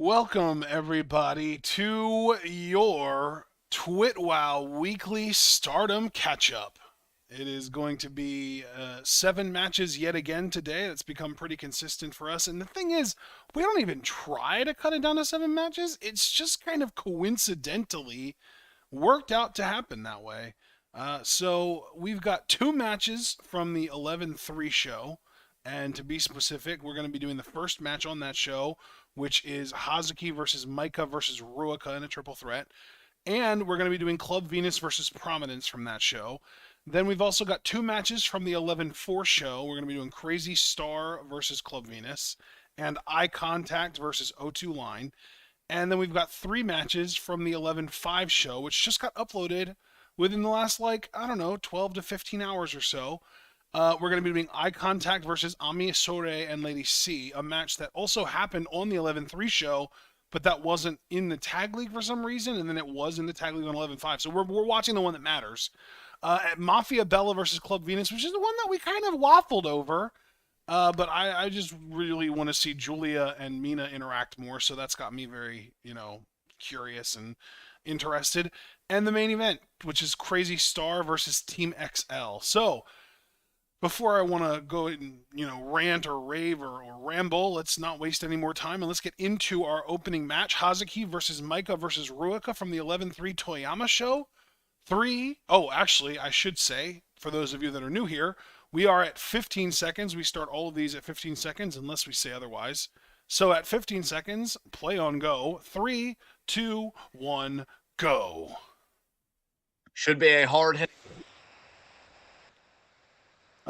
Welcome, everybody, to your TwitWow weekly Stardom catch-up. It is going to be 7 matches yet again today. That's become pretty consistent for us. And the thing is, we don't even try to cut it down to 7 matches. It's just kind of coincidentally worked out to happen that way. So we've got 2 matches from the 11-3 show. And to be specific, we're going to be doing the first match on that show, which is Hazuki versus Micah versus Ruaka in a triple threat. And we're going to be doing Club Venus versus Prominence from that show. Then we've also got 2 matches from the 11-4 show. We're going to be doing Crazy Star versus Club Venus and Eye Contact versus O2 Line. And then we've got 3 matches from the 11-5 show, which just got uploaded within the last, 12 to 15 hours or so. We're going to be doing Eye Contact versus Ami Sore and Lady C, a match that also happened on the 11-3 show, but that wasn't in the Tag League for some reason, and then it was in the Tag League on 11-5. So we're watching the one that matters. At Mafia Bella versus Club Venus, which is the one that we kind of waffled over. But I just really want to see Julia and Mina interact more, so that's got me very, curious and interested. And the main event, which is Crazy Star versus Team XL. So, before I want to go and, rant or rave or ramble, let's not waste any more time and let's get into our opening match. Hazuki versus Micah versus Ruaka from the 11-3 Toyama show. Actually, I should say, for those of you that are new here, we are at 15 seconds. We start all of these at 15 seconds unless we say otherwise. So at 15 seconds, play on go. 3, 2, 1, go. Should be a hard hit.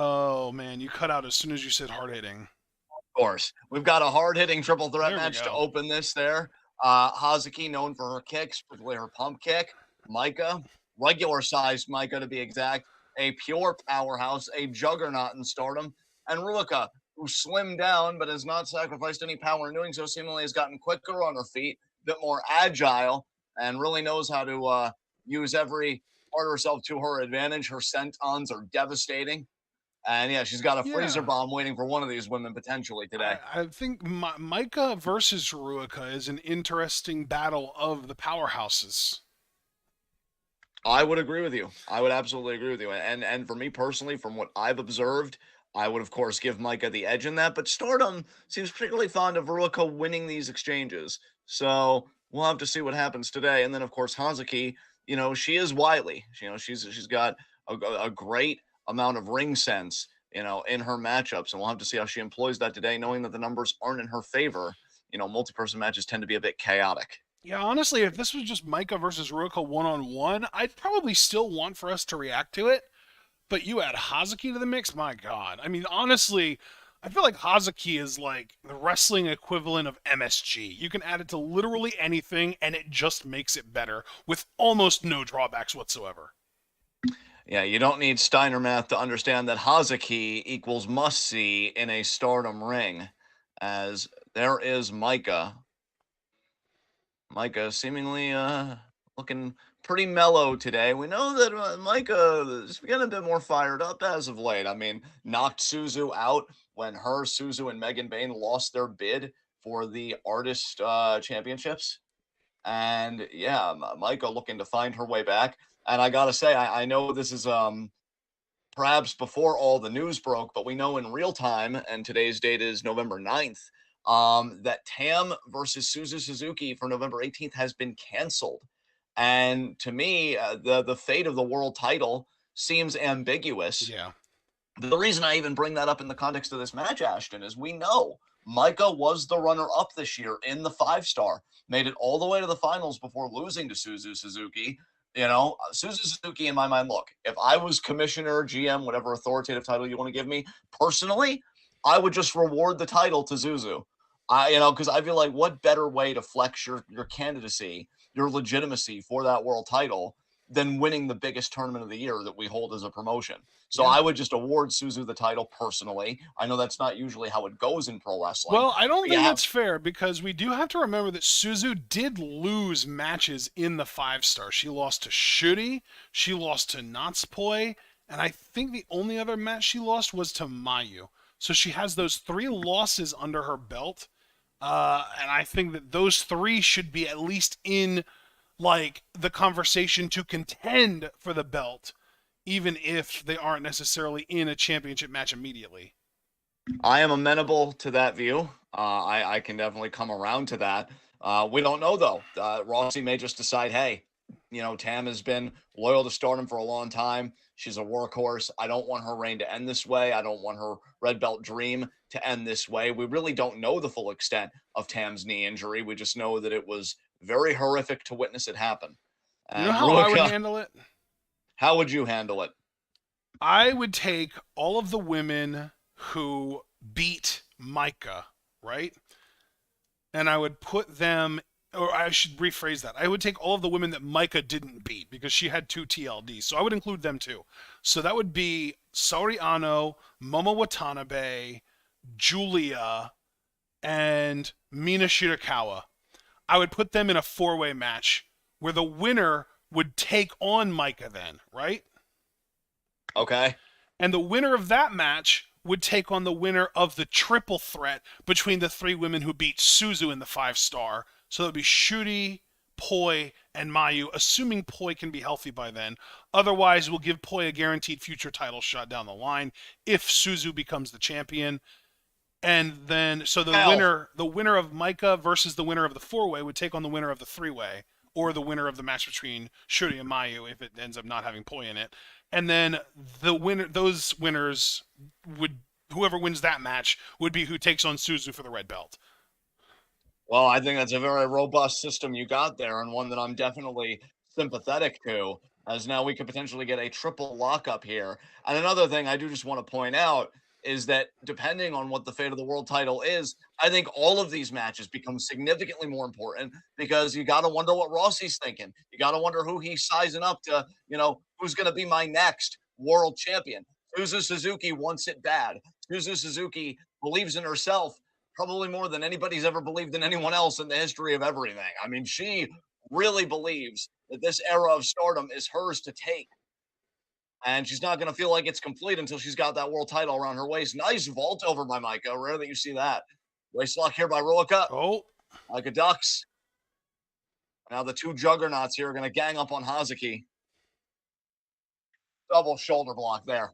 Oh, man, you cut out as soon as you said hard hitting. Of course. We've got a hard-hitting triple threat match to open this there. Hazuki, known for her kicks, particularly her pump kick. Micah, regular-sized Micah to be exact, a pure powerhouse, a juggernaut in Stardom. And Ruaka, who slimmed down but has not sacrificed any power in doing so, seemingly has gotten quicker on her feet, a bit more agile, and really knows how to use every part of herself to her advantage. Her sentons are devastating. And yeah, she's got a freezer bomb waiting for one of these women potentially today. I think Micah versus Ruaka is an interesting battle of the powerhouses. I would agree with you. I would absolutely agree with you. And for me personally, from what I've observed, I would of course give Micah the edge in that. But Stardom seems particularly fond of Ruaka winning these exchanges. So we'll have to see what happens today. And then of course Hazuki, she is wily. She's got a great amount of ring sense, in her matchups, and we'll have to see how she employs that today, knowing that the numbers aren't in her favor. Multi-person matches tend to be a bit chaotic. Yeah, honestly, if this was just Micah versus Ruaka one-on-one, I'd probably still want for us to react to it. But you add Hazuki to the mix, my God. I mean, honestly, I feel like Hazuki is like the wrestling equivalent of MSG. You can add it to literally anything, and it just makes it better with almost no drawbacks whatsoever. Yeah, you don't need Steiner math to understand that Hazuki equals must-see in a Stardom ring, as there is Micah. Micah seemingly looking pretty mellow today. We know that Micah is getting a bit more fired up as of late. I mean, knocked Suzu out when her, Suzu, and Megan Bain lost their bid for the Artist Championships. And yeah, Micah looking to find her way back. And I gotta say, I know this is perhaps before all the news broke, but we know in real time, and today's date is November 9th, that Tam versus Suzu Suzuki for November 18th has been canceled. And to me, the fate of the world title seems ambiguous. Yeah. The reason I even bring that up in the context of this match, Ashton, is we know Micah was the runner-up this year in the 5-star, made it all the way to the finals before losing to Suzu Suzuki. Suzu Suzuki, in my mind, look, if I was commissioner, GM, whatever authoritative title you want to give me, personally, I would just reward the title to Suzu. Because I feel like what better way to flex your candidacy, your legitimacy for that world title than winning the biggest tournament of the year that we hold as a promotion. So yeah. I would just award Suzu the title personally. I know that's not usually how it goes in pro wrestling. Well, I don't think that's fair, because we do have to remember that Suzu did lose matches in the 5-star. She lost to Shuri, she lost to Natsupoi, and I think the only other match she lost was to Mayu. So she has those 3 losses under her belt. And I think that those three should be at least in like the conversation to contend for the belt, even if they aren't necessarily in a championship match immediately. I am amenable to that view. I can definitely come around to that. We don't know though. Rossi may just decide, hey, Tam has been loyal to Stardom for a long time. She's a workhorse. I don't want her reign to end this way. I don't want her red belt dream to end this way. We really don't know the full extent of Tam's knee injury. We just know that it was very horrific to witness it happen. You know And how I would Ruika, handle it? how would you handle it? I would take all of the women who beat Micah, right? And I would put them, or I should rephrase that. I would take all of the women that Micah didn't beat because she had 2 TLDs. So I would include them too. So that would be Saori Ano, Momo Watanabe, Julia, and Mina Shirakawa. I would put them in a 4-way match where the winner would take on Micah then, right? Okay. And the winner of that match would take on the winner of the triple threat between the three women who beat Suzu in the 5-star. So that would be Shuri, Poi, and Mayu, assuming Poi can be healthy by then. Otherwise, we'll give Poi a guaranteed future title shot down the line if Suzu becomes the champion. And then, so the winner of Micah versus the winner of the 4-way would take on the winner of the 3-way, or the winner of the match between Shuri and Mayu if it ends up not having Poi in it. And then those winners would, whoever wins that match would be who takes on Suzu for the red belt. Well, I think that's a very robust system you got there, and one that I'm definitely sympathetic to, as now we could potentially get a triple lockup here. And another thing I do just want to point out is that depending on what the fate of the world title is, I think all of these matches become significantly more important because you got to wonder what Rossi's thinking. You got to wonder who he's sizing up to, who's going to be my next world champion. Suzu Suzuki wants it bad. Suzu Suzuki believes in herself probably more than anybody's ever believed in anyone else in the history of everything. I mean, she really believes that this era of Stardom is hers to take. And she's not going to feel like it's complete until she's got that world title around her waist. Nice vault over by Micah. Rare that you see that. Waist lock here by Ruika. Oh, Like a ducks. Now the two juggernauts here are going to gang up on Hazuki. Double shoulder block there.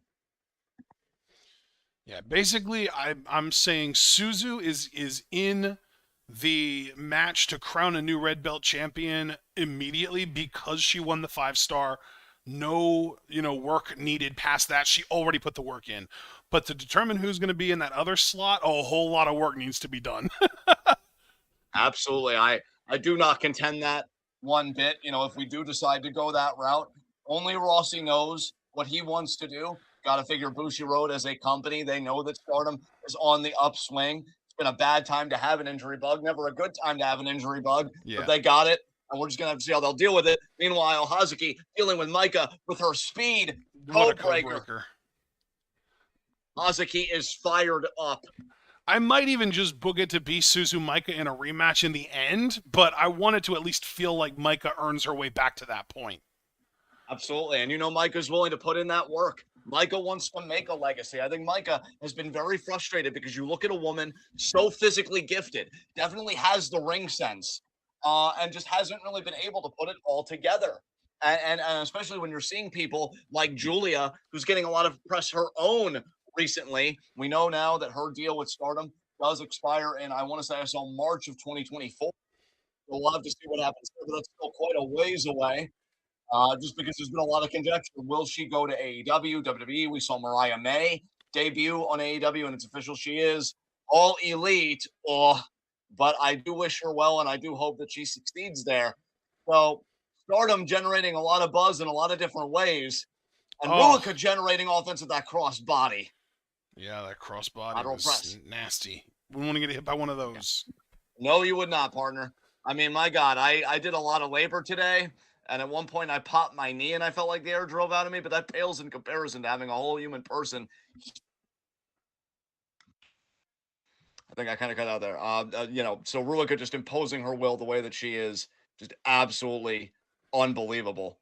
yeah. Basically, I'm saying Suzu is in the match to crown a new red belt champion immediately because she won the 5-star. No, work needed past that. She already put the work in. But to determine who's going to be in that other slot, a whole lot of work needs to be done. Absolutely. I do not contend that one bit. If we do decide to go that route, only Rossi knows what he wants to do. Got to figure Bushiroad as a company. They know that Stardom is on the upswing. It's been a bad time to have an injury bug, never a good time to have an injury bug, but Yeah. they got it. And we're just going to have to see how they'll deal with it. Meanwhile, Hazuki dealing with Micah with her speed. What a Code code breaker. breaker. Hazuki is fired up. I might even just book it to be Suzu Micah in a rematch in the end, but I want it to at least feel like Micah earns her way back to that point. Absolutely. And Micah's willing to put in that work. Micah wants to make a legacy. I think Micah has been very frustrated because you look at a woman so physically gifted, definitely has the ring sense, and just hasn't really been able to put it all together. And especially when you're seeing people like Julia, who's getting a lot of press her own recently. We know now that her deal with Stardom does expire in, I want to say I saw March of 2024. We'll have to see what happens there, but that's still quite a ways away. Just because there's been a lot of conjecture. Will she go to AEW, WWE? We saw Mariah May debut on AEW, and it's official she is all elite. Oh, but I do wish her well, and I do hope that she succeeds there. So, Stardom generating a lot of buzz in a lot of different ways, and Ruika generating offense with that cross body. Yeah, that crossbody Lateral was press. nasty. We want to get hit by one of those. No, you would not, partner. I mean, my God, I did a lot of labor today. And at one point, I popped my knee and I felt like the air drove out of me, but that pales in comparison to having a whole human person. I think I kind of cut out there. So Ruika just imposing her will the way that she is, just absolutely unbelievable.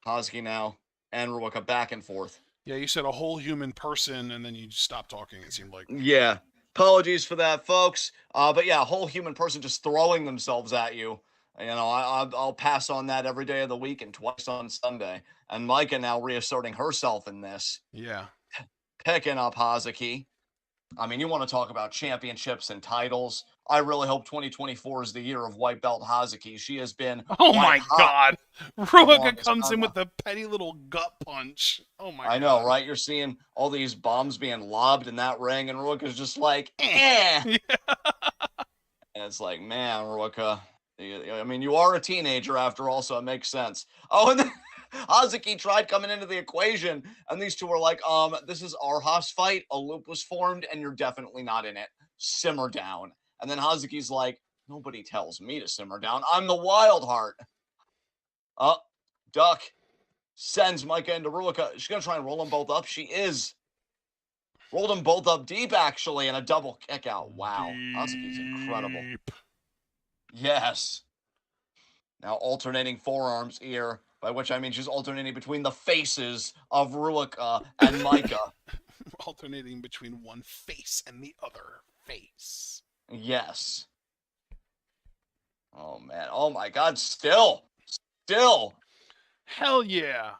Hazuki now and Ruika back and forth. Yeah, you said a whole human person, and then you stopped talking, it seemed like. Yeah. Apologies for that, folks. But yeah, a whole human person just throwing themselves at you. You know, I'll pass on that every day of the week and twice on Sunday. And Micah now reasserting herself in this, Yeah. picking up Hazuki. I mean, you want to talk about championships and titles. I really hope 2024 is the year of white belt Hazuki. She has been Oh white my hot god. the Ruaka longest comes time. in with a petty little gut punch. Oh my I know, god. right? You're seeing all these bombs being lobbed in that ring, and Rook is just like, eh. Yeah. And it's like, man, Ruka, I mean, you are a teenager after all, so it makes sense. Oh, and then Hazuki tried coming into the equation, and these two were like, this is our Haas fight. A loop was formed, and you're definitely not in it. Simmer down. And then Hazuki's like, nobody tells me to simmer down. I'm the wild heart. Oh, duck. Sends Micah into Ruka. She's going to try and roll them both up. She is. Rolled them both up deep, actually, and a double kick out. Wow. Hazuki's incredible. Deep. Yes. Now alternating forearms here, by which I mean she's alternating between the faces of Ruika and Micah. Alternating between one face and the other face. Yes. Oh man. Oh my god. Still. Hell yeah.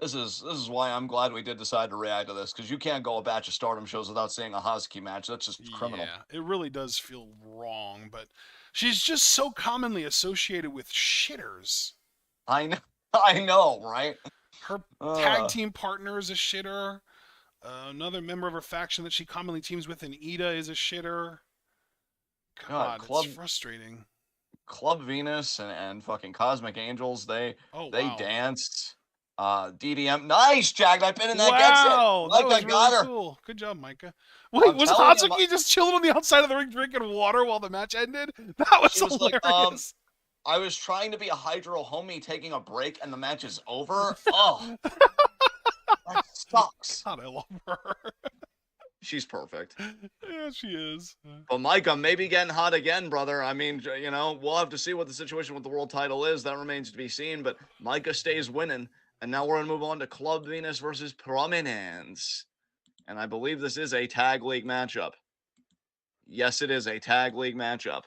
This is why I'm glad we did decide to react to this, because you can't go a batch of Stardom shows without seeing a Hazuki match. That's just criminal. Yeah, it really does feel wrong, but she's just so commonly associated with shitters. I know, I know, right? Her tag team partner is a shitter. Another member of her faction that she commonly teams with in Ida is a shitter. God, it's frustrating. Club Venus and fucking Cosmic Angels, they danced. DDM, nice jackknife pin, and that gets it. That was got really her. Cool. Good job, Micah. Wait, was Hazuki just chilling on the outside of the ring drinking water while the match ended? That was hilarious. Like, I was trying to be a hydro homie taking a break, and the match is over. Oh, that sucks. God, I love her. She's perfect. Yeah, she is. But Micah, maybe getting hot again, brother. I mean, you know, we'll have to see what the situation with the world title is. That remains to be seen. But Micah stays winning. And now we're going to move on to Club Venus versus Prominence. And I believe this is a tag league matchup. Yes, it is a tag league matchup.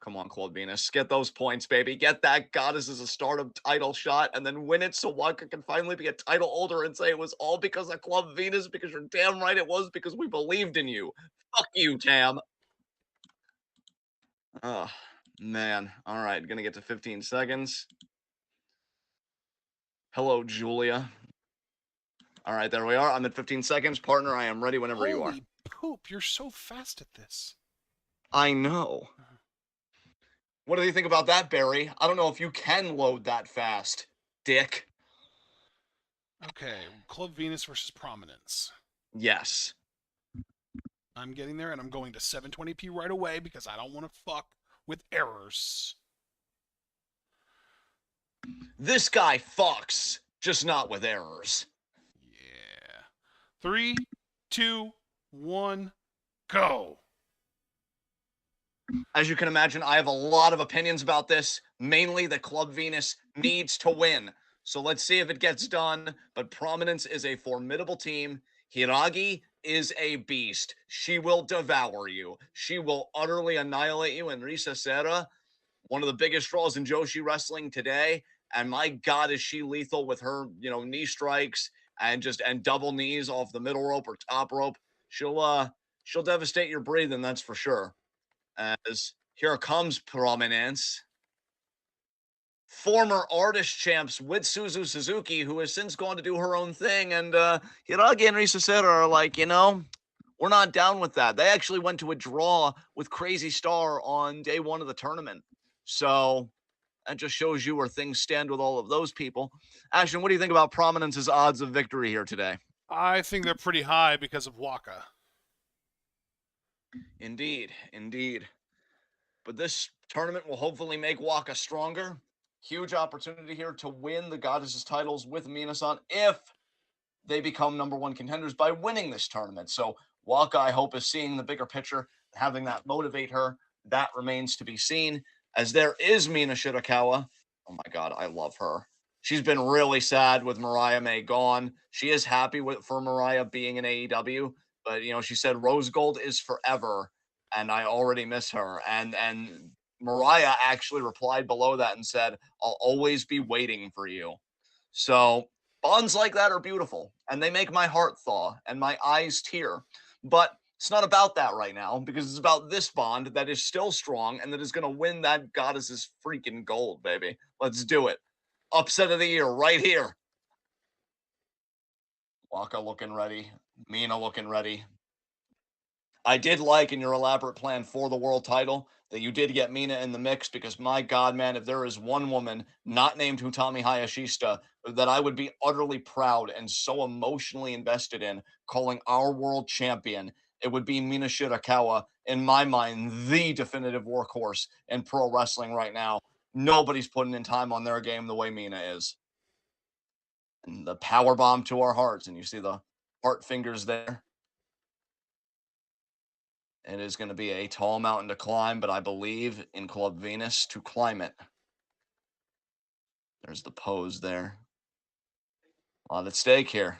Come on, Club Venus. Get those points, baby. Get that Goddess as a Stardom title shot and then win it so Waka can finally be a title holder and say it was all because of Club Venus, because you're damn right it was, because we believed in you. Fuck you, Tam. Oh, man. All right, gonna get to 15 seconds. Hello, Julia. All right, there we are. I'm at 15 seconds. Partner, I am ready whenever you are. Holy poop, you're so fast at this. I know. What do you think about that, Barry? I don't know if you can load that fast, dick. Okay, Club Venus versus Prominence. Yes. I'm getting there, and I'm going to 720p right away because I don't want to fuck with errors. This guy fucks, just not with errors. Yeah. 3, 2, 1, go. As you can imagine, I have a lot of opinions about this, mainly that Club Venus needs to win. So let's see if it gets done. But Prominence is a formidable team. Hiragi is a beast. She will devour you. She will utterly annihilate you. And Risa Serra, one of the biggest draws in Joshi wrestling today. And my God, is she lethal with her, knee strikes and double knees off the middle rope or top rope. She'll devastate your breathing, that's for sure. As here comes Prominence. Former artist champs with Suzu Suzuki, who has since gone to do her own thing. And Hiragi and Risa Serra are like, we're not down with that. They actually went to a draw with Crazy Star on day one of the tournament. So that just shows you where things stand with all of those people. Ashton, what do you think about Prominence's odds of victory here today? I think they're pretty high because of Waka. Indeed. But this tournament will hopefully make Waka stronger. Huge opportunity here to win the Goddesses titles with Minasan if they become number one contenders by winning this tournament. So Waka, I hope, is seeing the bigger picture, having that motivate her. That remains to be seen. As there is Mina Shirakawa. Oh my God, I love her. She's been really sad with Mariah May gone. She is happy for Mariah being in AEW. But she said rose gold is forever, and I already miss her. And Mariah actually replied below that and said, "I'll always be waiting for you." So bonds like that are beautiful, and they make my heart thaw and my eyes tear. But it's not about that right now, because it's about this bond that is still strong and that is going to win that goddess's freaking gold, baby. Let's do it. Upset of the year right here. Waka looking ready. Mina looking ready. I did like in your elaborate plan for the world title that you did get Mina in the mix, because my God, man, if there is one woman not named Hutami Hayashishita that I would be utterly proud and so emotionally invested in calling our world champion, it would be Mina Shirakawa. In my mind, the definitive workhorse in pro wrestling right now. Nobody's putting in time on their game the way Mina is. And the power bomb to our hearts, and you see the heart fingers there. It is going to be a tall mountain to climb, but I believe in Club Venus to climb it. There's the pose there. A lot at stake here.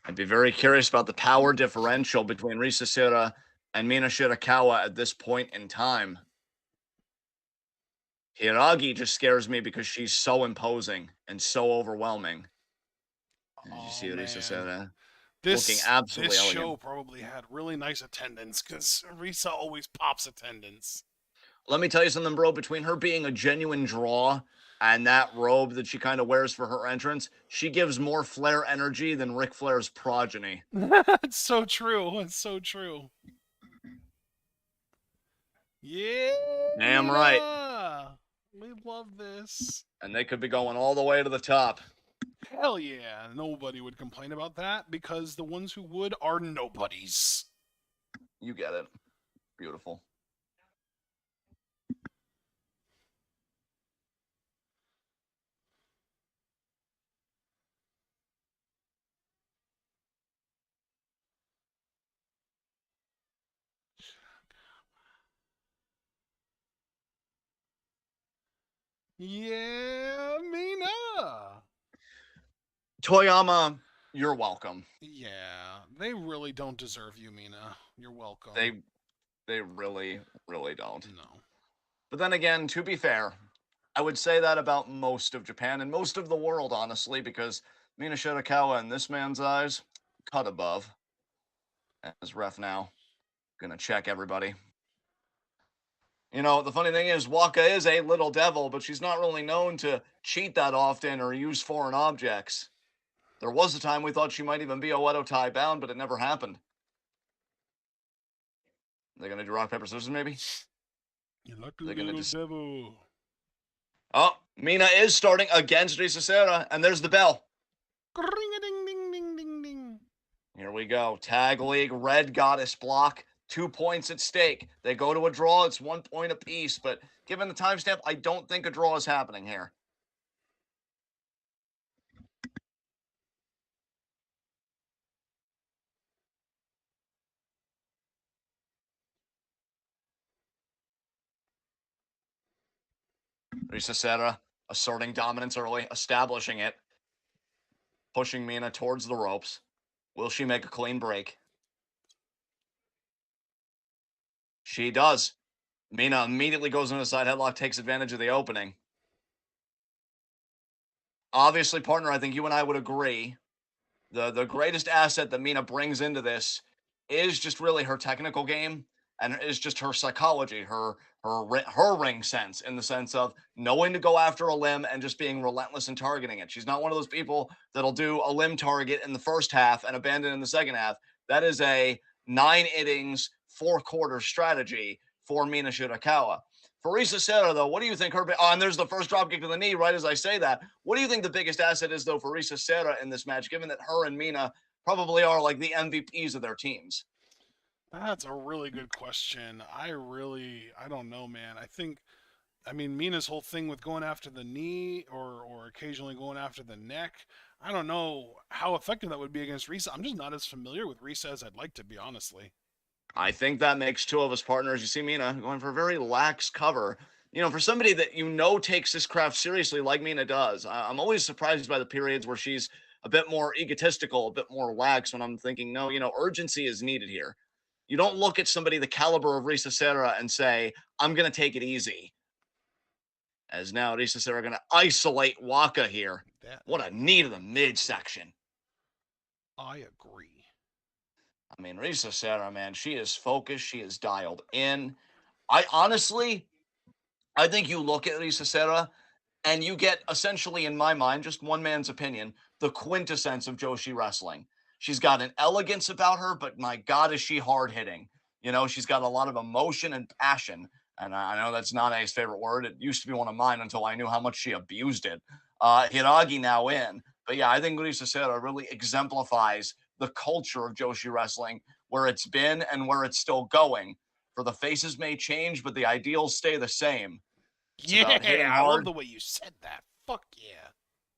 I'd be very curious about the power differential between Risa Sera and Mina Shirakawa at this point in time. Hiragi just scares me because she's so imposing and so overwhelming. As you see, Risa Sera looking This absolutely show elegant. probably had really nice attendance because Risa always pops attendance. Let me tell you something, bro. Between her being a genuine draw and that robe that she kind of wears for her entrance, she gives more Flair energy than Ric Flair's progeny. It's so true. It's so true. Yeah, Damn right. Mina. We love this. And they could be going all the way to the top. Hell yeah. Nobody would complain about that because the ones who would are nobodies. You get it. Beautiful. Yeah, Mina. Toyama, you're welcome. Yeah, they really don't deserve you, Mina. You're welcome. They really, really don't. No. But then again, to be fair, I would say that about most of Japan and most of the world, honestly, because Mina Shirakawa, in this man's eyes, cut above. As ref now, gonna check everybody. The funny thing is, Waka is a little devil, but she's not really known to cheat that often or use foreign objects. There was a time we thought she might even be Oedo tie bound, but it never happened. They're gonna do rock, paper, scissors, maybe? You're like a They're gonna little devil. Oh, Mina is starting against Risa Sera, and there's the bell. Ring-a-ding-ding-ding-ding-ding. Here we go. Tag League, Red Goddess block. 2 points at stake. They go to a draw. It's 1 point apiece, but given the timestamp, I don't think a draw is happening here. Risa Sera asserting dominance early, establishing it, pushing Mina towards the ropes. Will she make a clean break? She does. Mina immediately goes into the side headlock, takes advantage of the opening. Obviously, partner, I think you and I would agree the greatest asset that Mina brings into this is just really her technical game, and is just her psychology, her ring sense, in the sense of knowing to go after a limb and just being relentless in targeting it. She's not one of those people that'll do a limb target in the first half and abandon in the second half. That is a 9 innings, 4-quarter strategy for Mina Shirakawa. For Risa Sera, though, what do you think her? Oh, and there's the first drop kick to the knee right as I say that. What do you think the biggest asset is, though, for Risa Sera in this match, given that her and Mina probably are like the MVPs of their teams? That's a really good question. I don't know, man. I mean, Mina's whole thing with going after the knee or occasionally going after the neck, I don't know how effective that would be against Risa. I'm just not as familiar with Risa as I'd like to be, honestly. I think that makes two of us partners. You see Mina going for a very lax cover. For somebody that takes this craft seriously like Mina does, I'm always surprised by the periods where she's a bit more egotistical, a bit more lax when I'm thinking, no, urgency is needed here. You don't look at somebody the caliber of Risa Serra and say, I'm going to take it easy. As now Risa Serra going to isolate Waka here. That What a knee to the midsection. I agree. I mean, Risa Serra, man, she is focused. She is dialed in. I think you look at Risa Serra and you get essentially, in my mind, just one man's opinion, the quintessence of Joshi wrestling. She's got an elegance about her, but my God, is she hard hitting? She's got a lot of emotion and passion. And I know that's not A's favorite word. It used to be one of mine until I knew how much she abused it. Hiragi now in. But yeah, I think Risa Serra really exemplifies the culture of Joshi wrestling, where it's been and where it's still going. For the faces may change, but the ideals stay the same. It's about Yeah, hitting I love hard. the way you said that. Fuck yeah.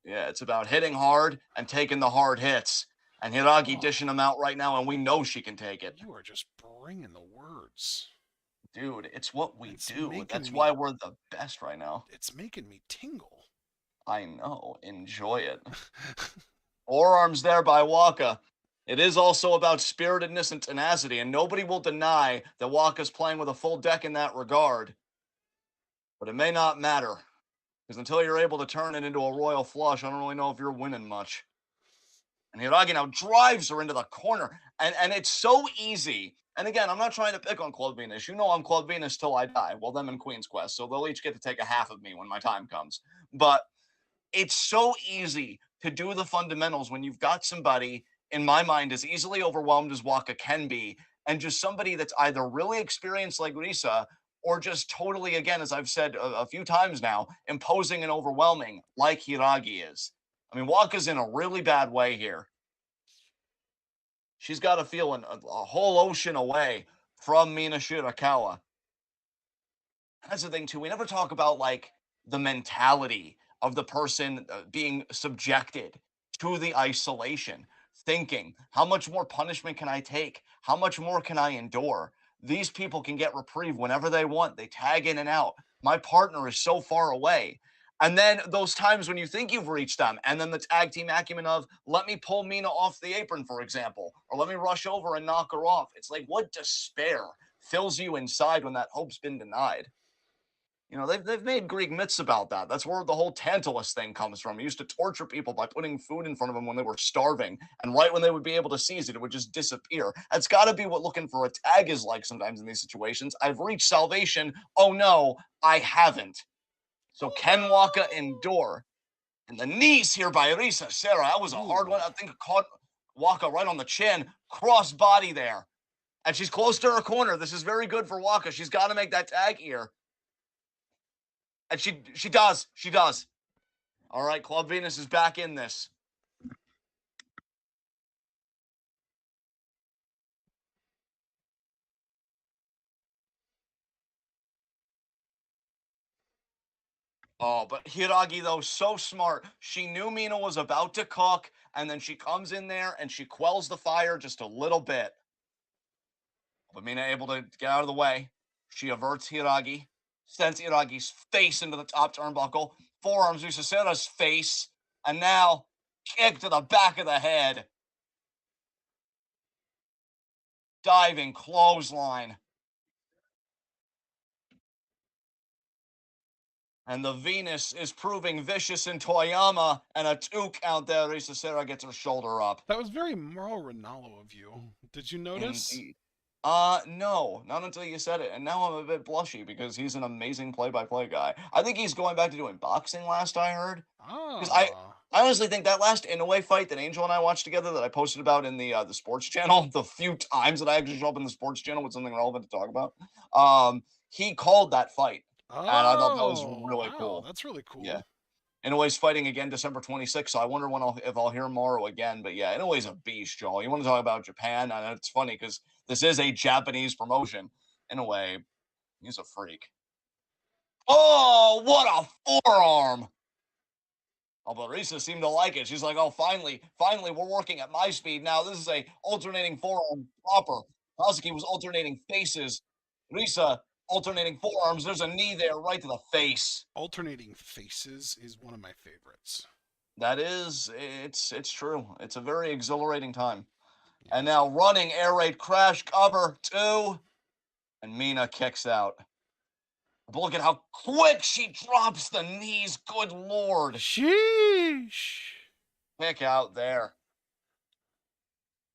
Yeah, it's about hitting hard and taking the hard hits. And Hiragi Oh, dishing them out right now, and we know she can take it. you are just bringing the words. Dude, it's what we It's do. making That's me why we're the best right now. it's making me tingle. I know. Enjoy it. Forearms there by Waka. It is also about spiritedness and tenacity, and nobody will deny that Waka's playing with a full deck in that regard. But it may not matter, because until you're able to turn it into a royal flush, I don't really know if you're winning much. And Hiragi now drives her into the corner. And it's so easy. And again, I'm not trying to pick on Club Venus. I'm Club Venus till I die. Well, them and Queen's Quest. So they'll each get to take a half of me when my time comes. But it's so easy to do the fundamentals when you've got somebody, in my mind, as easily overwhelmed as Waka can be, and just somebody that's either really experienced like Risa or just totally, again, as I've said a few times now, imposing and overwhelming like Hiragi is. I mean, Waka's in a really bad way here. She's got a feeling a whole ocean away from Mina Shirakawa. That's the thing too. We never talk about like the mentality of the person being subjected to the isolation, thinking, how much more punishment can I take? How much more can I endure? These people can get reprieve whenever they want. They tag in and out. My partner is so far away. And then those times when you think you've reached them, and then the tag team acumen of, let me pull Mina off the apron, for example, or let me rush over and knock her off. It's like, what despair fills you inside when that hope's been denied? They've made Greek myths about that. That's where the whole Tantalus thing comes from. He used to torture people by putting food in front of them when they were starving, and right when they would be able to seize it, it would just disappear. That's got to be what looking for a tag is like sometimes in these situations. I've reached salvation. Oh no, I haven't. So Ken Waka endure. And the knees here by Risa Serra. That was a hard one. Ooh. I think it caught Waka right on the chin. Cross body there. And she's close to her corner. This is very good for Waka. She's got to make that tag here. And she does. She does. All right, Club Venus is back in this. Oh, but Hiragi, though, so smart. She knew Mina was about to cook, and then she comes in there and she quells the fire just a little bit. But Mina able to get out of the way. She averts Hiragi, sends Hiragi's face into the top turnbuckle, forearms Ususera's face, and now kick to the back of the head. Diving clothesline. And the Venus is proving vicious in Toyama, and a 2 count there. Risa Serra gets her shoulder up. That was very Mauro Ronaldo of you. Did you notice? Indeed. No, not until you said it. And now I'm a bit blushy because he's an amazing play-by-play guy. I think he's going back to doing boxing last I heard. Because Ah. I honestly think that last Inoue fight that Angel and I watched together that I posted about in the sports channel, the few times that I actually show up in the sports channel with something relevant to talk about, he called that fight. And I thought that was Oh, really wow. cool. That's really Yeah. cool. Inoue's fighting again December 26th, so I wonder if I'll hear Mauro again. But yeah, Inoue's a beast, Joel. You want to talk about Japan? And it's funny because this is a Japanese promotion. Inoue, he's a freak. Oh, what a forearm! Oh, but Risa seemed to like it. She's like, oh, finally, we're working at my speed now. This is a alternating forearm proper. Kazuki was alternating faces. Risa alternating forearms. There's a knee there right to the face. Alternating faces is one of my favorites. That is, it's true. It's a very exhilarating time. Yes. And now running air raid crash cover 2. And Mina kicks out. But look at how quick she drops the knees. Good Lord. Sheesh. Kick out there.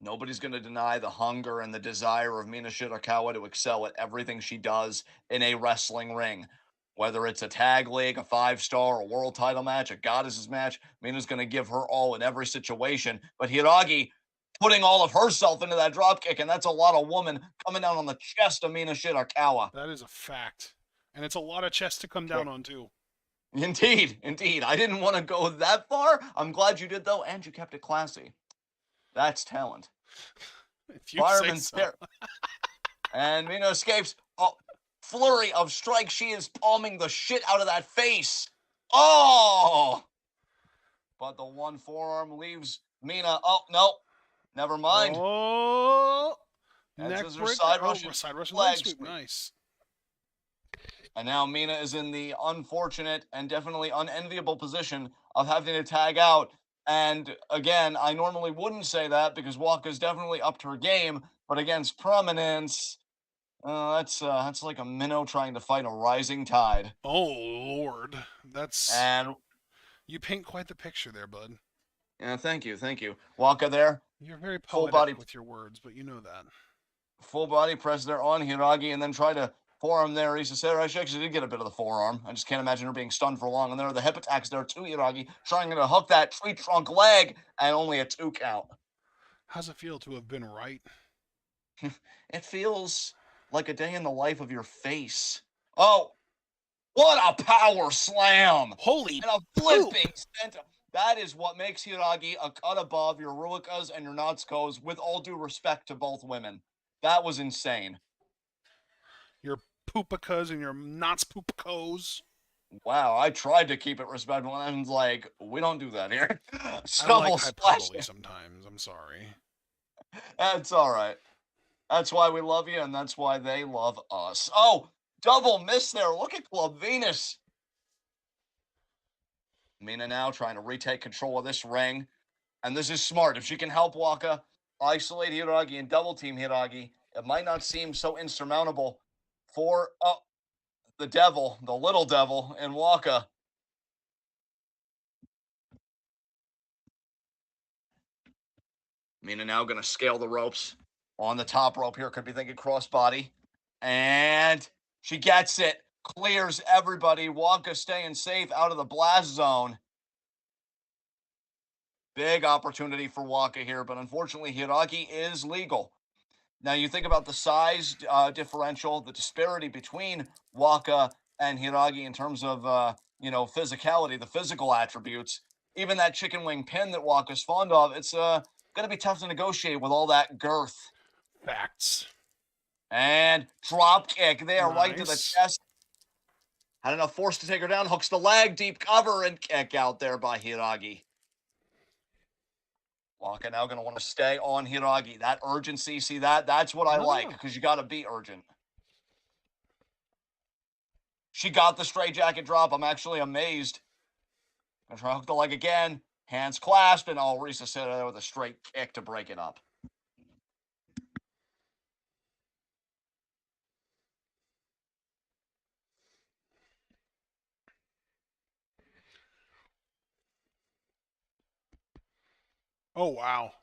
Nobody's going to deny the hunger and the desire of Mina Shirakawa to excel at everything she does in a wrestling ring. Whether it's a tag league, a 5-star, a world title match, a goddesses match, Mina's going to give her all in every situation. But Hiragi putting all of herself into that dropkick, and that's a lot of woman coming down on the chest of Mina Shirakawa. That is a fact. And it's a lot of chest to come down on, too. Indeed. I didn't want to go that far. I'm glad you did, though, and you kept it classy. That's talent. If you Fireman say so. And Mina escapes. Oh, flurry of strikes. She is palming the shit out of that face. Oh! But the one forearm leaves Mina. Oh, no. Never mind. Oh! Neck breaker. side Russian leg sweep. Nice. And now Mina is in the unfortunate and definitely unenviable position of having to tag out. And again, I normally wouldn't say that because Waka's definitely upped her game, but against Prominence, that's like a minnow trying to fight a rising tide. Oh Lord, and you paint quite the picture there, bud. Yeah, thank you. Waka there. You're very poetic with your words, but you know that. Full body press there on Hiragi, and then try to forearm there. Isasera. She actually did get a bit of the forearm. I just can't imagine her being stunned for long. And there are the hip attacks there too, Hiragi, trying to hook that tree trunk leg, and only a 2 count. How's it feel to have been right? It feels like a day in the life of your face. Oh, what a power slam! Holy and a flipping center. That is what makes Hiragi a cut above your Ruikas and your Natsuko's, with all due respect to both women. That was insane. Your Poopakas and your Natspupakos. Wow, I tried to keep it respectful, and I was like, we don't do that here. I like hyperbole sometimes. I'm sorry. That's all right. That's why we love you, and that's why they love us. Oh, double miss there. Look at Club Venus. Mina now trying to retake control of this ring. And this is smart. If she can help Waka isolate Hiragi and double team Hiragi, it might not seem so insurmountable for the devil, the little devil in Waka. Mina now going to scale the ropes on the top rope here. Could be thinking crossbody. And she gets it. Clears everybody. Waka staying safe out of the blast zone. Big opportunity for Waka here, but unfortunately, Hiragi is legal. Now, you think about the size differential, the disparity between Waka and Hiragi in terms of, physicality, the physical attributes. Even that chicken wing pin that Waka's fond of, it's going to be tough to negotiate with all that girth. Facts. And drop kick there, right to the chest. Had enough force to take her down, hooks the leg, deep cover, and kick out there by Hiragi. Waka now going to want to stay on Hiragi. That urgency, see that? That's what I like, because you got to be urgent. She got the straight jacket drop. I'm actually amazed. Gonna try to hook the leg again. Hands clasped, and Risa set her there with a straight kick to break it up. Oh, wow.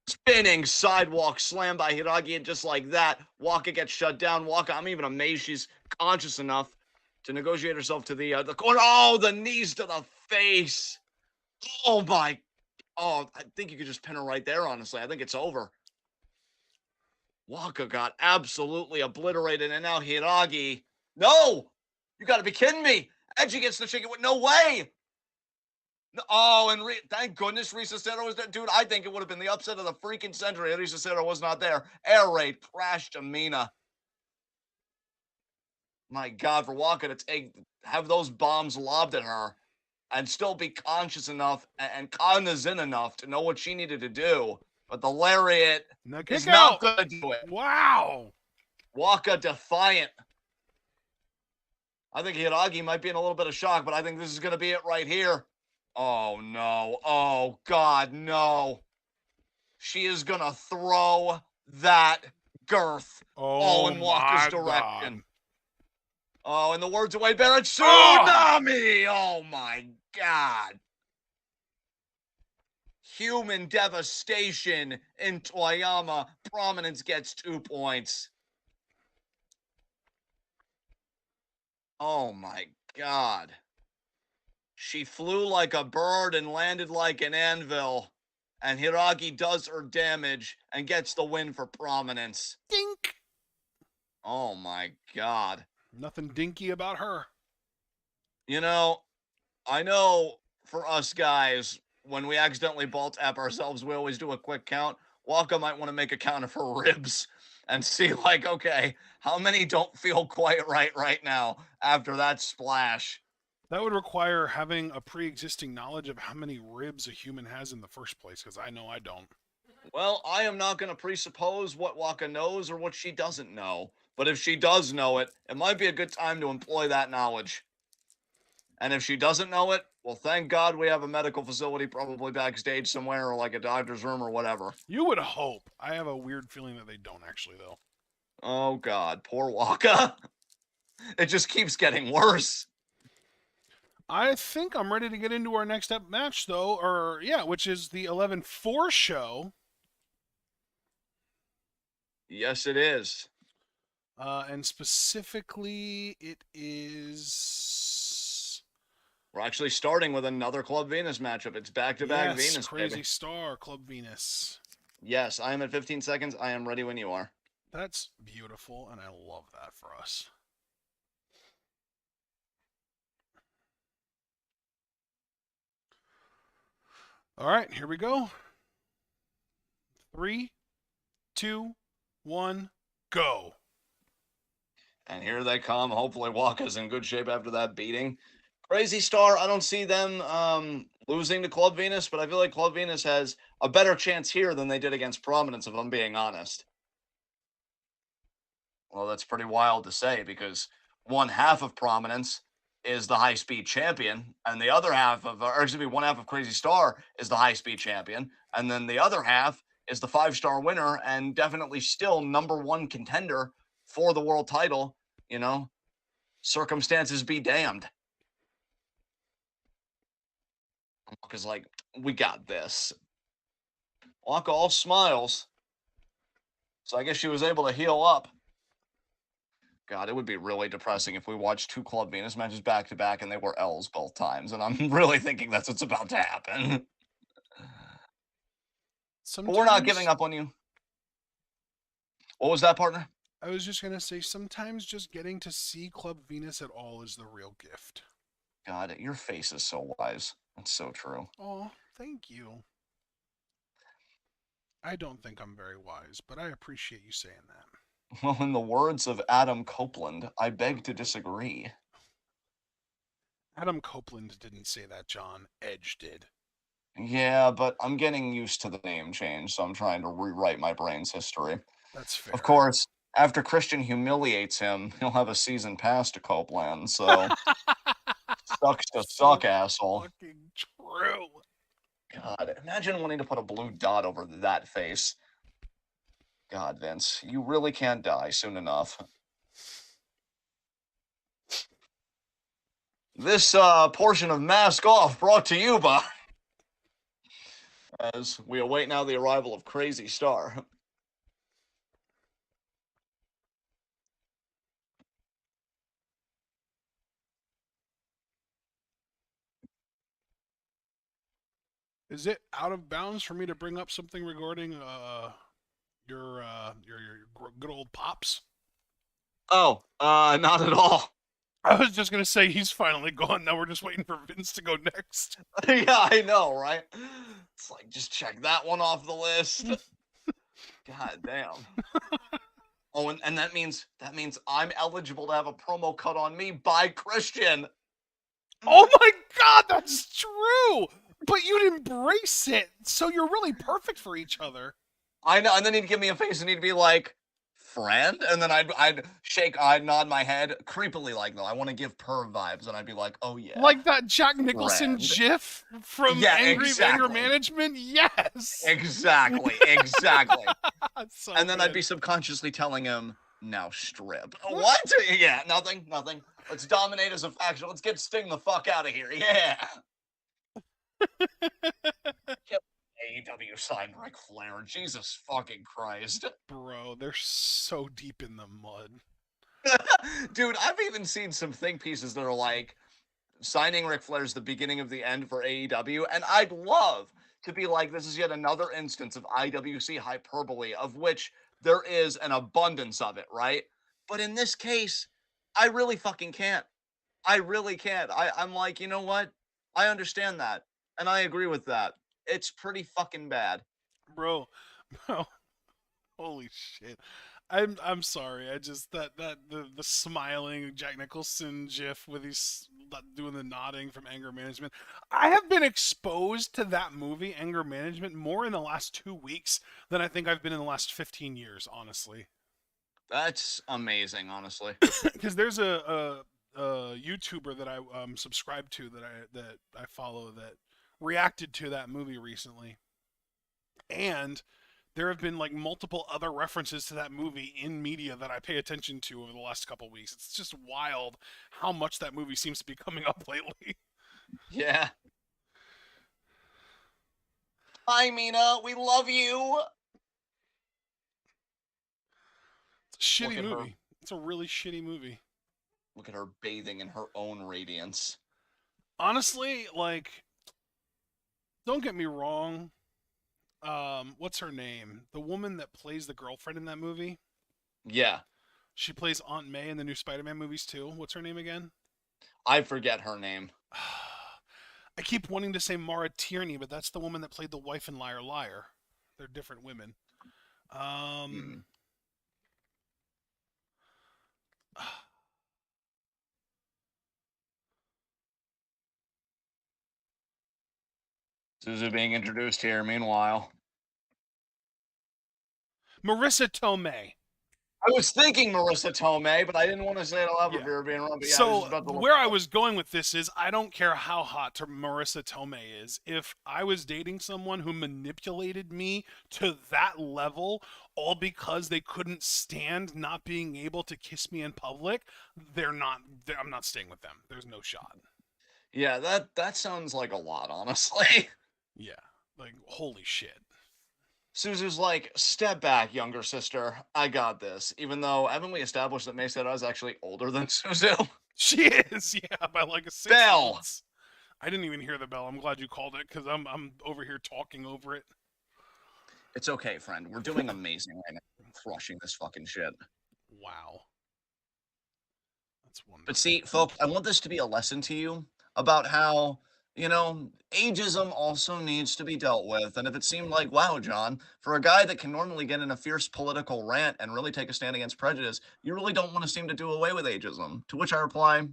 Spinning sidewalk slam by Hiragi, and just like that, Waka gets shut down. Waka, I'm even amazed she's conscious enough to negotiate herself to the corner. Oh, the knees to the face. Oh, my. Oh, I think you could just pin her right there, honestly. I think it's over. Waka got absolutely obliterated, and now Hiragi. No! You got to be kidding me. Edgy gets the chicken. No way! Oh, and thank goodness Risa Cero was there. Dude, I think it would have been the upset of the freaking century if Risa Cero was not there. Air raid crashed Amina. My God, for Waka to have those bombs lobbed at her and still be conscious enough and cognizant enough to know what she needed to do. But the lariat is not going to do it. Wow. Waka defiant. I think Hiragi might be in a little bit of shock, but I think this is going to be it right here. Oh, no. Oh, God, no. She is going to throw that girth all in Waka's direction. Oh, in the words of Wade Barrett, tsunami! Oh, my God. Human devastation in Toyama. Prominence gets 2 points. Oh, my God. She flew like a bird and landed like an anvil. And Hiragi does her damage and gets the win for Prominence. Dink. Oh, my God. Nothing dinky about her. You know, I know for us guys, when we accidentally ball tap ourselves, we always do a quick count. Waka might want to make a count of her ribs and see, like, okay, how many don't feel quite right now after that splash? That would require having a pre-existing knowledge of how many ribs a human has in the first place, because I know I don't. Well, I am not going to presuppose what Waka knows or what she doesn't know. But if she does know it, it might be a good time to employ that knowledge. And if she doesn't know it, well, thank God we have a medical facility probably backstage somewhere or like a doctor's room or whatever. You would hope. I have a weird feeling that they don't actually, though. Oh, God. Poor Waka. It just keeps getting worse. I think I'm ready to get into our next up match, though, which is the 11-4 show. Yes, it is. And specifically, it is. We're actually starting with another Club Venus matchup. It's back-to-back Venus, Crazy baby. Star, Club Venus. Yes, I am at 15 seconds. I am ready when you are. That's beautiful, and I love that for us. All right, here we go. 3, 2, 1, go. And here they come. Hopefully Waka's in good shape after that beating. Crazy Star, I don't see them losing to Club Venus, but I feel like Club Venus has a better chance here than they did against Prominence, if I'm being honest. Well, that's pretty wild to say because one half of Prominence is the high-speed champion, and the other half of, one half of Crazy Star is the high-speed champion, and then the other half is the 5-star winner and definitely still #1 contender for the world title. You know, circumstances be damned. Waka's like, we got this. Waka all smiles. So I guess she was able to heal up. God, it would be really depressing if we watched 2 Club Venus matches back to back and they were L's both times. And I'm really thinking that's what's about to happen. But we're not giving up on you. What was that, partner? I was just going to say, sometimes just getting to see Club Venus at all is the real gift. God, your face is so wise. It's so true. Oh, thank you. I don't think I'm very wise, but I appreciate you saying that. Well, in the words of Adam Copeland, I beg to disagree. Adam Copeland didn't say that, John. Edge did. Yeah, but I'm getting used to the name change, so I'm trying to rewrite my brain's history. That's fair. Of course, after Christian humiliates him, he'll have a season pass to Copeland, so sucks to suck, asshole. Fucking true. God, imagine wanting to put a blue dot over that face. God, Vince, you really can't die soon enough. This portion of Mask Off brought to you by, as we await now the arrival of Crazy Star. Is it out of bounds for me to bring up something regarding your good old pops? Oh, not at all. I was just gonna say he's finally gone. Now we're just waiting for Vince to go next. Yeah, I know, right? It's like, just check that one off the list. God damn. Oh, and that means I'm eligible to have a promo cut on me by Christian. Oh my god, that's true! But you'd embrace it, so you're really perfect for each other. I know, and then he'd give me a face and he'd be like, friend? And then I'd nod my head creepily like, no, I want to give perv vibes. And I'd be like, oh yeah, Like that Jack Nicholson friend. gif from Yeah, Anger exactly. Management? Yes! Exactly. That's so And then I'd good. be subconsciously telling him, now strip. What? Yeah, nothing. Let's dominate as a faction. Let's get Sting the fuck out of here. Yeah. AEW signed Ric Flair. Jesus fucking Christ. Bro, they're so deep in the mud. Dude, I've even seen some think pieces that are like, signing Ric Flair's the beginning of the end for AEW, and I'd love to be like, this is yet another instance of IWC hyperbole, of which there is an abundance of it, right? But in this case, I really fucking can't. I really can't. I'm like, you know what? I understand that, and I agree with that. It's pretty fucking bad. Bro, bro, holy shit. I'm sorry. I just the smiling Jack Nicholson gif with he's doing the nodding from Anger Management. I have been exposed to that movie Anger Management more in the last 2 weeks than I think I've been in the last 15 years, honestly. That's amazing, honestly. Because there's a YouTuber that I subscribe to that I follow that reacted to that movie recently, and there have been like multiple other references to that movie in media that I pay attention to over the last couple weeks. It's just wild how much that movie seems to be coming up lately. Yeah. Hi, Mina. We love you. It's a Look shitty at her. movie. It's a really shitty movie. Look at her bathing in her own radiance. Honestly, like, don't get me wrong. What's her name? The woman that plays the girlfriend in that movie. Yeah. She plays Aunt May in the new Spider-Man movies too. What's her name again? I forget her name. I keep wanting to say Mara Tierney, but that's the woman that played the wife in Liar Liar. They're different women. Hmm. Suzu being introduced here. Meanwhile, Marissa Tomei. I was thinking Marissa Tomei, but I didn't want to say it aloud for Yeah. fear of being wrong. But yeah, I was just So about to look where it I up. was going with this is I don't care how hot Marissa Tomei is. If I was dating someone who manipulated me to that level, all because they couldn't stand not being able to kiss me in public, I'm not staying with them. There's no shot. Yeah, that sounds like a lot, honestly. Yeah. Like holy shit. Suzu's like, step back, younger sister. I got this. Even though, haven't we established that May said I was actually older than Suzu? She is, yeah, by like 6 Bell! months. I didn't even hear the bell. I'm glad you called it because I'm over here talking over it. It's okay, friend. We're doing amazing right now. Crushing this fucking shit. Wow. That's wonderful. But see, folks, I want this to be a lesson to you about how, ageism also needs to be dealt with. And if it seemed like, wow, John, for a guy that can normally get in a fierce political rant and really take a stand against prejudice, you really don't want to seem to do away with ageism. To which I reply,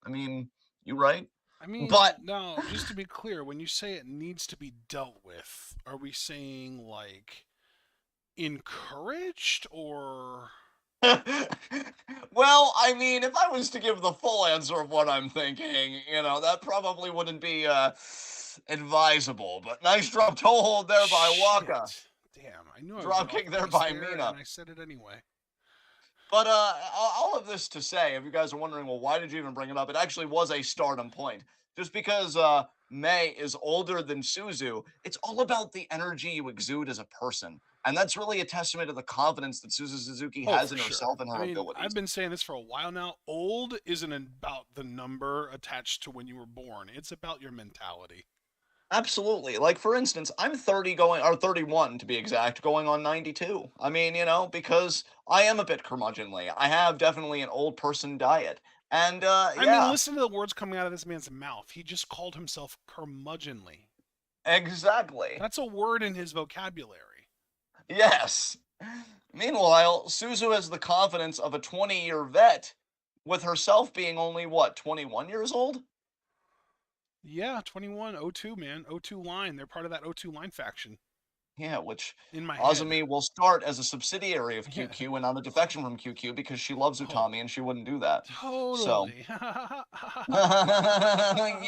I mean, you right. I mean, But now, just to be clear, when you say it needs to be dealt with, are we saying like encouraged or well, I mean, if I was to give the full answer of what I'm thinking, that probably wouldn't be advisable. But nice drop toe hold there by Waka. shit? Damn, I knew I was Drop off kick there base by there, Mina. and I said it anyway. But all of this to say, if you guys are wondering, well, why did you even bring it up? It actually was a stardom point. Just because May is older than Suzu, it's all about the energy you exude as a person. And that's really a testament to the confidence that Suzu Suzuki Oh, has for in sure. herself and I her mean, I've abilities. been saying this for a while now. Old isn't about the number attached to when you were born. It's about your mentality. Absolutely. Like for instance, I'm 30 going or 31 to be exact, going on 92. I mean, because I am a bit curmudgeonly. I have definitely an old person diet. And I mean, yeah, listen to the words coming out of this man's mouth. He just called himself curmudgeonly. exactly. That's a word in his vocabulary. Yes. Meanwhile, Suzu has the confidence of a 20-year vet, with herself being only what, 21 years old? Yeah, 21, O2, man. O2 line. They're part of that O2 line faction Yeah, which in my head. Azumi will start as a subsidiary of Yeah. QQ and not a defection from QQ because she loves Oh, Utami and she wouldn't do that. So, totally.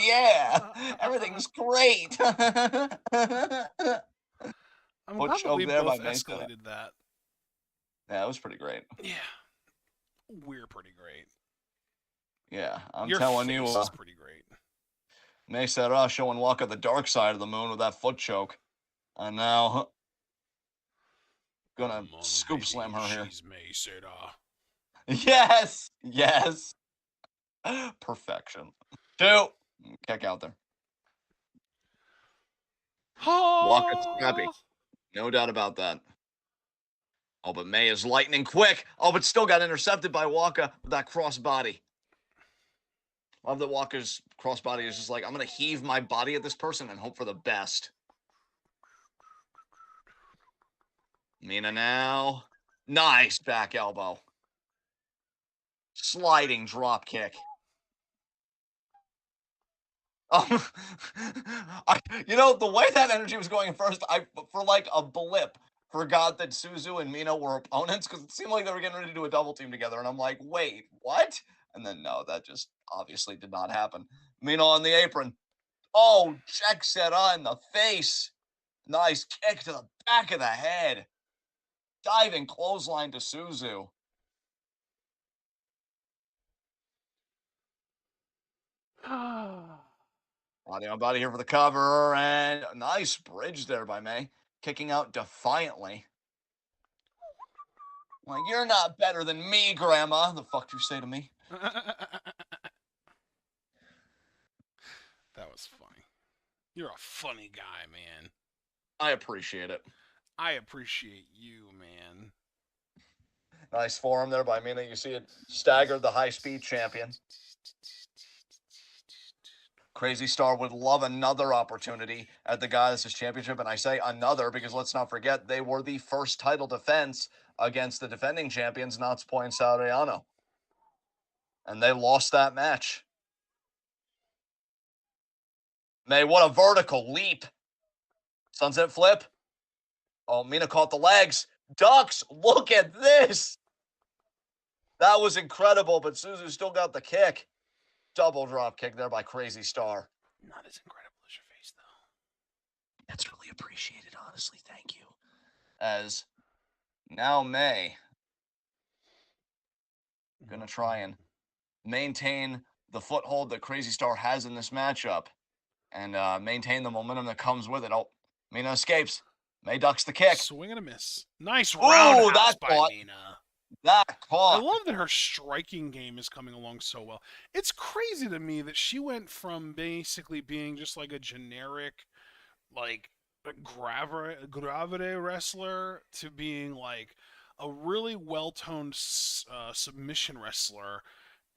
yeah, everything's great. I'm Foot glad that we choke there by both Mesa. escalated that. Yeah, it was pretty great. Yeah, we're pretty great. Yeah, I'm Your telling you, face is pretty great. Mesa showing Waka the dark side of the moon with that foot choke. And now gonna Come on, scoop slam baby, her here. she's Meseda. Yes, yes. Perfection. 2. Kick out there. Waka's scrappy. Oh, No doubt about that. Oh, but May is lightning quick. Oh, but still got intercepted by Waka with that crossbody. Love that Waka's crossbody is just like, I'm going to heave my body at this person and hope for the best. Mina now. Nice back elbow. Sliding drop kick. Oh, the way that energy was going at first, I, for like a blip, forgot that Suzu and Mina were opponents because it seemed like they were getting ready to do a double team together. And I'm like, wait, what? And then, no, that just obviously did not happen. Mina on the apron. Oh, check set on the face. Nice kick to the back of the head. Diving clothesline to Suzu. Body on body here for the cover, and a nice bridge there by May. Kicking out defiantly. Like, you're not better than me, Grandma. The fuck you say to me? that was funny. You're a funny guy, man. I appreciate it. I appreciate you, man. Nice forearm there by Mina. You see it staggered the high-speed champion. Crazy Star would love another opportunity at the Goddesses Championship. And I say another because let's not forget they were the first title defense against the defending champions, Natsupoi and Sauriano. And they lost that match. May, what a vertical leap. Sunset flip. Oh, Mina caught the legs. Ducks, look at this. That was incredible, but Suzu still got the kick. Double drop kick there by Crazy Star. Not as incredible as your face, though. That's really appreciated, honestly. Thank you. As now May gonna try and maintain the foothold that Crazy Star has in this matchup and maintain the momentum that comes with it. Oh, Mina escapes. May ducks the kick. Swing and a miss. Nice Ooh, roundhouse that by caught. Mina. That I caught. love that her striking game is coming along so well. It's crazy to me that she went from basically being just like a generic, like gravity wrestler to being like a really well-toned submission wrestler.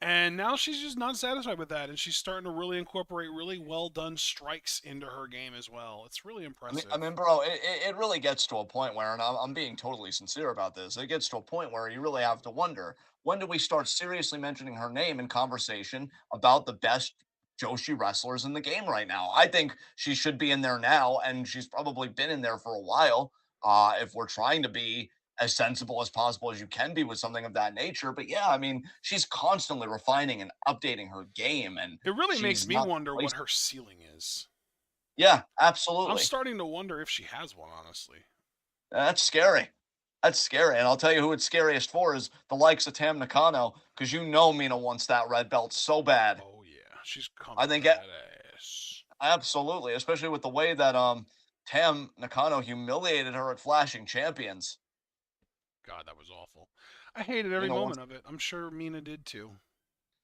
And now she's just not satisfied with that, and she's starting to really incorporate really well done strikes into her game as well. It's really impressive. I mean, bro, it really gets to a point where, and I'm being totally sincere about this, it gets to a point where you really have to wonder, when do we start seriously mentioning her name in conversation about the best Joshi wrestlers in the game right now? I think she should be in there now, and she's probably been in there for a while. If we're trying to be as sensible as possible as you can be with something of that nature. But yeah, I mean, she's constantly refining and updating her game, and It really makes she's me not wonder what replaced. her ceiling is. Yeah, I'm absolutely. starting to wonder if she has one, honestly. That's scary. That's scary. And I'll tell you who it's scariest for is the likes of Tam Nakano, because you know Mina wants that red belt so bad. Oh yeah, she's coming I think for it, that ass. absolutely, especially with the way that Tam Nakano humiliated her at Flashing Champions. God, that was awful. I hated every Mina wants, moment of it. I'm sure Mina did too.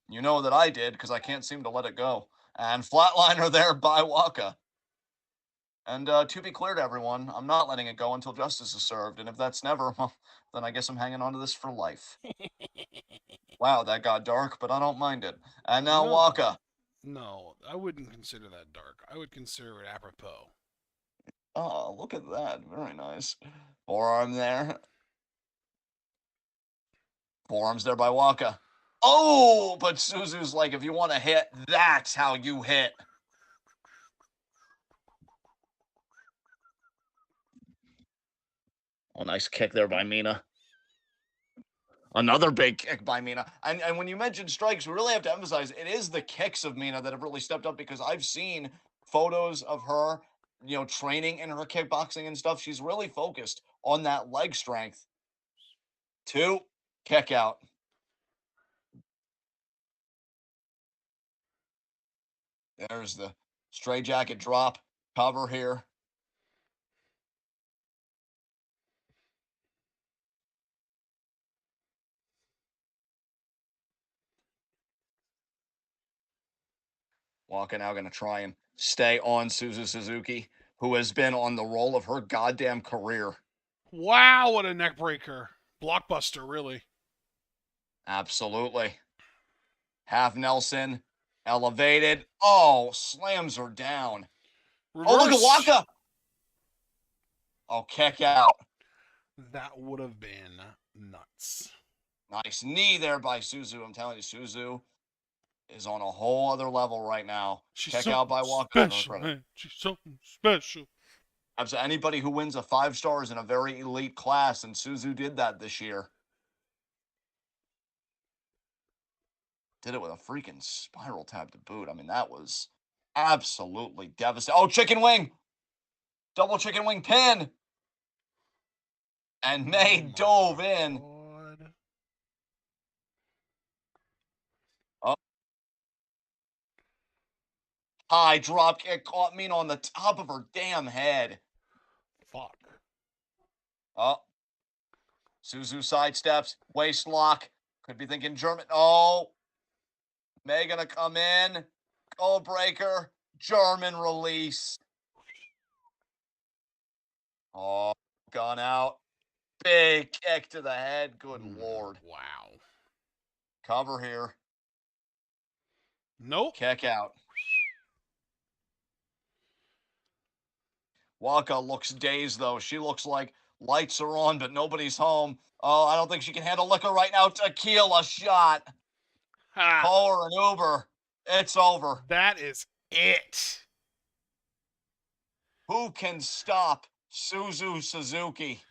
you know that I did because I can't seem to let it go. And flatliner there by Waka. And to be clear to everyone, I'm not letting it go until justice is served. And if that's never, well, then I guess I'm hanging on to this for life. Wow, that got dark, but I don't mind it. And now No, Waka. no, I wouldn't consider that dark. I would consider it apropos. Oh, look at that. Very nice. Forearm there. Forearms there by Waka. Oh, but Suzu's like, if you want to hit, that's how you hit. Oh, nice kick there by Mina. Another big kick by Mina. And when you mention strikes, we really have to emphasize it is the kicks of Mina that have really stepped up because I've seen photos of her, training in her kickboxing and stuff. She's really focused on that leg strength. Two, kick out. There's the straight jacket drop cover here. Waka now going to try and stay on Suzu Suzuki, who has been on the roll of her goddamn career. Wow, what a neck breaker. Blockbuster, really. Absolutely. Half Nelson, elevated. Oh, slams her down. Oh, look at Reverse. Waka. Oh, kick out. That would have been nuts. Nice knee there by Suzu. I'm telling you, Suzu is on a whole other level right now. She's Kick out something by Waka. special, man. She's something special. Absolutely. Anybody who wins a 5 stars in a very elite class, and Suzu did that this year. Did it with a freaking spiral tap to boot. I mean, that was absolutely devastating. Oh, chicken wing. Double chicken wing pin. And May dove in. God. Oh, high drop kick caught Mina on the top of her damn head. Fuck. Oh, Suzu sidesteps, waist lock. Could be thinking German. Oh, May gonna come in. Goal breaker. German release. Oh, gone out. Big kick to the head. Good lord. Wow. Cover here. Nope. Kick out. Waka looks dazed, though. She looks like lights are on, but nobody's home. Oh, I don't think she can handle liquor right now. Tequila shot. Ha. Call her an Uber. It's over. That is it. Who can stop Suzu Suzuki?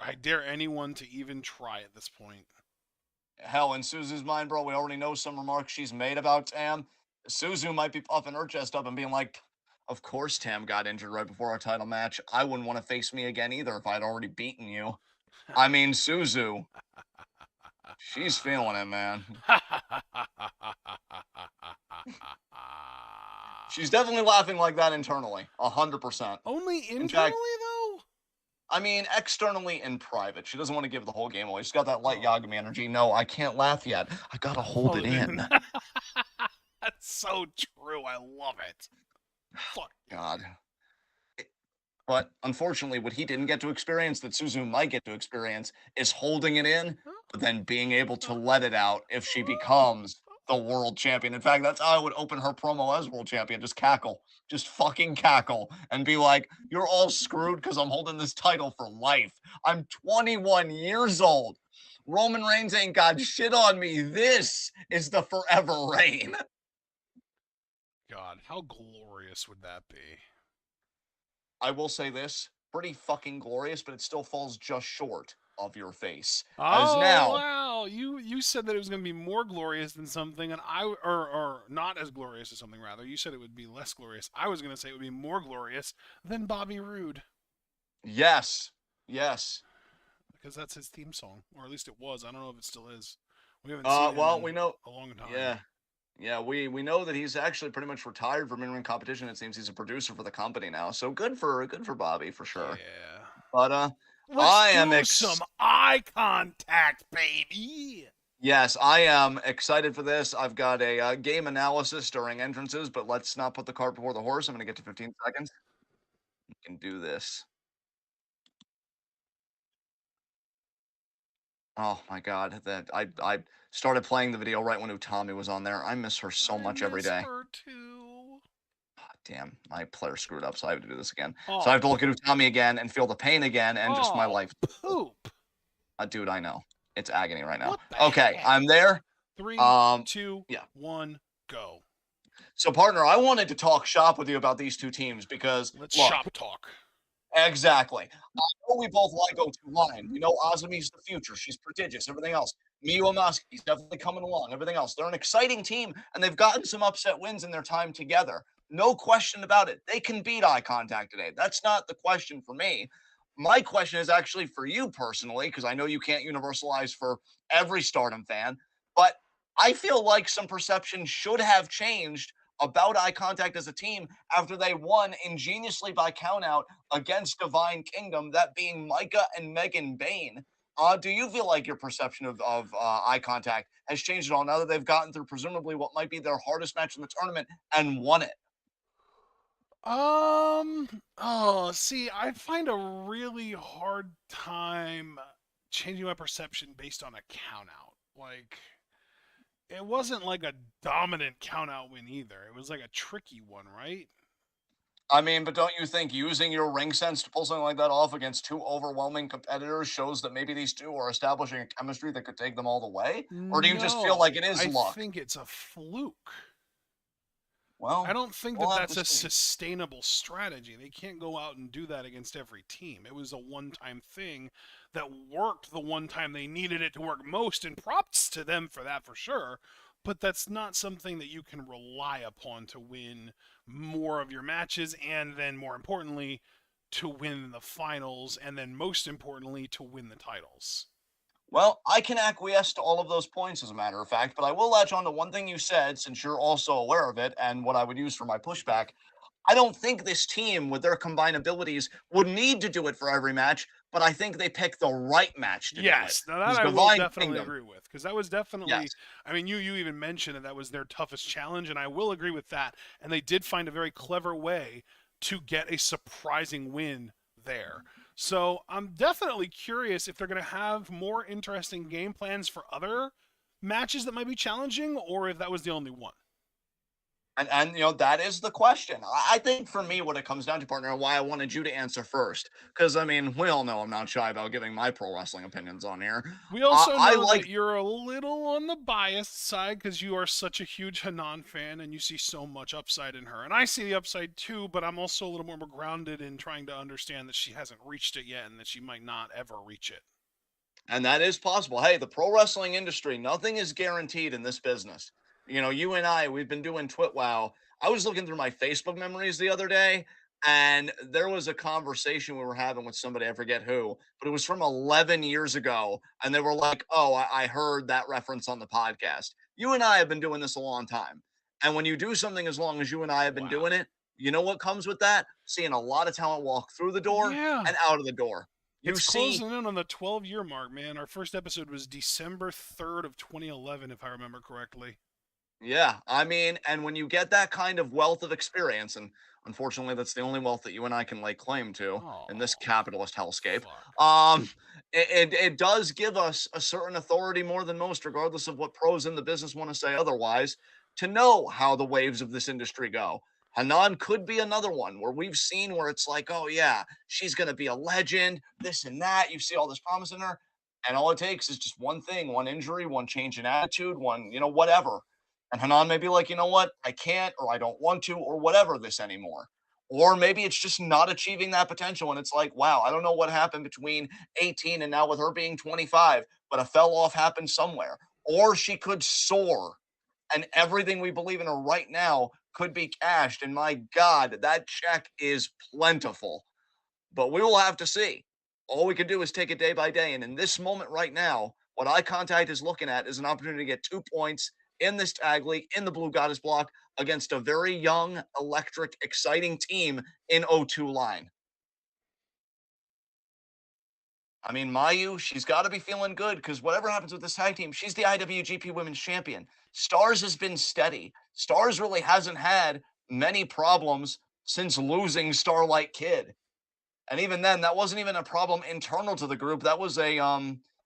I dare anyone to even try at this point. Hell, in Suzu's mind, bro, we already know some remarks she's made about Tam. Suzu might be puffing her chest up and being like, of course Tam got injured right before our title match. I wouldn't want to face me again either if I'd already beaten you. I mean, Suzu, she's feeling it, man. She's definitely laughing like that internally, 100%. Only internally, In fact, though? I mean, externally in private. She doesn't want to give the whole game away. She's got that light Oh. Yagami energy. No, I can't laugh yet. I gotta hold it in. That's so true. I love it. Fuck. God. But unfortunately, what he didn't get to experience that Suzu might get to experience is holding it in, but then being able to let it out if she becomes the world champion. In fact, that's how I would open her promo as world champion. Just cackle. Just fucking cackle and be like, you're all screwed because I'm holding this title for life. I'm 21 years old. Roman Reigns ain't got shit on me. This is the forever reign. God, how glorious would that be? I will say this, pretty fucking glorious, but it still falls just short of your face. As Oh now, wow! You said that it was going to be more glorious than something, and or not as glorious as something. Rather, you said it would be less glorious. I was going to say it would be more glorious than Bobby Roode yes, yes. because that's his theme song, or at least it was. I don't know if it still is. We haven't seen him Well, in we know, a long time. yeah, we know that he's actually pretty much retired from in-ring competition. It seems he's a producer for the company now. So good for Bobby for sure. Yeah. But Let's do some eye contact, baby. Yes, I am excited for this. I've got a game analysis during entrances, but let's not put the cart before the horse. I'm going to get to 15 seconds. We can do this. Oh my God, that I started playing the video right when Utami was on there. I miss her so I much every miss day. her too. Damn, my player screwed up, so I have to do this again. So I Oh, have to look at Utami again and feel the pain again, and just my oh, life. poop. Dude, I know. It's agony right now. What the Okay, heck? I'm there. Three, Um, two, yeah. one, go. So, partner, I wanted to talk shop with you about these two teams because, Let's look, shop talk. exactly. I know we both like O2 line. We know Azami's the future. She's prodigious. Everything else. Miyu Amaski's definitely coming along. Everything else. They're an exciting team, and they've gotten some upset wins in their time together. No question about it. They can beat eye contact today. That's not the question for me. My question is actually for you personally, because I know you can't universalize for every Stardom fan, but I feel like some perception should have changed about eye contact as a team after they won ingeniously by countout against Divine Kingdom, that being Micah and Megan Bain. Do you feel like your perception of eye contact has changed at all now that they've gotten through presumably what might be their hardest match in the tournament and won it? Oh, see, I find a really hard time changing my perception based on a count out. Like, it wasn't like a dominant count out win either. It was like a tricky one, right? I mean, but don't you think using your ring sense to pull something like that off against two overwhelming competitors shows that maybe these two are establishing a chemistry that could take them all the way? Or do you just feel like it No, is I luck? think it's a fluke. I Well, don't think we'll that have that's to a see. sustainable strategy. They can't go out and do that against every team. It was a one time thing that worked the one time they needed it to work most, and props to them for that for sure. But that's not something that you can rely upon to win more of your matches, and then more importantly, to win the finals, and then most importantly, to win the titles. Well, I can acquiesce to all of those points, as a matter of fact, but I will latch on to one thing you said, since you're also aware of it, and what I would use for my pushback. I don't think this team, with their combined abilities, would need to do it for every match, but I think they pick the right match to do it. Yes, now that Because I will Divine definitely Kingdom, agree with, because that was definitely. yes. I mean, you even mentioned that was their toughest challenge, and I will agree with that. And they did find a very clever way to get a surprising win there. So I'm definitely curious if they're going to have more interesting game plans for other matches that might be challenging, or if that was the only one. And that is the question. I think for me, what it comes down to, partner, and why I wanted you to answer first, because I mean, we all know I'm not shy about giving my pro wrestling opinions on here. We also I know like that you're a little on the biased side because you are such a huge Hanan fan and you see so much upside in her. And I see the upside too, but I'm also a little more grounded in trying to understand that she hasn't reached it yet and that she might not ever reach it. And that is possible. Hey, the pro wrestling industry, nothing is guaranteed in this business. You and I, we've been doing TwitWow. I was looking through my Facebook memories the other day, and there was a conversation we were having with somebody, I forget who, but it was from 11 years ago. And they were like, oh, I heard that reference on the podcast. You and I have been doing this a long time. And when you do something as long as you and I have been Wow. doing it, you know what comes with that? Seeing a lot of talent walk through the door Yeah. and out of the door. You It's see closing in on the 12-year mark, man. Our first episode was December 3rd of 2011, if I remember correctly. Yeah, I mean, and when you get that kind of wealth of experience, and unfortunately, that's the only wealth that you and I can lay claim to in this Oh, capitalist hellscape. fuck. Um, it does give us a certain authority more than most, regardless of what pros in the business want to say otherwise, to know how the waves of this industry go. Hanan could be another one where we've seen where it's like, oh yeah, she's gonna be a legend, this and that. You see all this promise in her, and all it takes is just one thing, one injury, one change in attitude, one, whatever, and Hanan may be like, you know what? I can't, or I don't want to, or whatever this anymore. Or maybe it's just not achieving that potential. And it's like, wow, I don't know what happened between 18 and now with her being 25, but a fell off happened somewhere. Or she could soar and everything we believe in her right now could be cashed. And my God, that check is plentiful, but we will have to see. All we can do is take it day by day. And in this moment right now, what Eye Contact is looking at is an opportunity to get 2 points in this tag league in the Blue Goddess block against a very young, electric, exciting team in O2 line. I mean, Mayu, she's got to be feeling good because whatever happens with this tag team, she's the IWGP Women's Champion. Stars has been steady. Stars really hasn't had many problems since losing Starlight Kid. And even then, that wasn't even a problem internal to the group. That was a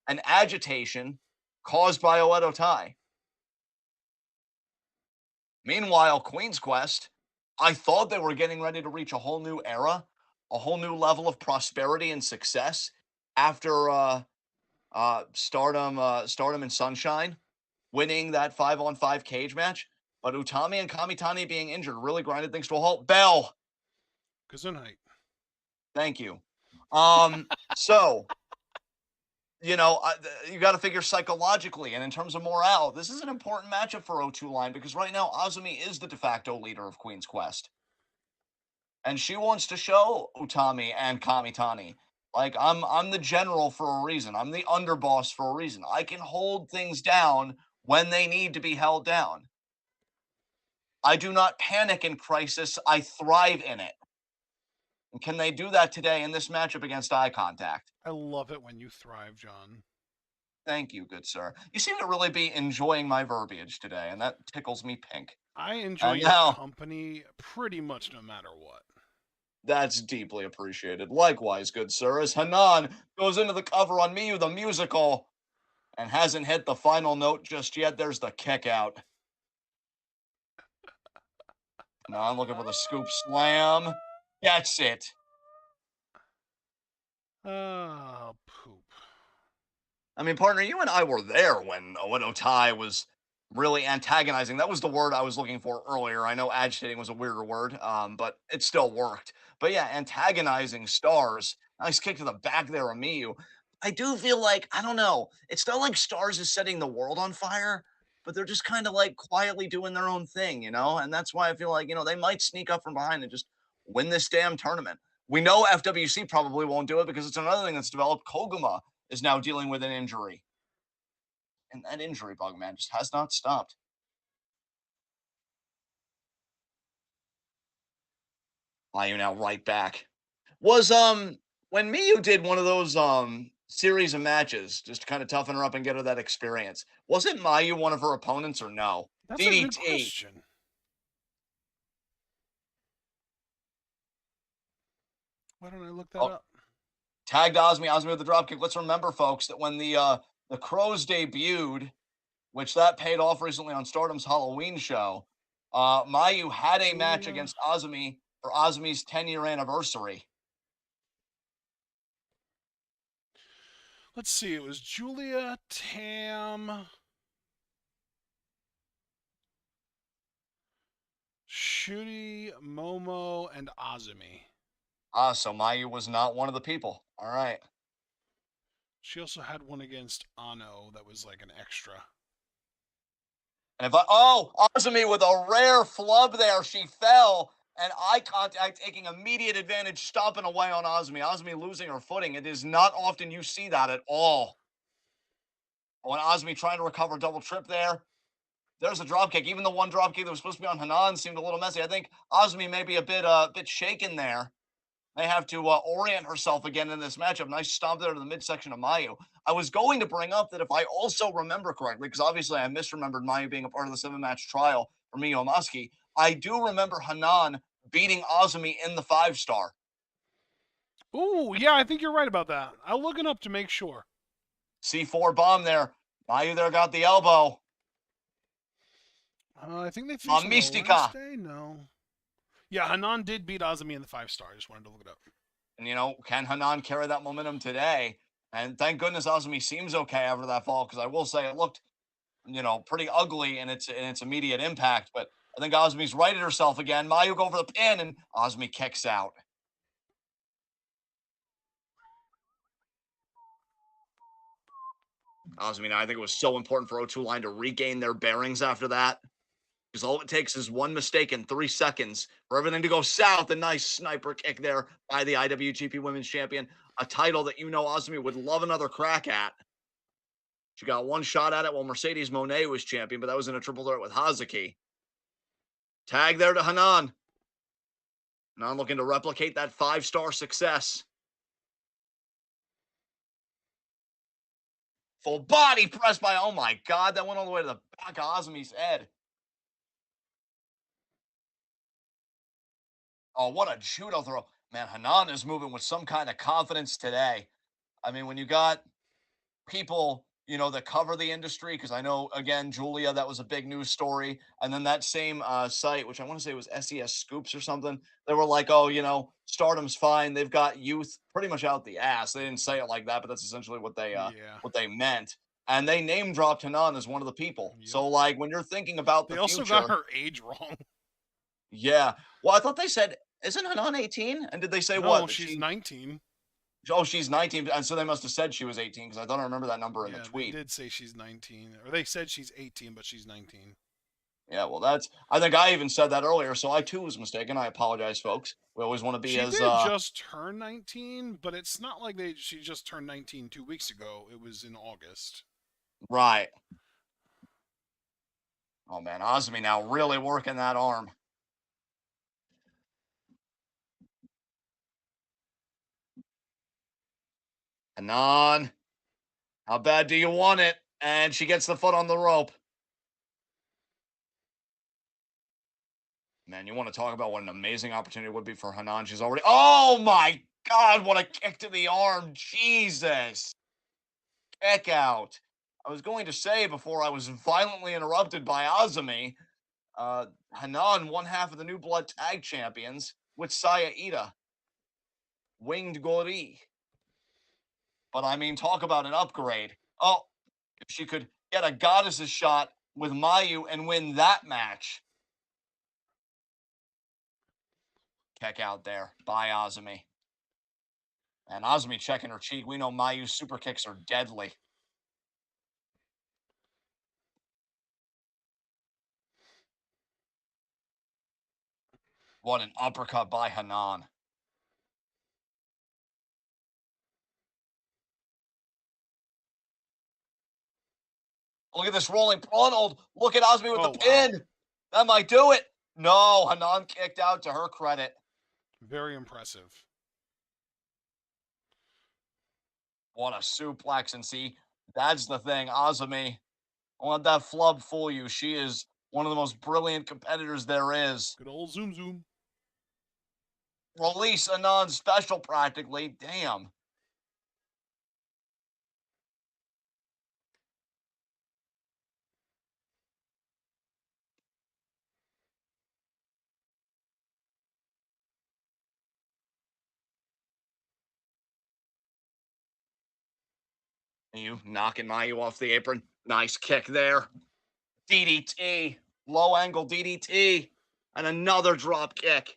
and agitation caused by Oedo Tai. Meanwhile, Queen's Quest, I thought they were getting ready to reach a whole new era, a whole new level of prosperity and success after Stardom and Sunshine winning that 5-on-5 cage match. But Utami and Kamitani being injured really grinded things to a halt. Bell, Gesundheit. thank you. So you got to figure psychologically and in terms of morale, this is an important matchup for O2 Line because right now Azumi is the de facto leader of Queen's Quest. And she wants to show Utami and Kamitani, like I'm the general for a reason. I'm the underboss for a reason. I can hold things down when they need to be held down. I do not panic in crisis. I thrive in it. And can they do that today in this matchup against Eye Contact? I love it when you thrive, John. Thank you, good sir. You seem to really be enjoying my verbiage today, and that tickles me pink. I enjoy And your now, company pretty much no matter what. that's deeply appreciated. Likewise, good sir, as Hanan goes into the cover on Miyu the Musical and hasn't hit the final note just yet. There's the kick out. Now I'm looking for the scoop slam. Gets it. Oh, poop. I mean, partner, you and I were there when Oedo Tai was really antagonizing. That was the word I was looking for earlier. I know agitating was a weirder word, but it still worked. But yeah, antagonizing Stars. Nice kick to the back there of Miyu. I do feel like, I don't know, it's not like Stars is setting the world on fire, but they're just kind of like quietly doing their own thing, And that's why I feel like, they might sneak up from behind and just win this damn tournament. We know FWC probably won't do it because it's another thing that's developed. Koguma is now dealing with an injury. And that injury bug, man, just has not stopped. Mayu now right back. Was when Miyu did one of those series of matches just to kind of toughen her up and get her that experience, wasn't Mayu one of her opponents or no? That's a good DDT. question. Why don't I look that Oh, up? tagged Osmi with the dropkick. Let's remember, folks, that when the Crows debuted, which that paid off recently on Stardom's Halloween show, Mayu had a match Julia. against Azumi for Azumi's 10-year anniversary. Let's see. It was Julia, Tam, Shuri, Momo, and Azumi. So Mayu was not one of the people. All right. She also had one against Ano that was like an extra. And Azumi with a rare flub there. She fell and eye contact taking immediate advantage, stomping away on Azumi. Azumi losing her footing. It is not often you see that at all. When Azumi trying to recover double trip there. There's a drop kick. Even the one drop kick that was supposed to be on Hanan seemed a little messy. I think Azumi may be a bit shaken there. May have to orient herself again in this matchup. Nice stomp there to the midsection of Mayu. I was going to bring up that if I also remember correctly, because obviously I misremembered Mayu being a part of the 7-match trial for Miyu Omaski, I do remember Hanan beating Azumi in the 5-star. Ooh, yeah, I think you're right about that. I'll look it up to make sure. C4 bomb there. Mayu there got the elbow. I think they faced on a Mystica. Wednesday. No. Yeah, Hanan did beat Azumi in the 5-star. I just wanted to look it up. And, can Hanan carry that momentum today? And thank goodness Azumi seems okay after that fall, because I will say it looked, pretty ugly in its immediate impact. But I think Azumi's righted herself again. Mayu go for the pin, and Azumi kicks out. Azumi, I think it was so important for O2 Line to regain their bearings after that. Because all it takes is one mistake in 3 seconds for everything to go south. A nice sniper kick there by the IWGP Women's Champion. A title that Azumi would love another crack at. She got one shot at it while Mercedes Monet was champion, but that was in a triple threat with Hazuki. Tag there to Hanan. Hanan looking to replicate that 5-star success. Full body press by, oh my God, that went all the way to the back of Azumi's head. Oh, what a judo throw. Man, Hanan is moving with some kind of confidence today. I mean, when you got people, that cover the industry, because I know, again, Julia, that was a big news story. And then that same site, which I want to say was SES Scoops or something, they were like, oh, Stardom's fine. They've got youth pretty much out the ass. They didn't say it like that, but that's essentially Yeah. what they meant. And they name dropped Hanan as one of the people. Yep. So, like, when you're thinking about They the also got future, her age wrong. yeah. Well, I thought they said, isn't Hanan 18? And did they say No, what? That she's 19. she's 19. And so they must have said she was 18, because I don't remember that number in the Yeah, they tweet. did say she's 19. Or they said she's 18, but she's 19. Yeah, well, I think I even said that earlier, so I too was mistaken. I apologize, folks. We always want to be She as, did just turn 19, but it's not like she just turned 19 2 weeks ago. It was in August. right. Oh, man, Osmi now really working that arm. Anon, how bad do you want it? And she gets the foot on the rope. Man, you want to talk about what an amazing opportunity it would be for Hanan. She's already, oh my God, what a kick to the arm. Jesus. Kick out. I was going to say before I was violently interrupted by Azumi, Hanan, one half of the New Blood Tag Champions, with Saya Ida, Winged Gori. But I mean, talk about an upgrade. Oh, if she could get a goddess's shot with Mayu and win that match. Kick out there by Azumi. And Azumi checking her cheek. We know Mayu's super kicks are deadly. What an uppercut by Hanan. Look at this rolling Ronald. Look at Osmi with the Oh, wow. pin. That might do it. No, Hanan kicked out, to her credit. Very impressive. What a suplex. And see, that's the thing. Azumi, don't let that flub fool you. She is one of the most brilliant competitors there is. Good old Zoom Zoom. Release a non special practically. Damn. You knocking Mayu off the apron. Nice kick there. DDT. Low angle DDT. And another drop kick.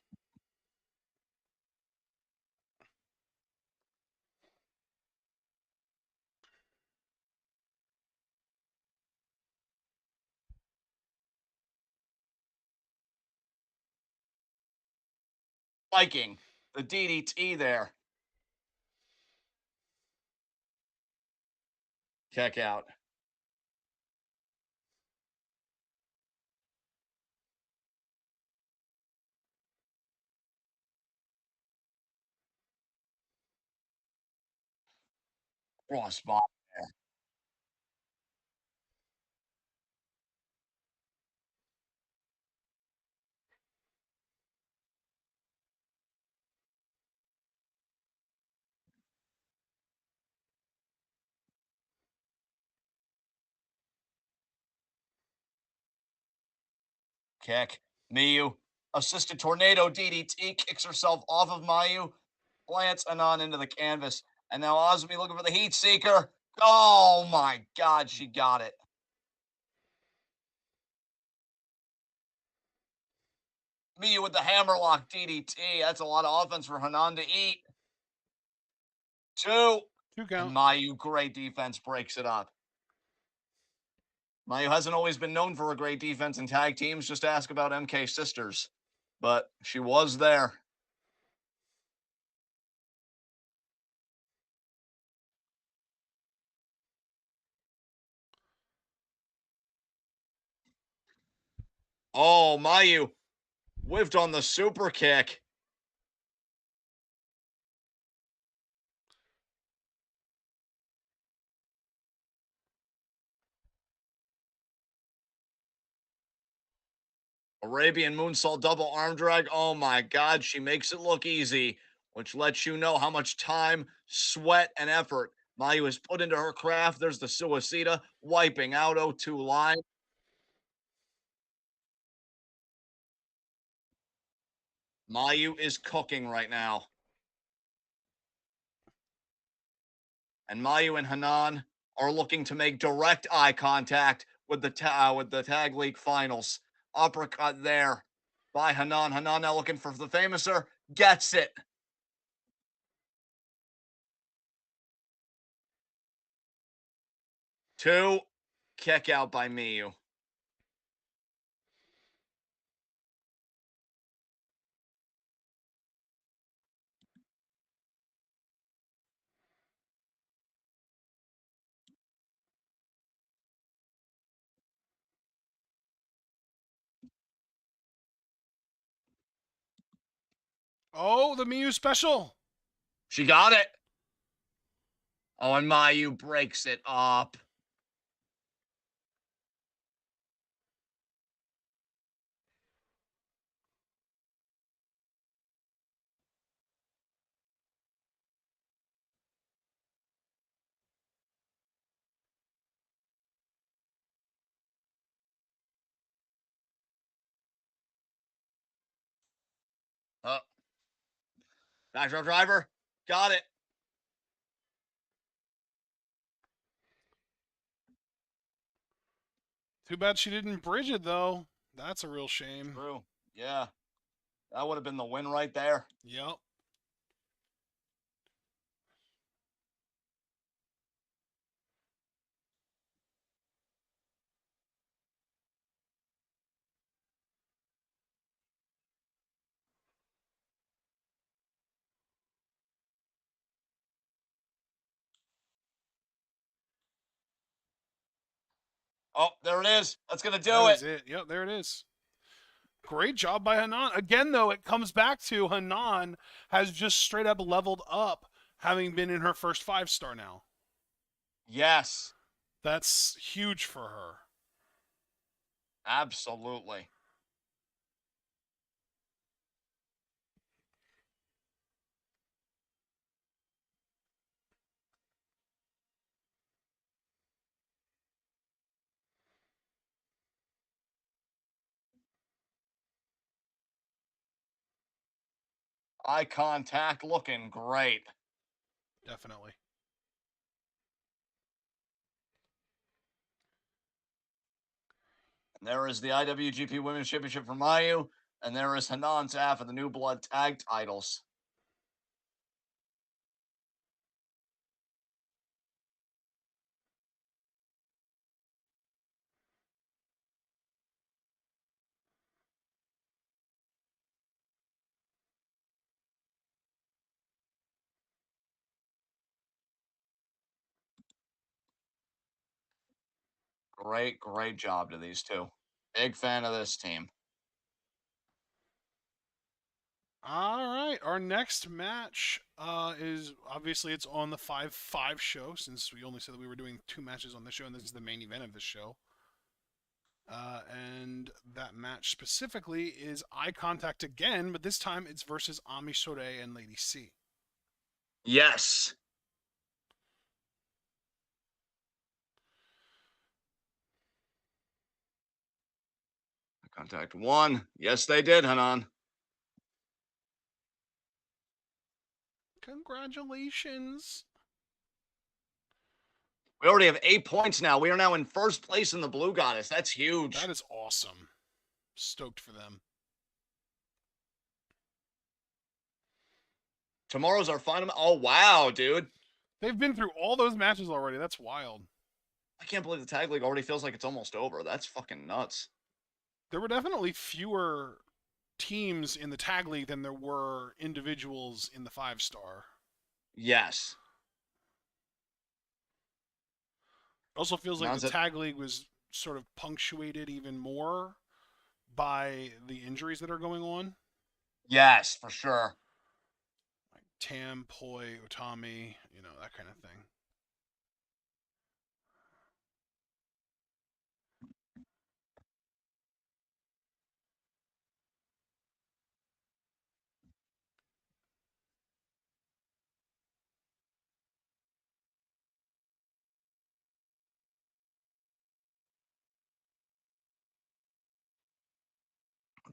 Spiking the DDT there. Check out. Crossbody there. Kick. Miyu. Assisted tornado DDT. Kicks herself off of Mayu. Plants Anon into the canvas. And now Azumi looking for the heat seeker. Oh my God, she got it. Miyu with the hammerlock DDT. That's a lot of offense for Hanan to eat. 2. 2 count. And Mayu, great defense, breaks it up. Mayu hasn't always been known for a great defense in tag teams. Just ask about MK Sisters. But she was there. Oh, Mayu whiffed on the super kick. Arabian moonsault double arm drag. Oh my God, she makes it look easy, which lets you know how much time, sweat, and effort Mayu is put into her craft. There's the Suicida wiping out O2 line. Mayu is cooking right now. And Mayu and Hanan are looking to make direct eye contact with the tag league finals. Uppercut there by Hanan. Hanan now looking for the Famouser. Gets it. 2. Kick out by Miyu. Oh, the Miyu special. She got it. Oh, and Mayu breaks it up. Oh, backdrop driver. Got it. Too bad she didn't bridge it, though. That's a real shame. True. Yeah. That would have been the win right there. Yep. Oh, there it is. That's going to That do it. is it. Yep, there it is. Great job by Hanan. Again, though, it comes back to Hanan has just straight up leveled up, having been in her first 5-star now. Yes. That's huge for her. Absolutely. Eye contact looking great. Definitely. And there is the IWGP Women's Championship for Mayu. And there is Hanan's half of the New Blood Tag titles. Great, great job to these two. Big fan of this team. All right. Our next match is obviously it's on the 5-5 show, since we only said that we were doing 2 matches on this show, and this is the main event of this show. And that match specifically is Eye Contact again, but this time it's versus Ami Sourei and Lady C. Yes. Contact 1. Yes, they did, Hanan. Congratulations. We already have 8 points now. We are now in first place in the Blue Goddess. That's huge. That is awesome. Stoked for them. Tomorrow's our final. Oh, wow, dude. They've been through all those matches already. That's wild. I can't believe the tag league already feels like it's almost over. That's fucking nuts. There were definitely fewer teams in the tag league than there were individuals in the 5-star. Yes. It also feels like the tag league was sort of punctuated even more by the injuries that are going on. Yes, for sure. Like Tam, Poi, Utami, that kind of thing.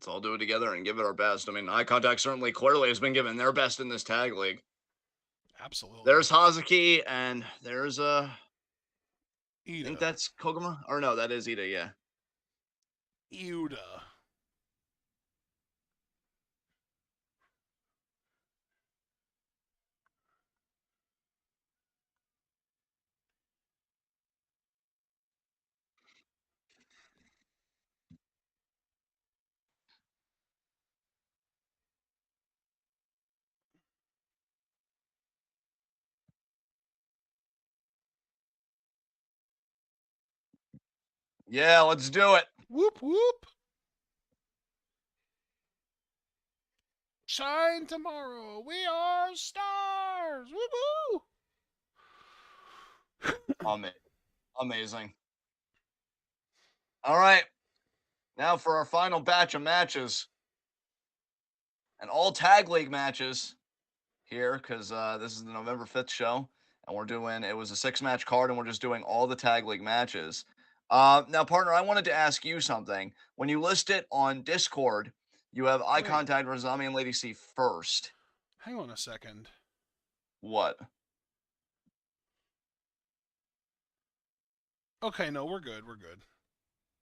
Let's all do it together and give it our best. I mean, Eye Contact certainly clearly has been given their best in this tag league. Absolutely. There's Hazuki and there's I think Ida. that's Koguma. Or no, that is Ida, yeah. Iuda. Yeah, let's do it. Whoop whoop. Shine tomorrow. We are stars. Woo woo. Amazing. All right. Now for our final batch of matches and all tag league matches here because this is the November 5th show. And we're doing, it was a 6 match card, and we're just doing all the tag league matches. Now, partner, I wanted to ask you something. When you list it on Discord, you have Eye Wait. Contact versus Ami and Lady C first. Hang on a second. What? Okay, no, we're good. We're good.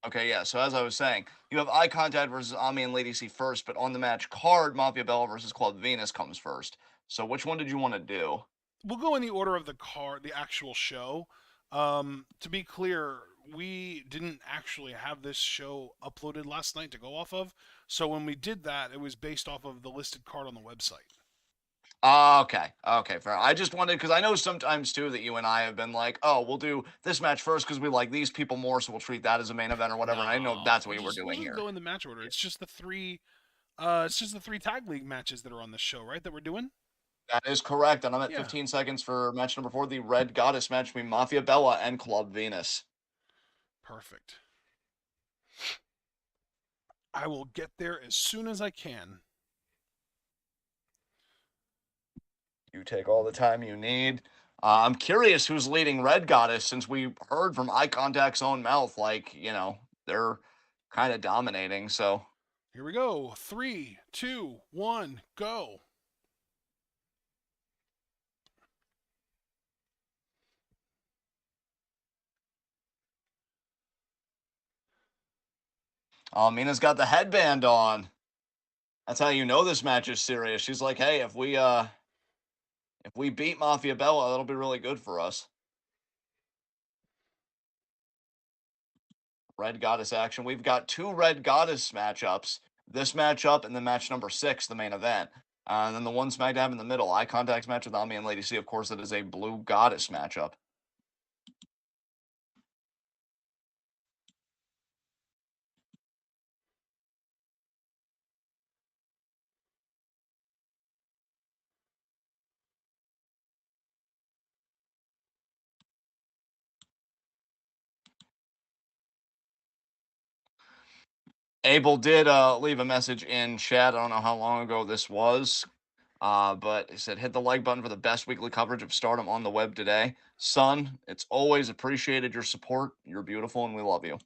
Okay, yeah. So as I was saying, you have Eye Contact versus Ami and Lady C first, but on the match card, Mafia Bella versus Club Venus comes first. So which one did you want to do? We'll go in the order of the card, the actual show. To be clear, we didn't actually have this show uploaded last night to go off of. So when we did that, it was based off of the listed card on the website. Okay. Okay. Fair. I just wanted, because I know sometimes too that you and I have been like, oh, we'll do this match first because we like these people more, so we'll treat that as a main event or whatever. And I know No, that's what you were we'll doing just here. go in the match order. It's just the three. It's just the three tag league matches that are on this show, right? That we're doing. That is correct. And I'm at Yeah, 15 seconds for match number 4, the Red Goddess match between Mafia Bella and Club Venus. perfect. I will get there as soon as I can. You take all the time you need. I'm curious who's leading Red Goddess since we heard from Eye Contact's own mouth, like, they're kind of dominating. So Here we go. 3, 2, 1, go. Mina's got the headband on. That's how you know this match is serious. She's like, hey, if we beat Mafia Bella, that'll be really good for us. Red Goddess action. We've got 2 Red Goddess matchups. This matchup and then match number 6, the main event. And then the one SmackDown in the middle, Eye Contact's match with Ami and Lady C. Of course, that is a Blue Goddess matchup. Abel did leave a message in chat. I don't know how long ago this was, but he said, hit the like button for the best weekly coverage of Stardom on the web today. Son, it's always appreciated your support. You're beautiful and we love you.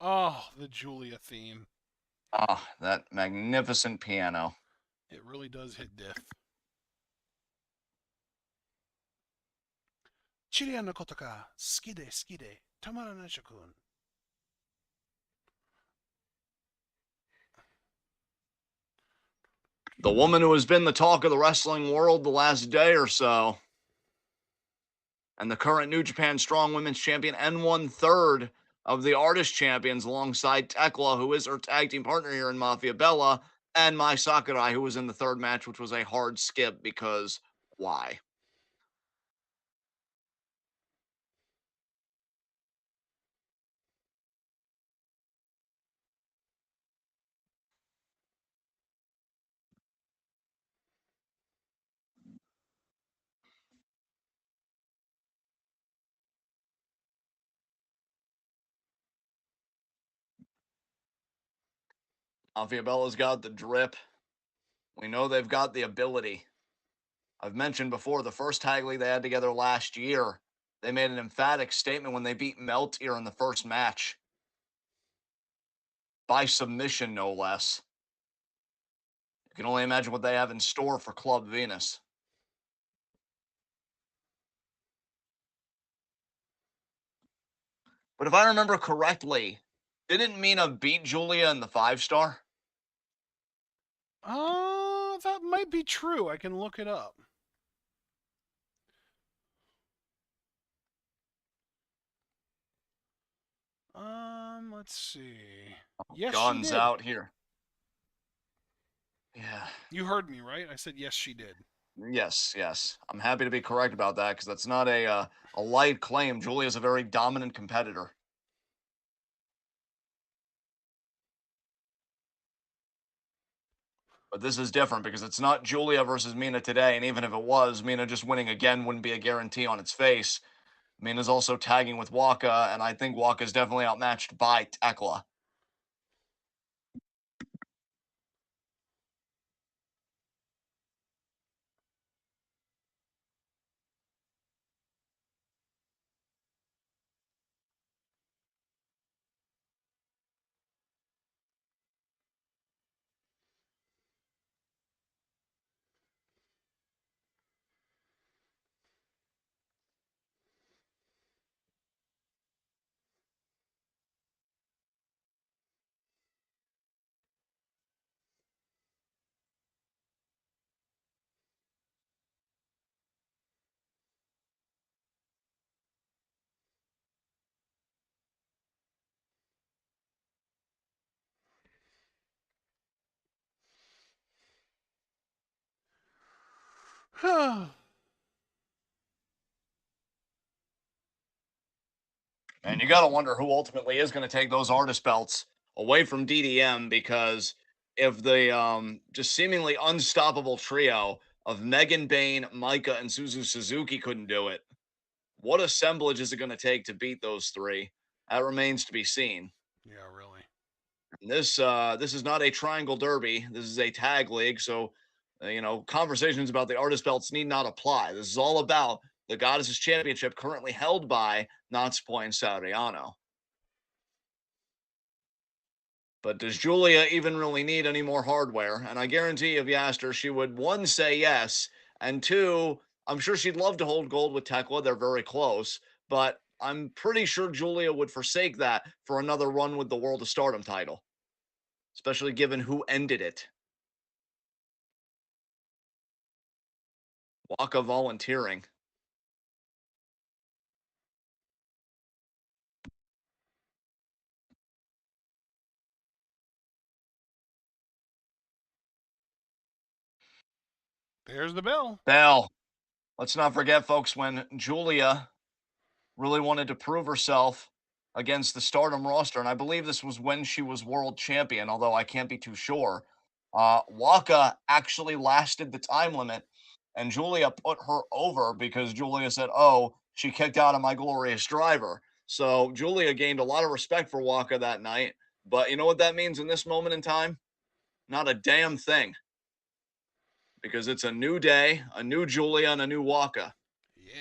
Oh, the Julia theme. Ah, that magnificent piano. It really does hit diff. Chiria no koto ka, skide skide, tamarana shokun. The woman who has been the talk of the wrestling world the last day or so, and the current New Japan Strong Women's Champion and 1/3 of the Artist Champions alongside Tekla, who is her tag team partner here in Mafia Bella. and Mai Sakurai, who was in the third match, which was a hard skip because why? Mafia Bella's got the drip. We know they've got the ability. I've mentioned before the first tag league they had together last year. They made an emphatic statement when they beat Meltier in the first match by submission, no less. You can only imagine what they have in store for Club Venus. But if I remember correctly, didn't Mina beat Julia in the 5-star? That might be true. I can look it up. Let's see. Yes, she Guns did. out here. Yeah. You heard me, right? I said yes, she did. Yes, yes. I'm happy to be correct about that because that's not a light claim. Julia's a very dominant competitor. But this is different because it's not Julia versus Mina today. And even if it was, Mina just winning again wouldn't be a guarantee on its face. Mina's also tagging with Waka, and I think Waka's definitely outmatched by Tekla. And you got to wonder who ultimately is going to take those artist belts away from DDM because if the just seemingly unstoppable trio of Megan Bain, Micah, and Suzu Suzuki couldn't do it, what assemblage is it going to take to beat those three? That remains to be seen. Yeah, really. This is not a triangle derby. This is a tag league, so conversations about the artist belts need not apply. This is all about the Goddesses Championship currently held by Natsupoi and Sauriano. But does Julia even really need any more hardware? And I guarantee if you asked her, she would one say yes, and two, I'm sure she'd love to hold gold with Tekla. They're very close, but I'm pretty sure Julia would forsake that for another run with the World of Stardom title, especially given who ended it. Waka volunteering. There's the bell. Bell. Let's not forget, folks, when Julia really wanted to prove herself against the Stardom roster, and I believe this was when she was world champion, although I can't be too sure. Waka actually lasted the time limit, and Julia put her over because Julia said, "Oh, she kicked out of my glorious driver." So Julia gained a lot of respect for Waka that night. But you know what that means in this moment in time? Not a damn thing, because it's a new day, a new Julia, and a new Waka. Yeah.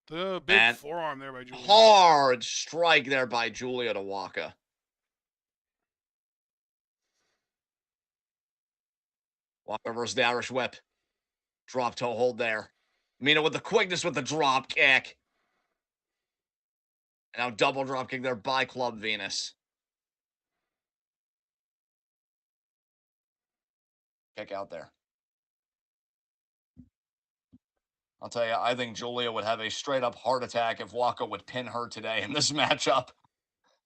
The big And forearm there by Julia. hard strike there by Julia to Waka. Waka versus the Irish whip. Drop toe hold there. Mina with the quickness with the drop kick. And now double drop kick there by Club Venus. Kick out there. I'll tell you, I think Julia would have a straight up heart attack if Waka would pin her today in this matchup.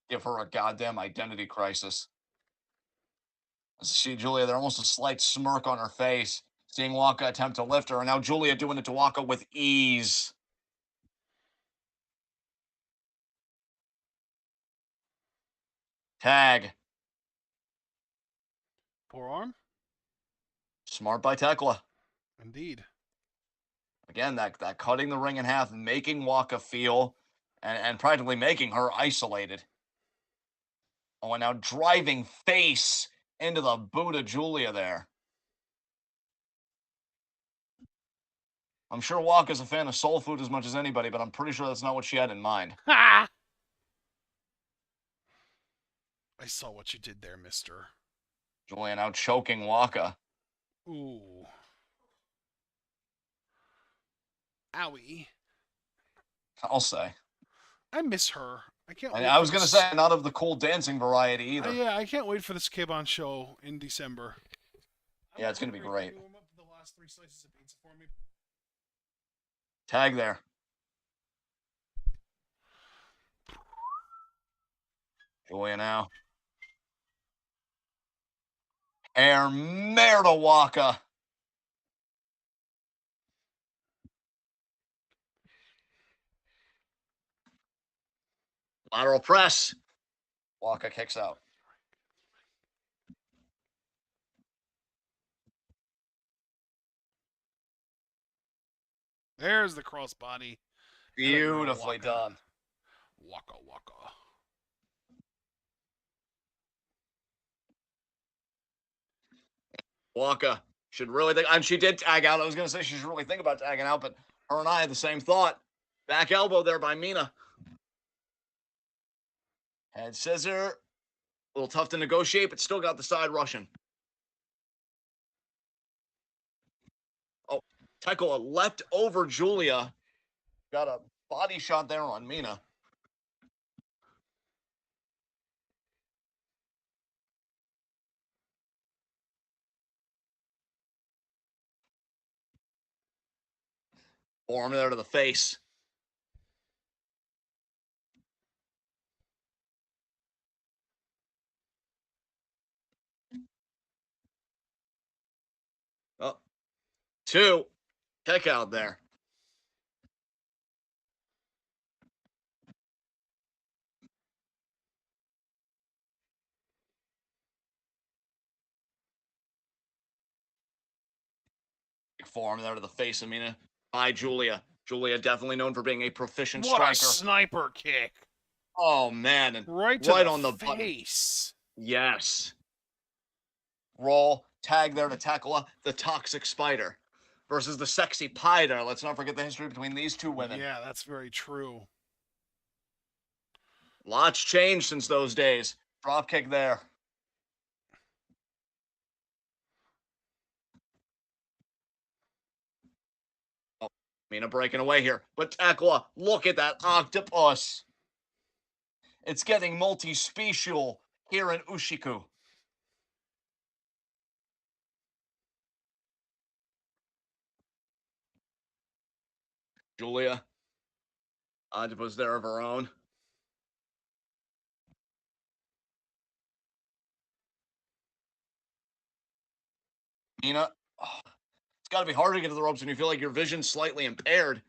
Give her a goddamn identity crisis. See Julia there, almost a slight smirk on her face, seeing Waka attempt to lift her, and now Julia doing it to Waka with ease. Tag. Forearm? Smart by Tekla. Indeed. Again, that cutting the ring in half, making Waka feel and practically making her isolated. Oh, and now driving face into the boot of Julia there. I'm sure Waka's a fan of soul food as much as anybody, but I'm pretty sure that's not what she had in mind. Ha! I saw what you did there, mister. Julia now choking Waka. Ooh. Owie. I'll say. I miss her. I can't wait. I was going to say, not of the cool dancing variety either. Yeah, I can't wait for this Kibon show in December. Yeah, it's going to be great. Warm up the last 3 slices of pizza for me. Tag there. Julia now. Air mare to Waka. Lateral press. Waka kicks out. There's the crossbody. Beautifully done. Waka waka. Waka should really think, and she did tag out. I was going to say she should really think about tagging out, but her and I had the same thought. Back elbow there by Mina. Head scissor. A little tough to negotiate, but still got the side Russian. Oh, Tekla leapt over Julia. Got a body shot there on Mina. Forearm there to the face. Oh, 2. Kick out there. Big forearm there to the face of Mina. By Julia. Julia definitely known for being a proficient What striker. a sniper kick. Oh, man. And right on the face. Button. Yes. Roll. Tag there to Tekla, the toxic spider, versus the sexy pie there. Let's not forget the history between these two women. Yeah, that's very true. Lots changed since those days. Drop kick there. Oh, Mina breaking away here. But Tekla, look at that octopus. It's getting multi-special here in Ushiku. Julia. Octopus there of her own. Mina. Oh, it's got to be hard to get to the ropes when you feel like your vision's slightly impaired.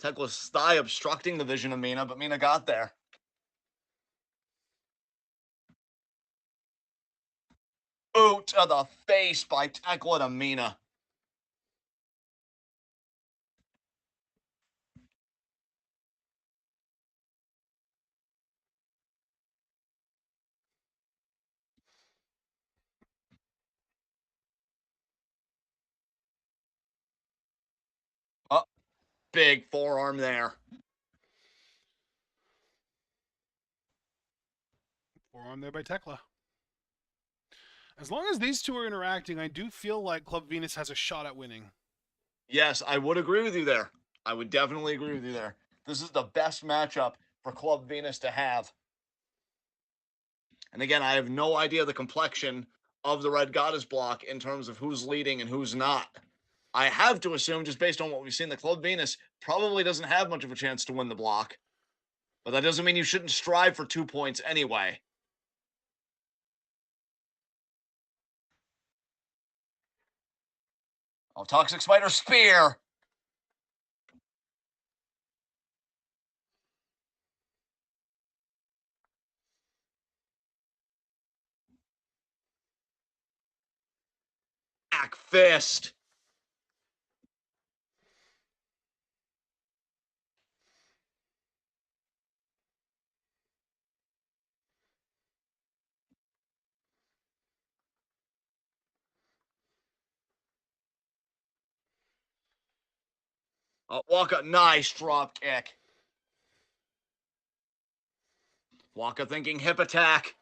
Tekla's thigh obstructing the vision of Mina, but Mina got there. Boot to the face by Tekla to Mina. Oh, big forearm there. Forearm there by Tekla. As long as these two are interacting, I do feel like Club Venus has a shot at winning. Yes, I would agree with you there. I would definitely agree with you there. This is the best matchup for Club Venus to have. And again, I have no idea the complexion of the Red Goddess block in terms of who's leading and who's not. I have to assume, just based on what we've seen, the Club Venus probably doesn't have much of a chance to win the block. But that doesn't mean you shouldn't strive for 2 points anyway. Oh, Toxic Spider Spear. Back fist. Waka, nice drop kick. Waka thinking hip attack.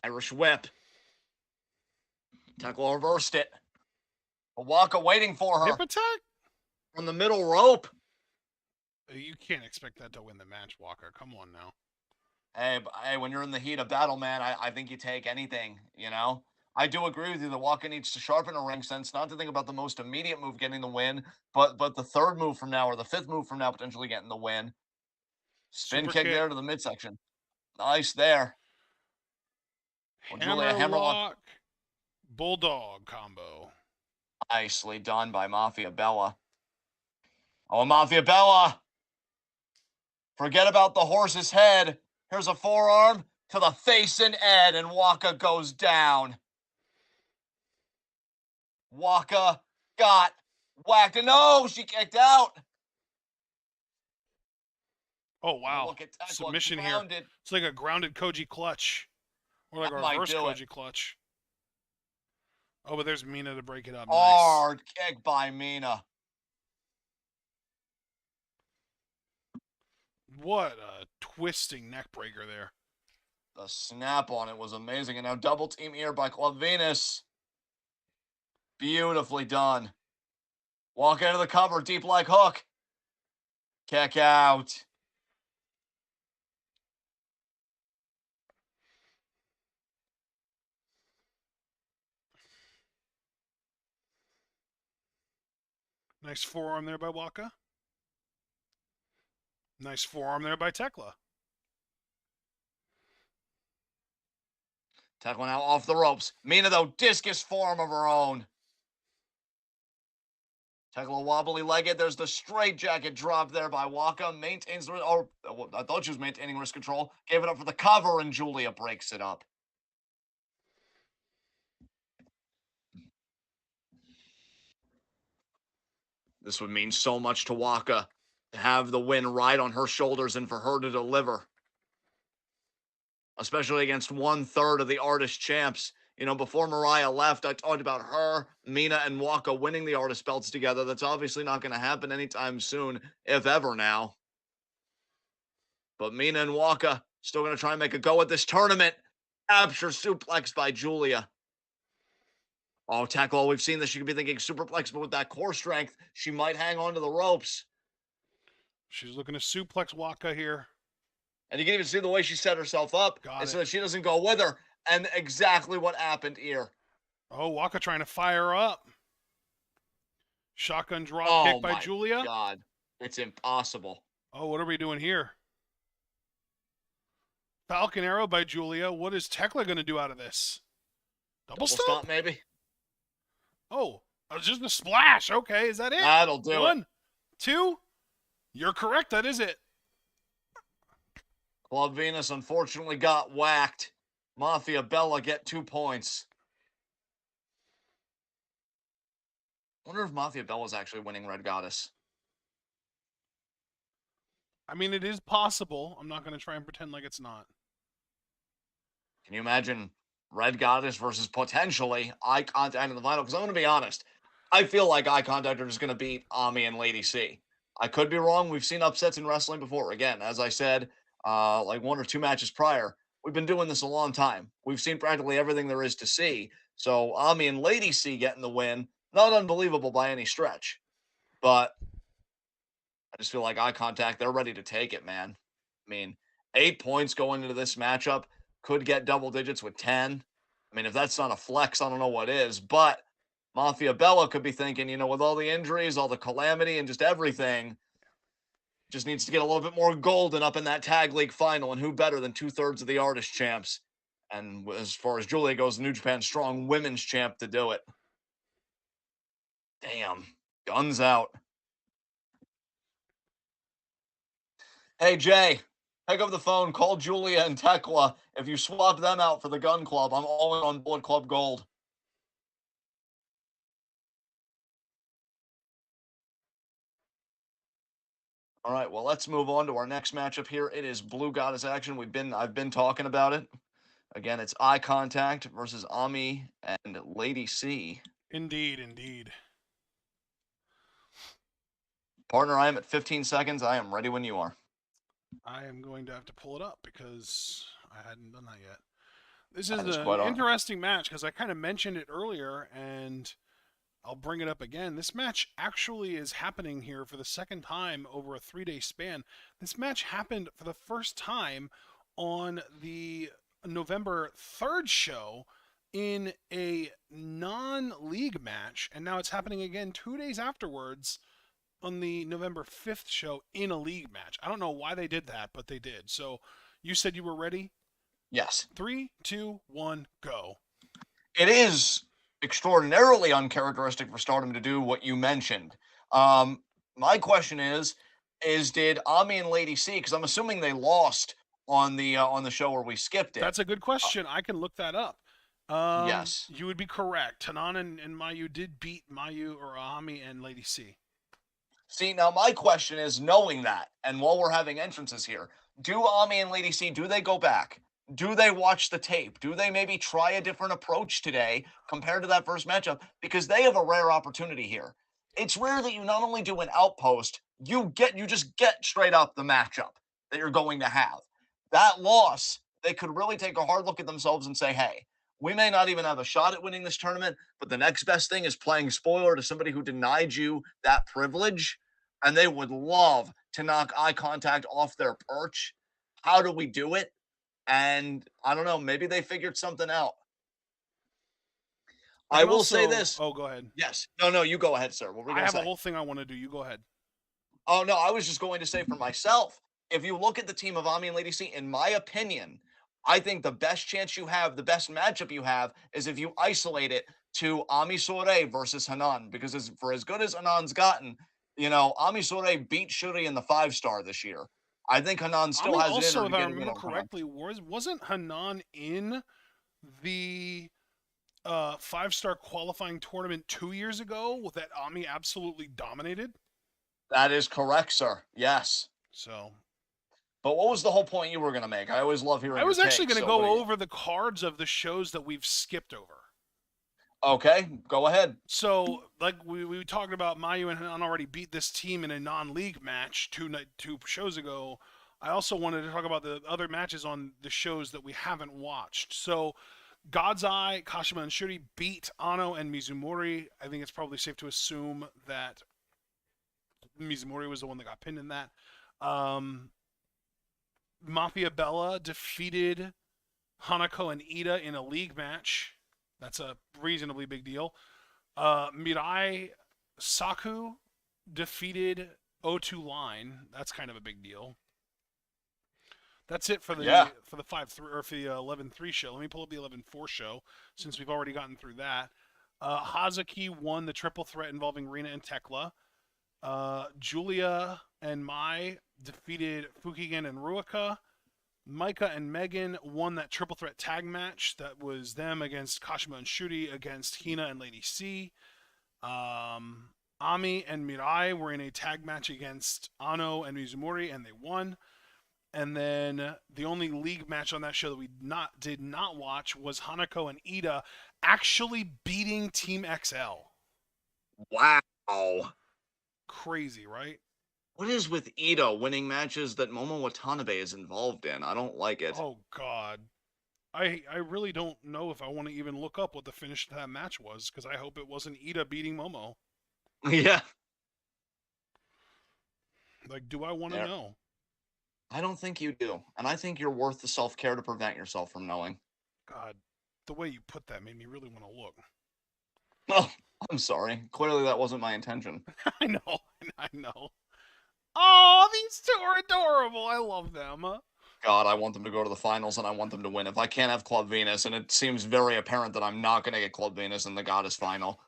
Irish whip. Tekla reversed it. Waka waiting for her Hip attack? from the middle rope. You can't expect that to win the match, Walker. Come on now. Hey, when you're in the heat of battle, man, I think you take anything, you know? I do agree with you. The Waka needs to sharpen a ring sense, not to think about the most immediate move getting the win, but the third move from now or the fifth move from now potentially getting the win. Spin Super kick kick. there to the midsection. Nice there. Well, Julia, hammerlock. Hammerlock. Bulldog combo. Nicely done by Mafia Bella. Oh, Mafia Bella. Forget about the horse's head. Here's a forearm to the face and head, and Waka goes down. Waka got whacked. And no, she kicked out. Oh, wow. Look at Tekla Submission grounded. here. It's like a grounded Koji clutch. Or like That a might reverse do it. Koji clutch. Oh, but there's Mina to break it up. Hard kick by Mina. What a twisting neck breaker there. The snap on it was amazing. And now double team ear by Club Venus. Beautifully done. Walk into the cover, deep like hook. Kick out. Nice forearm there by Waka. Nice forearm there by Tekla. Tekla now off the ropes. Mina, though, discus form of her own. Tekla wobbly legged. There's the straight jacket drop there by Waka. Maintains the. Or I thought she was maintaining wrist control. Gave it up for the cover, and Julia breaks it up. This would mean so much to Waka to have the win right on her shoulders and for her to deliver. Especially against 1/3 of the Artist champs. You know, before Mariah left, I talked about her, Mina, and Waka winning the Artist belts together. That's obviously not going to happen anytime soon, if ever now. But Mina and Waka still going to try and make a go at this tournament. Capture suplex by Julia. Oh, Tekla, we've seen this. She could be thinking superplex, but with that core strength, she might hang on to the ropes. She's looking to suplex Waka here. And you can even see the way she set herself up, so that she doesn't go with her. And exactly what happened here. Oh, Waka trying to fire her up. Shotgun drop kick by Julia. Oh, my God. It's impossible. Oh, what are we doing here? Falcon Arrow by Julia. What is Tekla going to do out of this? Double stomp? Maybe. Oh, just a splash. Okay, is that it? That'll do it. 1, 2. You're correct. That is it. Club Venus unfortunately got whacked. Mafia Bella get 2 points. Wonder if Mafia Bella's actually winning Red Goddess. I mean, it is possible. I'm not going to try and pretend like it's not. Can you imagine Red Goddess versus potentially Eye Contact in the final? Because I'm going to be honest. I feel like Eye Contact are just going to beat Ami and Lady C. I could be wrong. We've seen upsets in wrestling before. Again, as I said, like 1 or 2 matches prior, we've been doing this a long time. We've seen practically everything there is to see. So Ami and Lady C getting the win, not unbelievable by any stretch. But I just feel like eye contact, they're ready to take it, man. I mean, 8 points going into this matchup, could get double digits with 10. I mean, if that's not a flex, I don't know what is. But Mafia Bella could be thinking, with all the injuries, all the calamity, and just everything, just needs to get a little bit more golden up in that tag league final. And who better than 2/3 of the artist champs? And as far as Julia goes, the New Japan Strong Women's champ to do it. Damn. Guns out. Hey, Jay, pick up the phone, call Julia and Tekla. If you swap them out for the Gun Club, I'm all in on Bullet Club Gold. All right, well, let's move on to our next matchup here. It is Blue Goddess action. I've been talking about it. Again, it's Eye Contact versus Ami and Lady C. Indeed, indeed. Partner, I am at 15 seconds. I am ready when you are. I am going to have to pull it up because I hadn't done that yet. This is That is an quite all right. interesting match because I kind of mentioned it earlier, and I'll bring it up again. This match actually is happening here for the second time over a 3-day span. This match happened for the first time on the November 3rd show in a non-league match, and now it's happening again 2 days afterwards on the November 5th show in a league match. I don't know why they did that, but they did. So you said you were ready? Yes. 3, 2, 1, go. It is extraordinarily uncharacteristic for Stardom to do what you mentioned. My question is did Ami and Lady C, because I'm assuming they lost on the show where we skipped it. That's a good question. I can look that up. Yes. You would be correct. Tanan and Mayu did beat Mayu or Ami and Lady C. See, now my question is, knowing that, and while we're having entrances here, do Ami and Lady C, do they go back? Do they watch the tape? Do they maybe try a different approach today compared to that first matchup? Because they have a rare opportunity here. It's rare that you not only do an outpost, you just get straight up the matchup that you're going to have. That loss, they could really take a hard look at themselves and say, hey, we may not even have a shot at winning this tournament, but the next best thing is playing spoiler to somebody who denied you that privilege, and they would love to knock Eye Contact off their perch. How do we do it? And I don't know, maybe they figured something out. I will say this. Oh, go ahead. Yes. No, you go ahead, sir. What were you I going to have say? a whole thing I want to do. You go ahead. Oh, no, I was just going to say for myself, if you look at the team of Ami and Lady C, in my opinion, I think the best chance you have, the best matchup you have, is if you isolate it to Ami Sourei versus Hanan. Because for as good as Hanan's gotten, Ami Sourei beat Shuri in the 5-star this year. I think Hanan still Ami has it in also, her if to I get a win remember on Hanan. correctly, wasn't Hanan in the 5-star qualifying tournament 2 years ago that Ami absolutely dominated? That is correct, sir. Yes. So, But what was the whole point you were going to make? I always love hearing I was your actually takes. going to go over the cards of the shows that we've skipped over. Okay, go ahead. So, like we talked about, Mayu and Hanan already beat this team in a non-league match two shows ago. I also wanted to talk about the other matches on the shows that we haven't watched. So, God's Eye, Kashima and Shuri beat Ano and Mizumori. I think it's probably safe to assume that Mizumori was the one that got pinned in that. Mafia Bella defeated Hanako and Ida in a league match. That's a reasonably big deal. Mirai Saku defeated O2 Line. That's kind of a big deal. That's it for the 5-3 or for the 11-3 show. Let me pull up the 11-4 show since we've already gotten through that. Hazuki won the triple threat involving Rina and Tekla. Julia and Mai defeated Fukigen and Ruaka. Micah and Megan won that triple threat tag match. That was them against Kashima and Shuri against Hina and Lady C. Ami and Mirai were in a tag match against Ano and Mizumori, and they won. And then the only league match on that show that we did not watch was Hanako and Ida actually beating Team XL. Wow. Crazy, right? What is with Ida winning matches that Momo Watanabe is involved in? I don't like it. Oh, God. I really don't know if I want to even look up what the finish to that match was, because I hope it wasn't Ida beating Momo. Yeah. Like, do I want to There, know? I don't think you do, and I think you're worth the self-care to prevent yourself from knowing. God, the way you put that made me really want to look. Oh, I'm sorry. Clearly, that wasn't my intention. I know, I know. Oh, these two are adorable. I love them. God, I want them to go to the finals and I want them to win. If I can't have Club Venus, and it seems very apparent that I'm not going to get Club Venus in the Goddess final,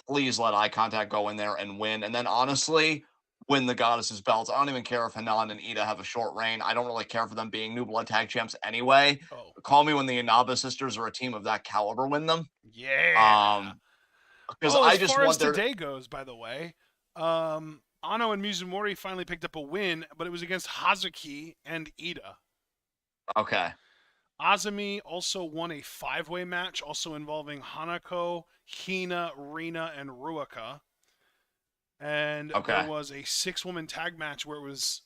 please let Eye Contact go in there and win. And then honestly, win the Goddess's belts. I don't even care if Hanan and Ida have a short reign. I don't really care for them being New Blood Tag Champs anyway. Oh, Call me when the Inaba sisters or a team of that caliber win them. yeah. Because Oh, as I just far as want their. today goes, by the way, Ano and Mizumori finally picked up a win, but it was against Hazuki and Ida. Okay. Azumi also won a five-way match, also involving Hanako, Hina, Rina, and Ruaka. And there Okay. was a six-woman tag match where it was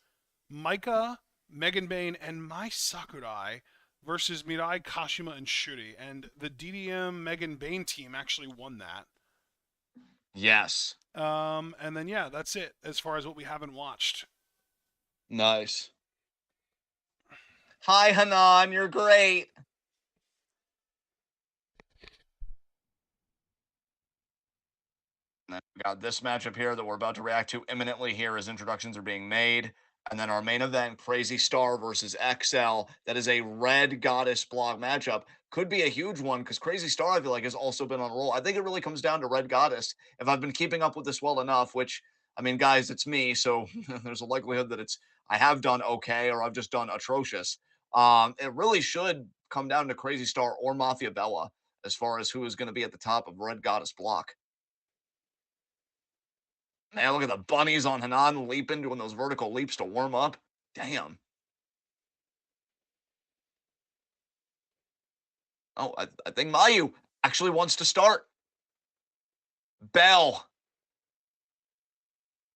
Maika, Megan Bain, and Mai Sakurai versus Mirai, Kashima, and Shuri. And the DDM Megan Bain team actually won that. Yes. And then yeah, that's it as far as what we haven't watched. Nice. Hi, Hanan. You're great. And then we got this matchup here that we're about to react to imminently here as introductions are being made. And then our main event, Crazy Star versus XL. That is a Red Goddess block matchup. Could be a huge one because Crazy Star, I feel like, has also been on a roll. I think it really comes down to Red Goddess. If I've been keeping up with this well enough, which, I mean, guys, it's me. So there's a likelihood that I have done okay or I've just done atrocious. It really should come down to Crazy Star or Mafia Bella as far as who is going to be at the top of Red Goddess block. Man, look at the bunnies on Hanan leaping, doing those vertical leaps to warm up. Damn. Oh, I think Mayu actually wants to start. Bell.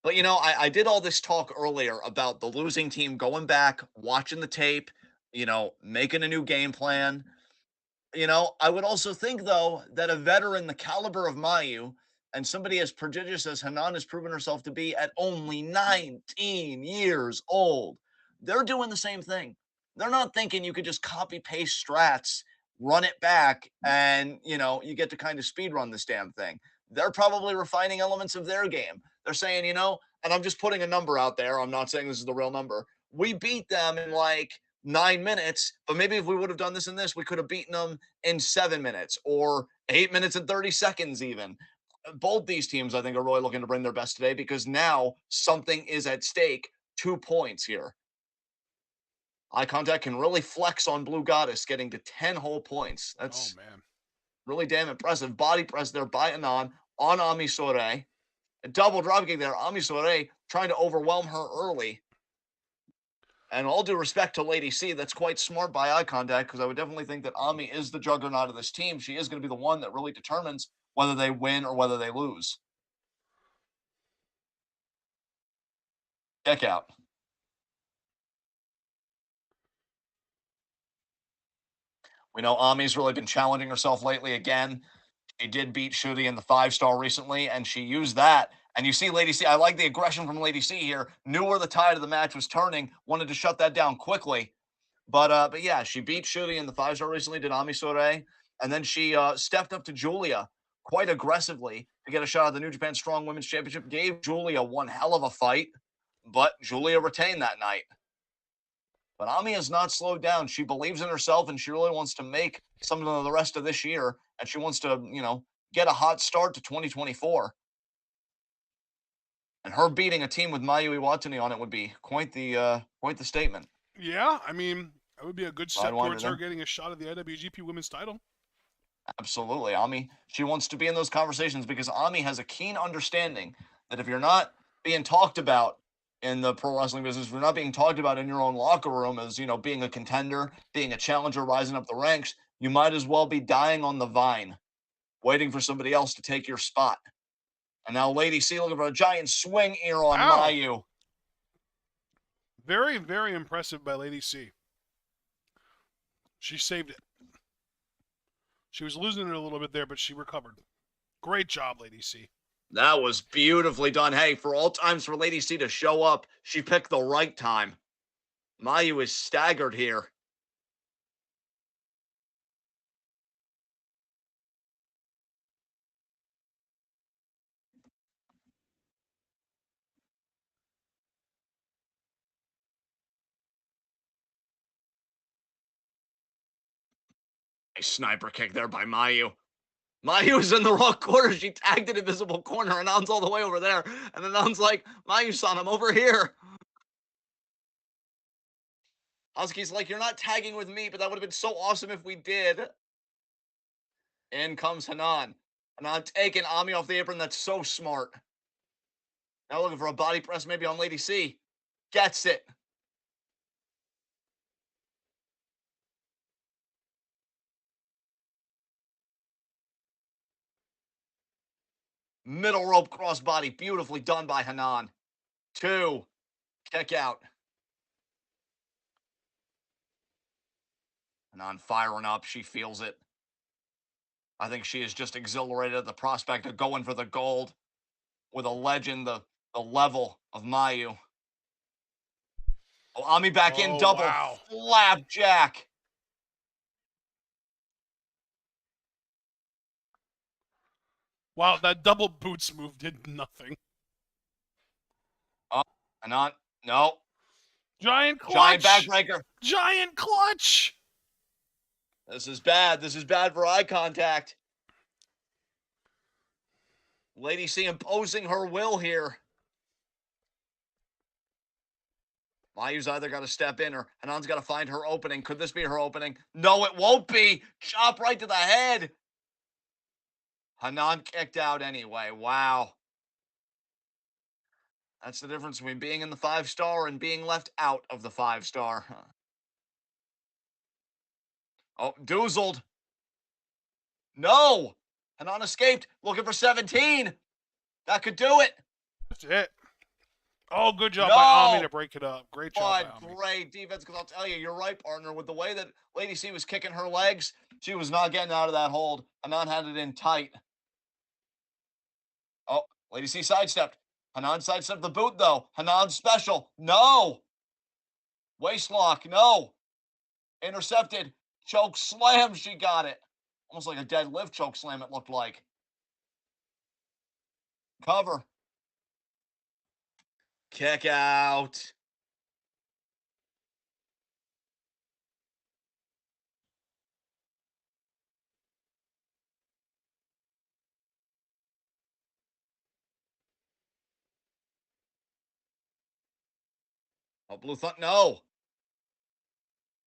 But, I did all this talk earlier about the losing team going back, watching the tape, making a new game plan. I would also think, though, that a veteran the caliber of Mayu and somebody as prodigious as Hanan has proven herself to be at only 19 years old, they're doing the same thing. They're not thinking you could just copy paste strats, run it back, and, you get to kind of speed run this damn thing. They're probably refining elements of their game. They're saying, and I'm just putting a number out there. I'm not saying this is the real number. We beat them in like 9 minutes, but maybe if we would have done this and this, we could have beaten them in 7 minutes or 8 minutes and 30 seconds, even. Both these teams, I think, are really looking to bring their best today because now something is at stake. 2 points here. Eye Contact can really flex on Blue Goddess, getting to 10 whole points. Oh That's man. really damn impressive. Body press there by Anon on Ami Sore. A double dropkick there. Ami Sore trying to overwhelm her early. And all due respect to Lady C, that's quite smart by Eye Contact because I would definitely think that Ami is the juggernaut of this team. She is going to be the one that really determines whether they win or whether they lose. Check out. We know Ami's really been challenging herself lately again. She did beat Shuri in the 5-star recently, and she used that. And you see Lady C, I like the aggression from Lady C here. Knew where the tide of the match was turning, wanted to shut that down quickly. But yeah, she beat Shuri in the 5-star recently, did Ami Sore, and then she stepped up to Julia quite aggressively to get a shot at the New Japan Strong Women's Championship. Gave Julia one hell of a fight, but Julia retained that night. But Ami has not slowed down. She believes in herself, and she really wants to make some of the rest of this year, and she wants to, get a hot start to 2024. And her beating a team with Mayu Iwatani on it would be quite the statement. Yeah, I mean, that would be a good step Sidewinder towards her there. getting a shot at the IWGP Women's title. Absolutely. Ami, she wants to be in those conversations because Ami has a keen understanding that if you're not being talked about in the pro wrestling business, if you're not being talked about in your own locker room as, being a contender, being a challenger, rising up the ranks, you might as well be dying on the vine, waiting for somebody else to take your spot. And now Lady C looking for a giant swing here on Wow. Mayu. Very, very impressive by Lady C. She saved it. She was losing it a little bit there, but she recovered. Great job, Lady C. That was beautifully done. Hey, for all times for Lady C to show up, she picked the right time. Mayu is staggered here. A sniper kick there by Mayu. Mayu was in the wrong corner. She tagged an invisible corner, and Anand's all the way over there. And then Anand's like, Mayu-san, I'm over here. Husky's like, you're not tagging with me, but that would have been so awesome if we did. In comes Hanan. Hanan taking Ami off the apron. That's so smart. Now looking for a body press maybe on Lady C. Gets it. Middle rope crossbody. Beautifully done by Hanan. 2. Kick out. Hanan firing up. She feels it. I think she is just exhilarated at the prospect of going for the gold with a legend the level of Mayu. Oh, Ami back in, Oh, double wow. flapjack. Wow, that double boots move did nothing. Oh, Hanan, no. Giant Giant clutch! backbreaker. Giant clutch! This is bad. This is bad for eye contact. Lady C imposing her will here. Mayu's either got to step in or Hanan's got to find her opening. Could this be her opening? No, it won't be. Chop right to the head. Hanan kicked out anyway. Wow. That's the difference between being in the 5-star and being left out of the 5-star. Oh, doozled. No. Hanan escaped. Looking for 17. That could do it. That's it. Oh, good job No. by Ami to break it up. Great job But by Ami. great defense, because I'll tell you, you're right, partner. With the way that Lady C was kicking her legs, she was not getting out of that hold. Hanan had it in tight. Oh, Lady C sidestepped. Hanan sidestepped the boot, though. Hanan special. No. Waist lock. No. Intercepted. Choke slam. She got it. Almost like a deadlift choke slam, it looked like. Cover. Kick out. Oh, Blue Thunder. No.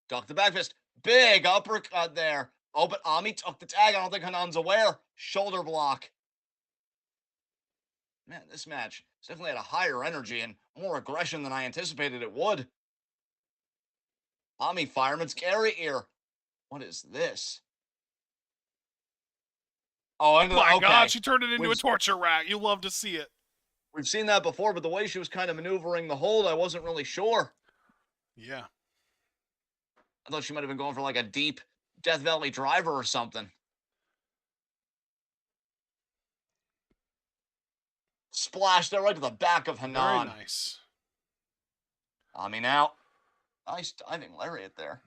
Duck the back fist. Big uppercut there. Oh, but Ami took the tag. I don't think Hanan's aware. Shoulder block. Man, this match definitely had a higher energy and more aggression than I anticipated it would. Ami Fireman's carry here. What is this? Oh, into My okay. God, she turned it into a We've- torture rack. You love to see it. We've seen that before, but the way she was kind of maneuvering the hold, I wasn't really sure. Yeah. I thought she might have been going for like a deep Death Valley driver or something. Splash there right to the back of Hanan. Very nice. Ami now. Nice diving lariat there.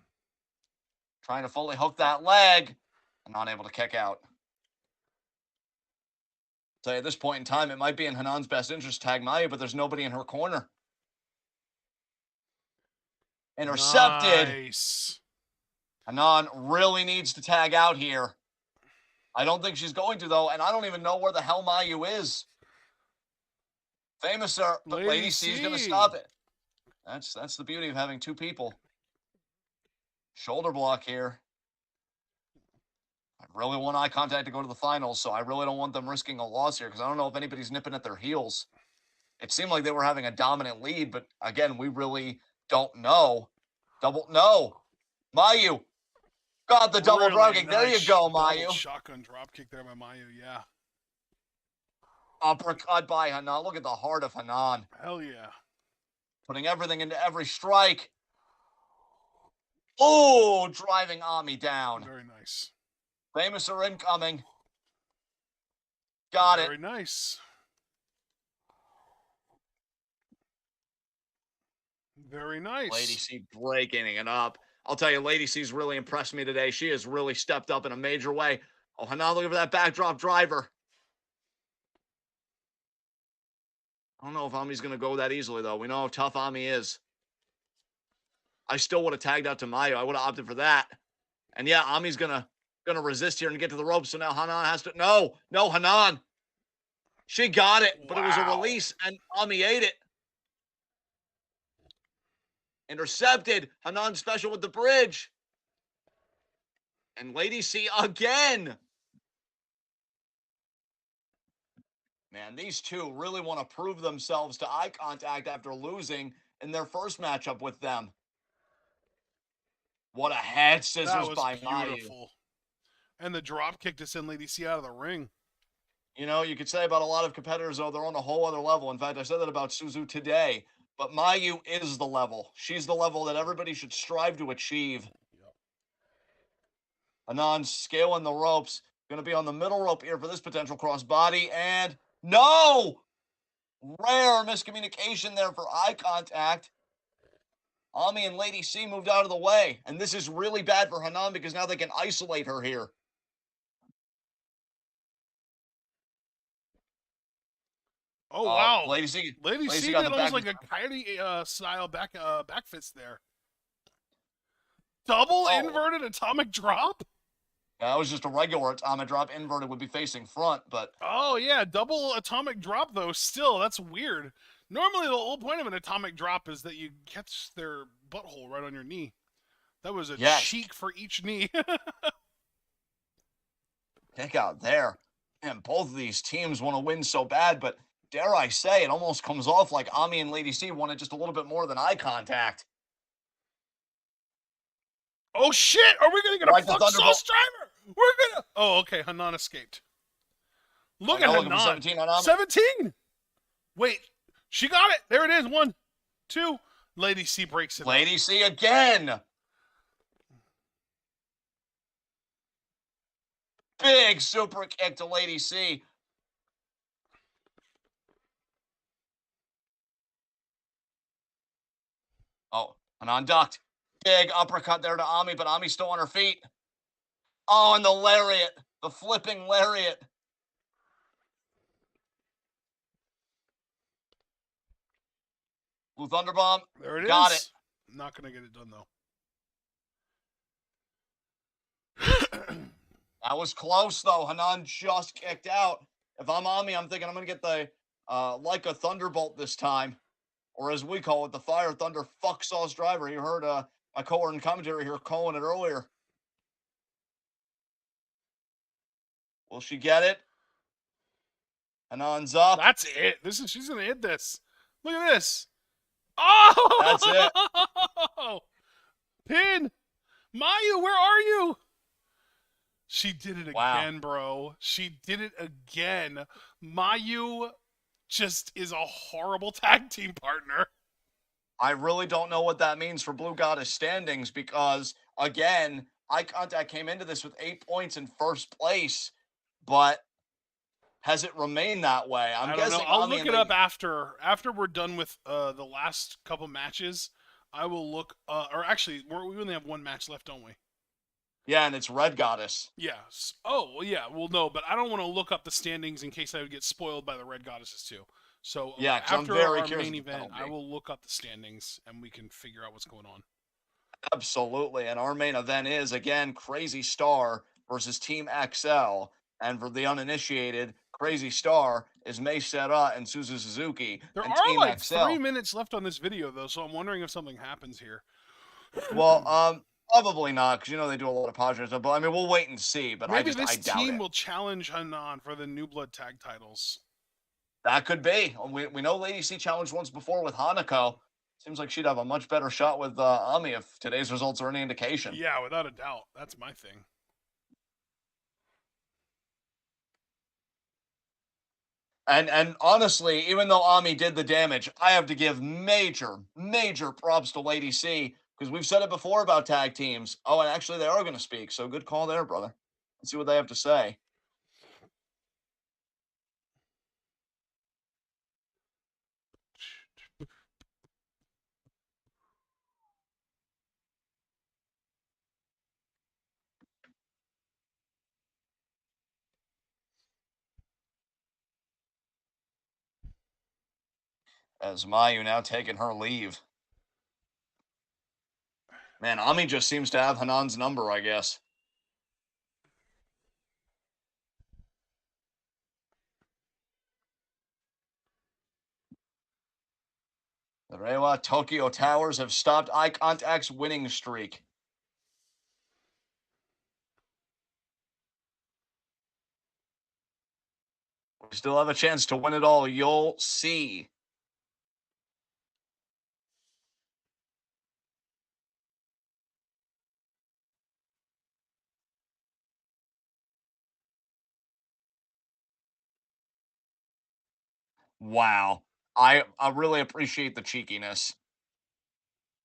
Trying to fully hook that leg and not able to kick out. So at this point in time, it might be in Hanan's best interest to tag Mayu, but there's nobody in her corner. Intercepted. Nice. Hanan really needs to tag out here. I don't think she's going to, though, and I don't even know where the hell Mayu is. Famous, sir, but Lady C is going to stop it. That's the beauty of having two people. Shoulder block here. I really want eye contact to go to the finals, so I really don't want them risking a loss here because I don't know if anybody's nipping at their heels. It seemed like they were having a dominant lead, but again, we really don't know. No. Mayu got the double Really drop kick. There nice you go, double Mayu. Shotgun drop kick there by Mayu, yeah. Uppercut by Hanan. Look at the heart of Hanan. Hell yeah. Putting everything into every strike. Oh, driving Ami down. Very nice. Famous are incoming. Got it. Very nice. Very Lady nice. C breaking it up. I'll tell you, Lady C's really impressed me today. She has really stepped up in a major way. Oh, Hanan looking for that backdrop driver. I don't know if Ami's going to go that easily, though. We know how tough Ami is. I still would have tagged out to Mayu. I would have opted for that. And yeah, Ami's gonna resist here and get to the ropes. So now Hanan has to. No, Hanan. She got it, but it was a Wow. release, and Ami ate it. Intercepted. Hanan special with the bridge. And Lady C again. Man, these two really want to prove themselves to Eye Contact after losing in their first matchup with them. What a head That scissors was by Mayu. beautiful. And the drop kick to send Lady C out of the ring. You know, you could say about a lot of competitors, though, they're on a whole other level. In fact, I said that about Suzu today. But Mayu is the level. She's the level that everybody should strive to achieve. Yep. Anon scaling the ropes. Going to be on the middle rope here for this potential crossbody. And no! Rare miscommunication there for eye contact. Ami and Lady C moved out of the way. And this is really bad for Hanan because now they can isolate her here. Oh wow. Lady C Lady C got did the almost back. like a coyote style back fist there. Double inverted atomic drop? That was just a regular atomic drop. Inverted would be facing front, but Oh yeah, double atomic drop though. Still, that's weird. Normally, the whole point of an atomic drop is that you catch their butthole right on your knee. That was a yes, cheek for each knee. kick out there. And both of these teams want to win so bad, but dare I say, it almost comes off like Ami and Lady C wanted just a little bit more than eye contact. Oh shit! Are we gonna get Like a the fuck Thunderbolt. sauce driver? We're gonna. Oh, okay. Hanan escaped. Look at looking for Hanan. 17 on Ami. 17. Wait, she got it. There it is. 1, 2. Lady C breaks it. Lady C again. Big super kick to Lady C. Oh, Hanan ducked. Big uppercut there to Ami, but Ami's still on her feet. Oh, and the lariat. The flipping lariat. Blue Thunderbomb. There it Got is. it. Not gonna get it done though. That was close though. Hanan just kicked out. If I'm Ami, I'm thinking I'm gonna get the like a thunderbolt this time, or as we call it, the fire thunder fuck sauce driver. You heard my co-worker in commentary here calling it earlier. Will she get it? Hanan's up. That's it. She's gonna hit this. Look at this. Oh, That's it. Pin, Mayu, where are you? She did it Wow. again, bro. She did it again. Mayu just is a horrible tag team partner. I really don't know what that means for Blue Goddess standings because, again, Eye Contact came into this with 8 points in first place, but has it remained that way? I don't guessing know. I'll Ami look and it up Lady- after we're done with the last couple matches. I will look. Or actually, we only have one match left, don't we? Yeah, and it's Red Goddess. Yes. Oh, well, yeah. Well, no, but I don't want to look up the standings in case I would get spoiled by the Red Goddesses too. So Yeah, 'cause I'm after very our curious main what that'll event, I be. will look up the standings and we can figure out what's going on. Absolutely. And our main event is, again, Crazy Star versus Team XL. And for the uninitiated, Crazy Star is Mei Sera and Suzu Suzuki. There and are Team like XL. 3 minutes left on this video though, so I'm wondering if something happens here. Well, probably not, because you know they do a lot of podcast stuff. But I mean, we'll wait and see. But maybe I this doubt team it. will challenge Hanan for the New Blood tag titles. That could be. We know Lady C challenged once before with Hanako. Seems like she'd have a much better shot with Ami if today's results are any indication. Yeah, without a doubt. That's my thing. And honestly, even though Ami did the damage, I have to give major props to Lady C because we've said it before about tag teams. Oh, and actually they are going to speak. So good call there, brother. Let's see what they have to say. As Mayu now taking her leave. Man, Ami just seems to have Hanan's number, I guess. The Reiwa Tokyo Towers have stopped eye contact's winning streak. We still have a chance to win it all. You'll see. Wow. I really appreciate the cheekiness,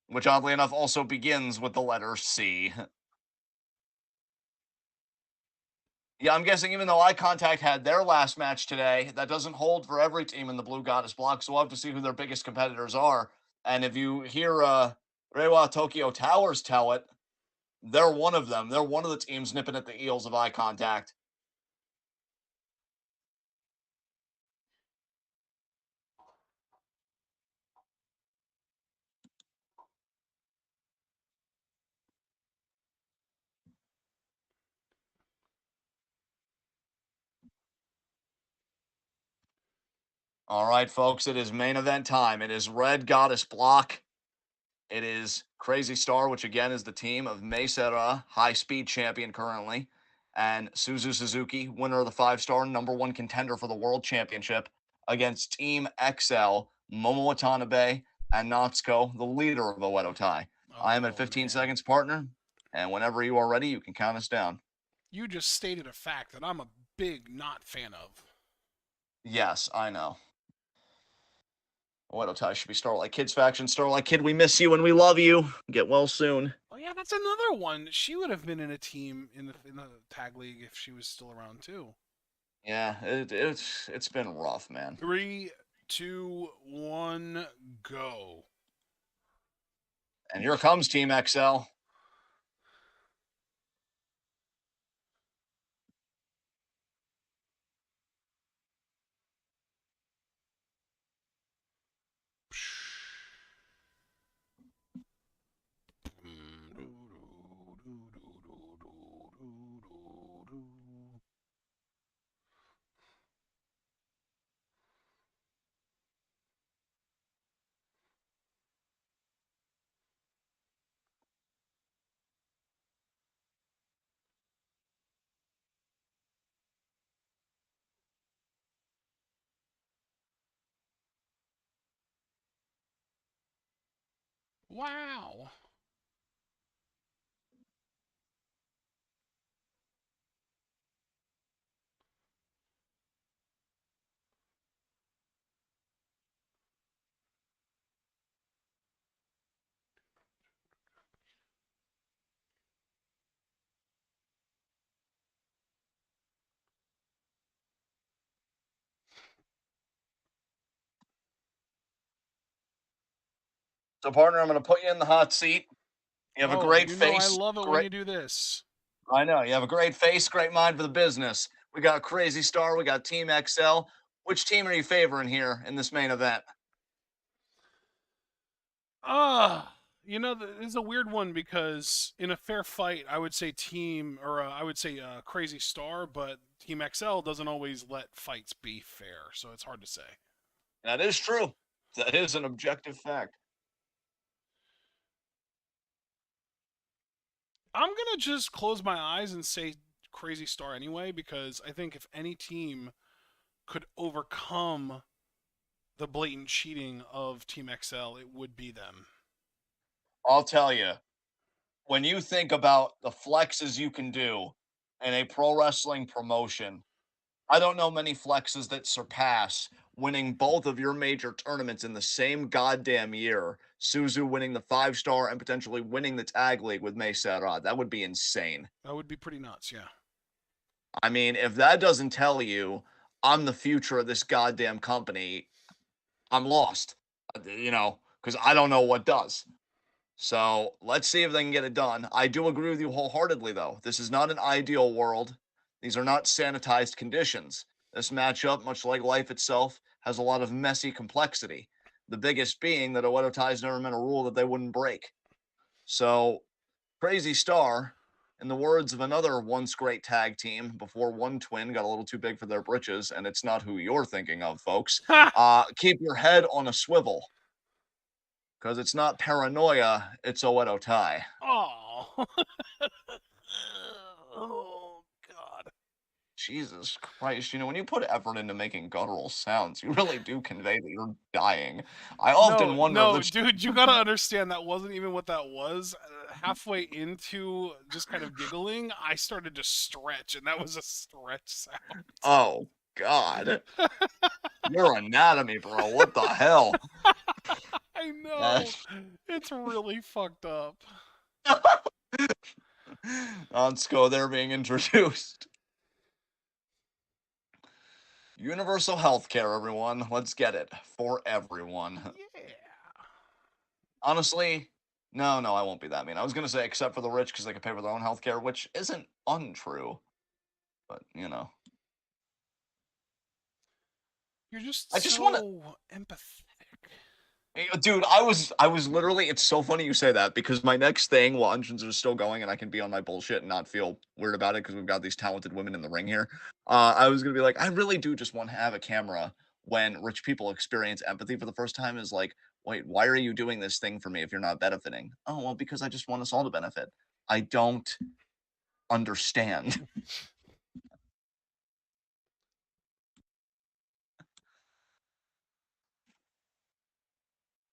which oddly enough also begins with the letter C. Yeah, I'm guessing even though Eye Contact had their last match today, that doesn't hold for every team in the Blue Goddess block. So we'll have to see who their biggest competitors are. And if you hear Reiwa Tokyo Towers tell it, they're one of them. They're one of the teams nipping at the heels of Eye Contact. All right, folks, it is main event time. It is Red Goddess block. It is Crazy Star, which again is the team of Meisera, high speed champion currently, and Suzu Suzuki, winner of the 5-star, #1 contender for the world championship, against Team XL, Momo Watanabe, and Natsuko, the leader of Oedo Tai. I am at Oh 15 man, seconds, partner, and whenever you are ready, you can count us down. you just stated a fact that I'm a big not fan of. Yes, I know. Oedo Tai should be Starlight Kid's faction. Starlight Kid, we miss you and we love you. Get well soon. Oh yeah, that's another one. She would have been in a team in the tag league if she was still around too. Yeah, it's been rough, man. 3, 2, 1, go. And here comes Team XL. Wow. So, partner, I'm going to put you in the hot seat. You have a Oh, great you know I face. love it when Great. you do this. I know. You have a great face, great mind for the business. We got Crazy Star. We got Team XL. Which team are you favoring here in this main event? This is a weird one because in a fair fight, I would say team, or I would say Crazy Star, but Team XL doesn't always let fights be fair, so it's hard to say. That is true. That is an objective fact. I'm gonna just close my eyes and say Crazy Star anyway, because I think if any team could overcome the blatant cheating of Team XL, it would be them. I'll tell you, when you think about the flexes you can do in a pro wrestling promotion, I don't know many flexes that surpass winning both of your major tournaments in the same goddamn year. Suzu winning the 5-star and potentially winning the tag league with Mei Serra. That would be insane. That would be pretty nuts, yeah. I mean, if that doesn't tell you I'm the future of this goddamn company, I'm lost. Because I don't know what does. So let's see if they can get it done. I do agree with you wholeheartedly, though. This is not an ideal world. These are not sanitized conditions. This matchup, much like life itself, has a lot of messy complexity. The biggest being that Oedo Tai's never meant a rule that they wouldn't break. So, Crazy Star, in the words of another once great tag team before one twin got a little too big for their britches, and it's not who you're thinking of, folks, keep your head on a swivel, because it's not paranoia, it's Oedo Tai. Oh. Oh God. Jesus Christ, when you put effort into making guttural sounds, you really do convey that you're dying. I often No, wonder if no, this. dude, you gotta understand that wasn't even what that was. Halfway into just kind of giggling, I started to stretch, and that was a stretch sound. Oh, God. Your anatomy, bro. What the hell? I know. It's really fucked up. Onsko, they're being introduced. Universal healthcare, everyone. Let's get it. For everyone. Yeah. Honestly, no, I won't be that mean. I was going to say except for the rich because they can pay for their own healthcare, which isn't untrue. But, You're just I just want to. so empathetic. Dude, I was literally. It's so funny you say that because my next thing, while engines are still going and I can be on my bullshit and not feel weird about it because we've got these talented women in the ring here. I was gonna be like, I really do just want to have a camera when rich people experience empathy for the first time. Is like, wait, why are you doing this thing for me if you're not benefiting? Oh well, because I just want us all to benefit. I don't understand.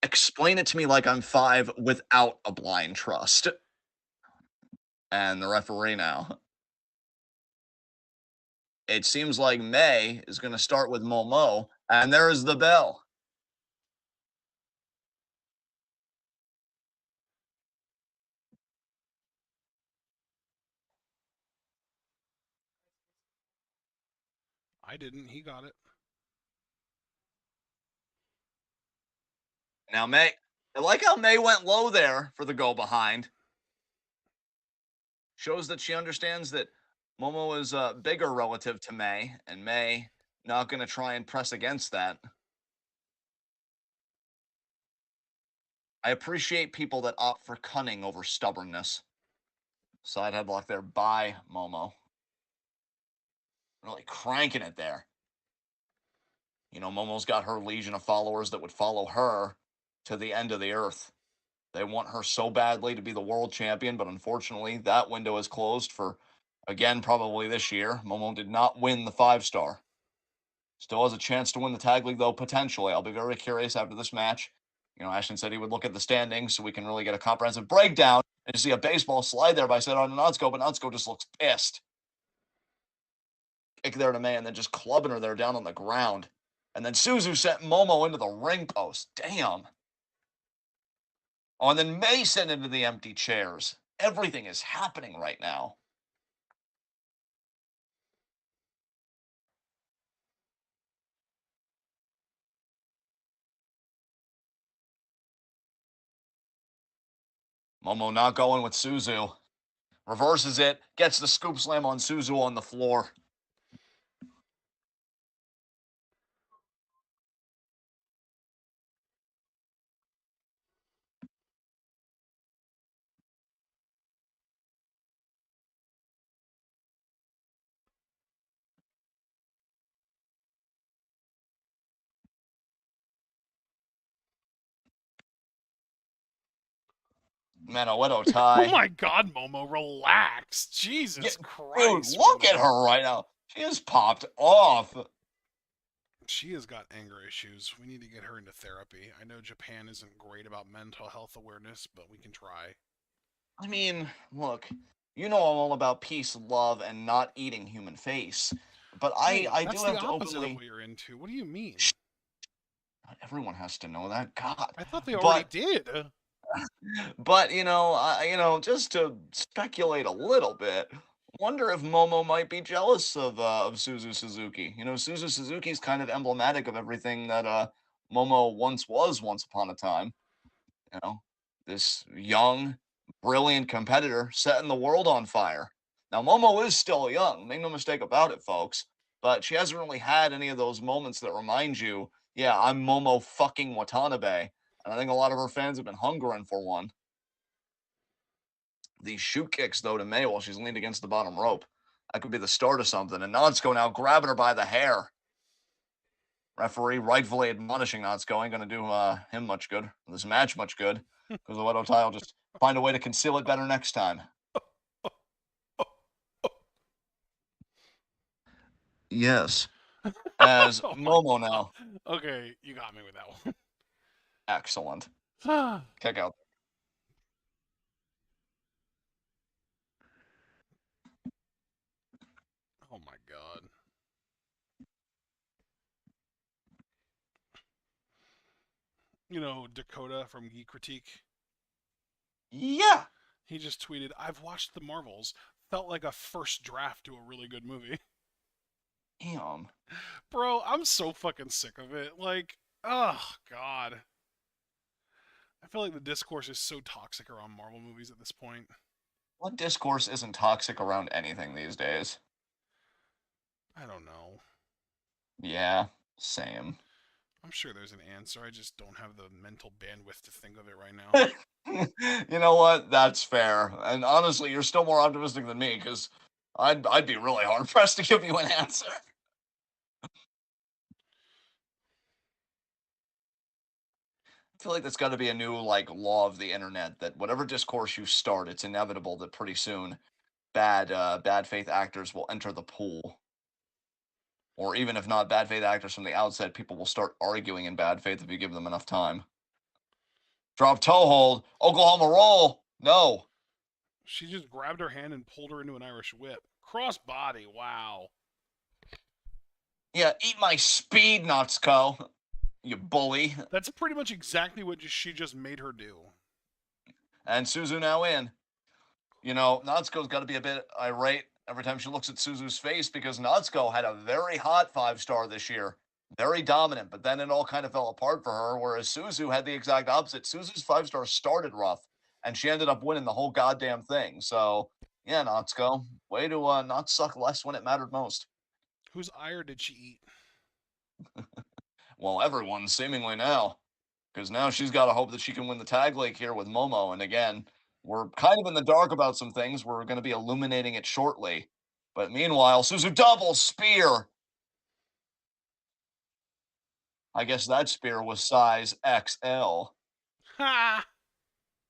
Explain it to me like I'm 5 without a blind trust. And the referee now. It seems like May is going to start with Momo, and there is the bell. I didn't. He got it. Now, May, I like how May went low there for the go behind. Shows that she understands that Momo is bigger relative to May, and May not going to try and press against that. I appreciate people that opt for cunning over stubbornness. Side headlock there by Momo. Really cranking it there. Momo's got her legion of followers that would follow her to the end of the earth. They want her so badly to be the world champion, but unfortunately, that window is closed for, again, probably this year. Momo did not win the 5-star. Still has a chance to win the tag league, though, potentially. I'll be very curious after this match. Ashton said he would look at the standings so we can really get a comprehensive breakdown. And you see a baseball slide there by Cedar Notsko, but Notsko just looks pissed. Kick there to May, and then just clubbing her there down on the ground. And then Suzu sent Momo into the ring post. Damn. Oh, and then May sent into the empty chairs. Everything is happening right now. Momo not going with Suzu. Reverses it, gets the scoop slam on Suzu on the floor. Man, Oedo Oh Tai. my God, Momo, relax. Yeah, Jesus dude, Christ, look at Momo. her right now. She is popped off. She has got anger issues. We need to get her into therapy. I know Japan isn't great about mental health awareness, but we can try. I mean, look, I'm all about peace, love, and not eating human face. But I, Wait, I do that's the have to opposite of openly. what you're into. What do you mean? Not everyone has to know that. God. I thought they already But did. just to speculate a little bit, wonder if Momo might be jealous of Suzu Suzuki. Suzu Suzuki's kind of emblematic of everything that Momo once was once upon a time. You know, this young, brilliant competitor setting the world on fire. Now Momo is still young, make no mistake about it, folks. But she hasn't really had any of those moments that remind you Yeah, I'm Momo fucking Watanabe. And I think a lot of her fans have been hungering for one. These shoot kicks, though, to May while she's leaned against the bottom rope. That could be the start of something. And Natsuko now grabbing her by the hair. Referee rightfully admonishing Natsuko ain't going to do him much good, this match much good, because the Oedo Tai will just find a way to conceal it better next time. Yes. As Oh my Momo God. now. Okay, you got me with that Excellent. one. Kick out. Oh my God. You know, Dakota from Geek Critique, Yeah. he just tweeted, I've watched the Marvels. Felt like a first draft to a really good movie. Damn. Bro, I'm so fucking sick of it. Like, oh God. I feel like the discourse is so toxic around Marvel movies at this point. What discourse isn't toxic around anything these days? I don't know. Yeah, same. I'm sure there's an answer. I just don't have the mental bandwidth to think of it right now. You know what? That's fair. And honestly, you're still more optimistic than me because I'd be really hard pressed to give you an answer. I feel like that's got to be a new like law of the internet that whatever discourse you start, it's inevitable that pretty soon bad faith actors will enter the pool. Or even if not bad faith actors from the outset, people will start arguing in bad faith if you give them enough time. Drop toe hold, Oklahoma roll. No. She just grabbed her hand and pulled her into an Irish whip. Cross body, wow. Yeah, eat my speed, Natsuko. You bully. That's pretty much exactly what she just made her do. And Suzu now in. You know, Natsuko's got to be a bit irate every time she looks at Suzu's face because Natsuko had a very hot 5-star this year. Very dominant, but then it all kind of fell apart for her, whereas Suzu had the exact opposite. Suzu's 5-star started rough, and she ended up winning the whole goddamn thing. So, yeah, Natsuko, way to not suck less when it mattered most. Whose ire did she eat? Well, everyone seemingly now, because now she's got to hope that she can win the tag league here with Momo. And again, we're kind of in the dark about some things. We're going to be illuminating it shortly. But meanwhile, Suzu double spear. I guess that spear was size XL. Ha!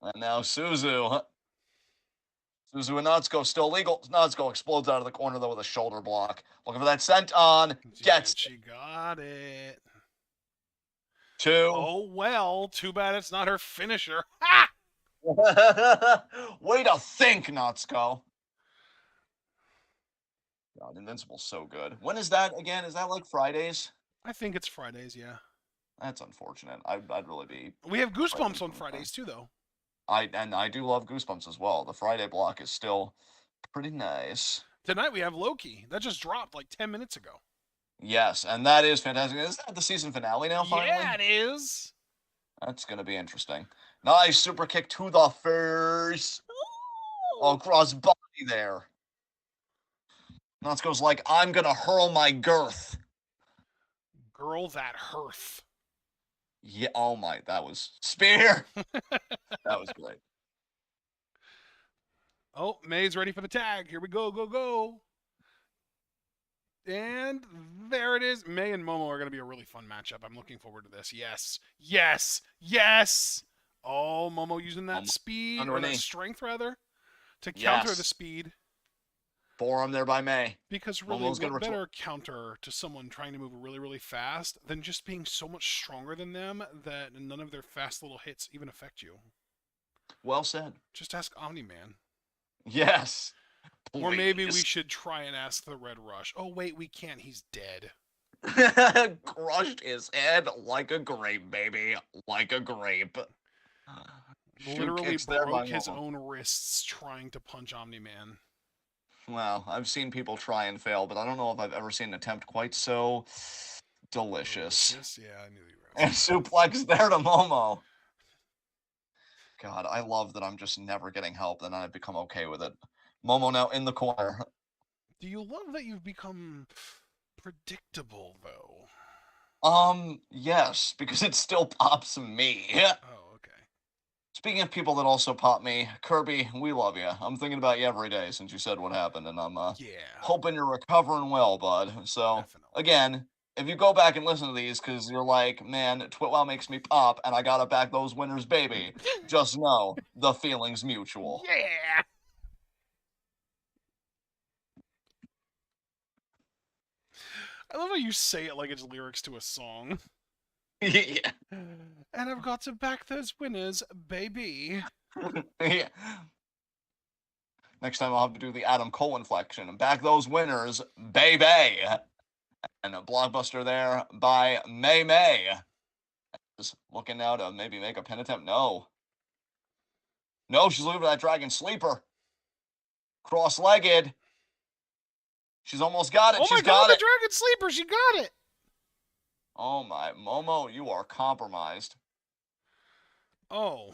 And now Suzu. Suzu and Natsuko still legal. Natsuko explodes out of the corner, though, with a shoulder block. Looking for that senton. Gets She got it. two. Oh well, too bad it's not her finisher. Ha! Way to think, Natsuko. God, Invincible's so good. When is that again? Is that like Fridays? I think it's Fridays, yeah. That's unfortunate. I'd really be. We have Goosebumps on Fridays too, though. I do love Goosebumps as well. The Friday block is still pretty nice. Tonight we have Loki. That just dropped like 10 minutes ago. Yes, and that is fantastic. Is that the season finale now? Finally, Yeah, it is. that's gonna be interesting. Nice super kick to the face. Oh, cross body there. Natsuko's like, I'm gonna hurl my girth. Girl, that hearth. Yeah. Oh my, that was spear. That was great. Oh, May's ready for the tag. Here we go, go, go. And there it is. May and Momo are going to be a really fun matchup. I'm looking forward to this. Yes. Yes. Yes. Oh, Momo using that speed, or that strength, rather, to counter the speed. Forearm there by May. Because really, what better counter to someone trying to move really, really fast than just being so much stronger than them that none of their fast little hits even affect you? Well said. Just ask Omni-Man. Yes. Please. Or maybe we should try and ask the Red Rush. Oh, wait, we can't. He's dead. Crushed his head like a grape, baby. Like a grape. Literally broke his own wrists trying to punch Omni-Man. Well, I've seen people try and fail, but I don't know if I've ever seen an attempt quite so delicious. Yeah, I knew you were. And suplex there to Momo. God, I love that I'm just never getting help, and I've become okay with it. Momo now in the corner. Do you love that you've become predictable, though? Yes, because it still pops me. Oh, okay. Speaking of people that also pop me, Kirby, we love you. I'm thinking about you every day since you said what happened, and I'm Yeah, hoping you're recovering well, bud. So definitely. again, if you go back and listen to these because you're like, man, Twitwell makes me pop, and I gotta back those winners, baby. Just know the feeling's mutual. Yeah. I love how you say it like it's lyrics to a song. Yeah. And I've got to back those winners, baby. Yeah. Next time I'll have to do the Adam Cole inflection and back those winners, baby. And a blockbuster there by May May. Just looking now to maybe make a pin attempt. No. No, she's looking for that dragon sleeper. Cross legged. She's almost got it. Oh my She's god, got the it. dragon sleeper, she got it. Oh my, Momo, you are compromised. Oh,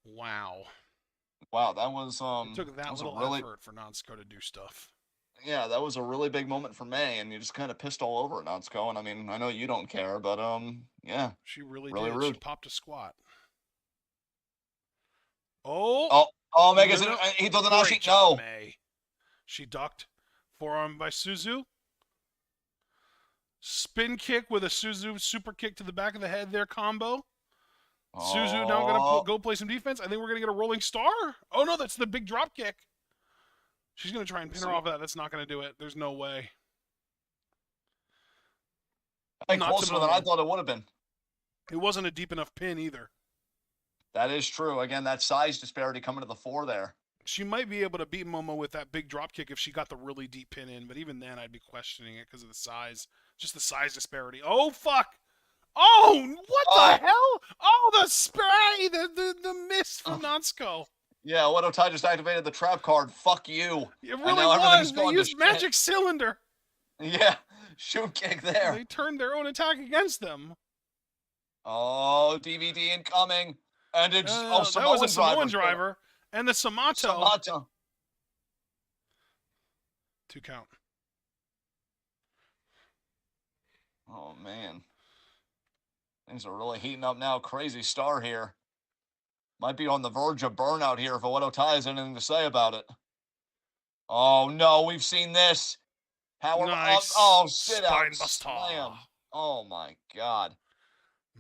wow. Wow, It took that that was a little really, effort for Nonsko to do stuff. yeah, that was a really big moment for May, and you just kind of pissed all over it, Natsuko. And I mean, I know you don't care, but yeah, She really really did. She rude. popped a squat. Oh, Oh, no, Mega's no. he threw the Great Nashi. job, No. May. She ducked. Forearm by Suzu. Spin kick with a Suzu super kick to the back of the head there combo. Suzu now going to Oh, go play some defense. I think we're going to get a rolling star. Oh, no, that's the big drop kick. She's going to try and pin her so, off of that. That's not going to do it. There's no way. hey, Not to closer than I Momo. thought it would have been. It wasn't a deep enough pin either. That is true. Again, that size disparity coming to the fore there. She might be able to beat Momo with that big drop kick if she got the really deep pin in, but even then I'd be questioning it because of the size. Just the size disparity. Oh, fuck. Oh, what the Oh, hell? Oh, the spray, the miss from Nonsko. yeah, Odo Tai just activated the trap card. Fuck you. It And really now everything's was. They going to used shit. Magic Cylinder. Yeah, shoot kick there. They turned their own attack against them. Oh, DVD incoming. And it's, oh, That was a Samoan Samoan driver's gonna, driver. And the Samato. Samata. 2 count. Oh, man. Things are really heating up now. Crazy star here. Might be on the verge of burnout here if Odo Tai has anything to say about it. Oh, no, we've seen this. Power, Nice. oh, sit out, Spine buster. slam. Oh, my God.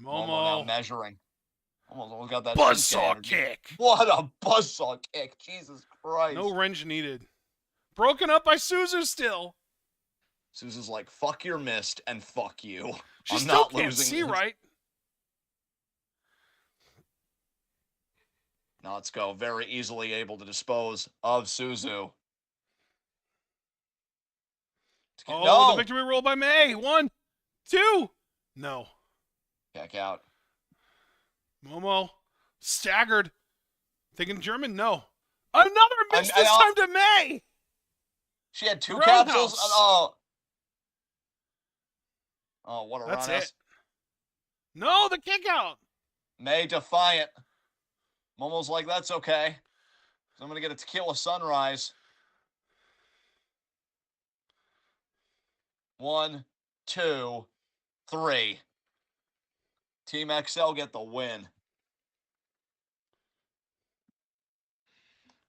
Momo now Momo. measuring. Almost got that Shinsuke Buzzsaw energy. kick. What a buzzsaw kick. Jesus No Christ. wrench needed. Broken up by Suzu still. Suzu's like, fuck your mist and fuck you. She I'm still not can't losing see this. right. Natsuko very easily able to dispose of Suzu. Oh, No! the victory roll by May. 1, 2. No. Check out. Momo staggered. Thinking German? No. Another miss this I, time to May. she had 2 Roundhouse. capsules. Oh. Oh, what a That's roundhouse. it. No, the kick out. May defiant. Momo's like, that's okay. So I'm going to get a tequila sunrise. 1, 2, 3. Team XL get the win.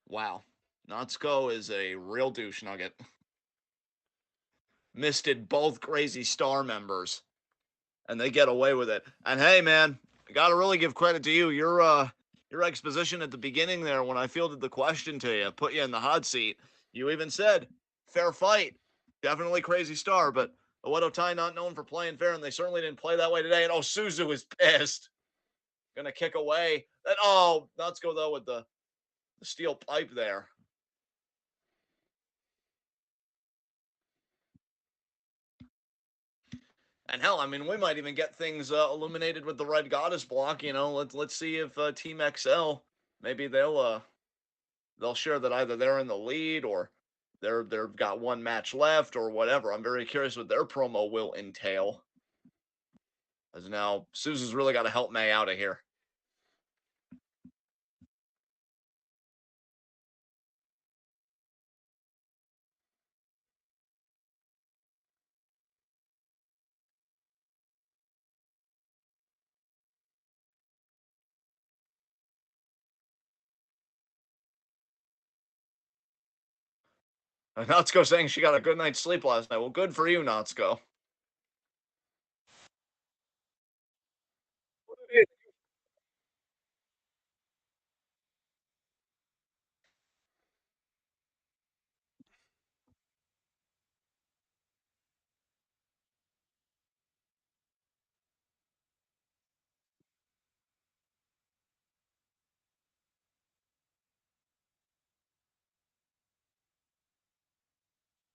Wow. Natsuko is a real douche nugget. Misted both Crazy Star members. And they get away with it. And hey, man, I gotta really give credit to you. Your exposition at the beginning there when I fielded the question to you, put you in the hot seat. You even said, fair fight. Definitely Crazy Star, but Oedo Tai not known for playing fair, and they certainly didn't play that way today. And oh, Suzu is pissed. Gonna kick away. And oh, Natsuko though with the steel pipe there. And hell, I mean, we might even get things illuminated with the Red Goddess block. You know, let's see if Team XL maybe they'll share that either they're in the lead or they've got one match left or whatever. I'm very curious what their promo will entail. As now Suzu's really got to help May out of here. Natsuko saying she got a good night's sleep last night. Well, good for you, Natsuko.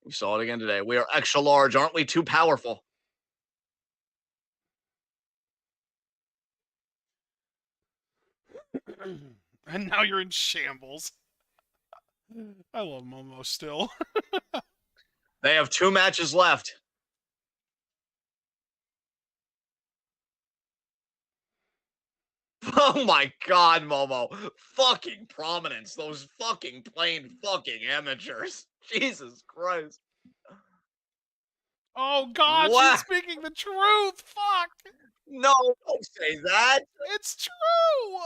We saw it again today. We are extra large. Aren't we too powerful? And now you're in shambles. I love Momo still. They have 2 matches left. Oh my god, Momo. Fucking prominence. Those fucking plain fucking amateurs. Jesus Christ. Oh God, she's What? speaking the truth. Fuck. No, don't say that. It's true.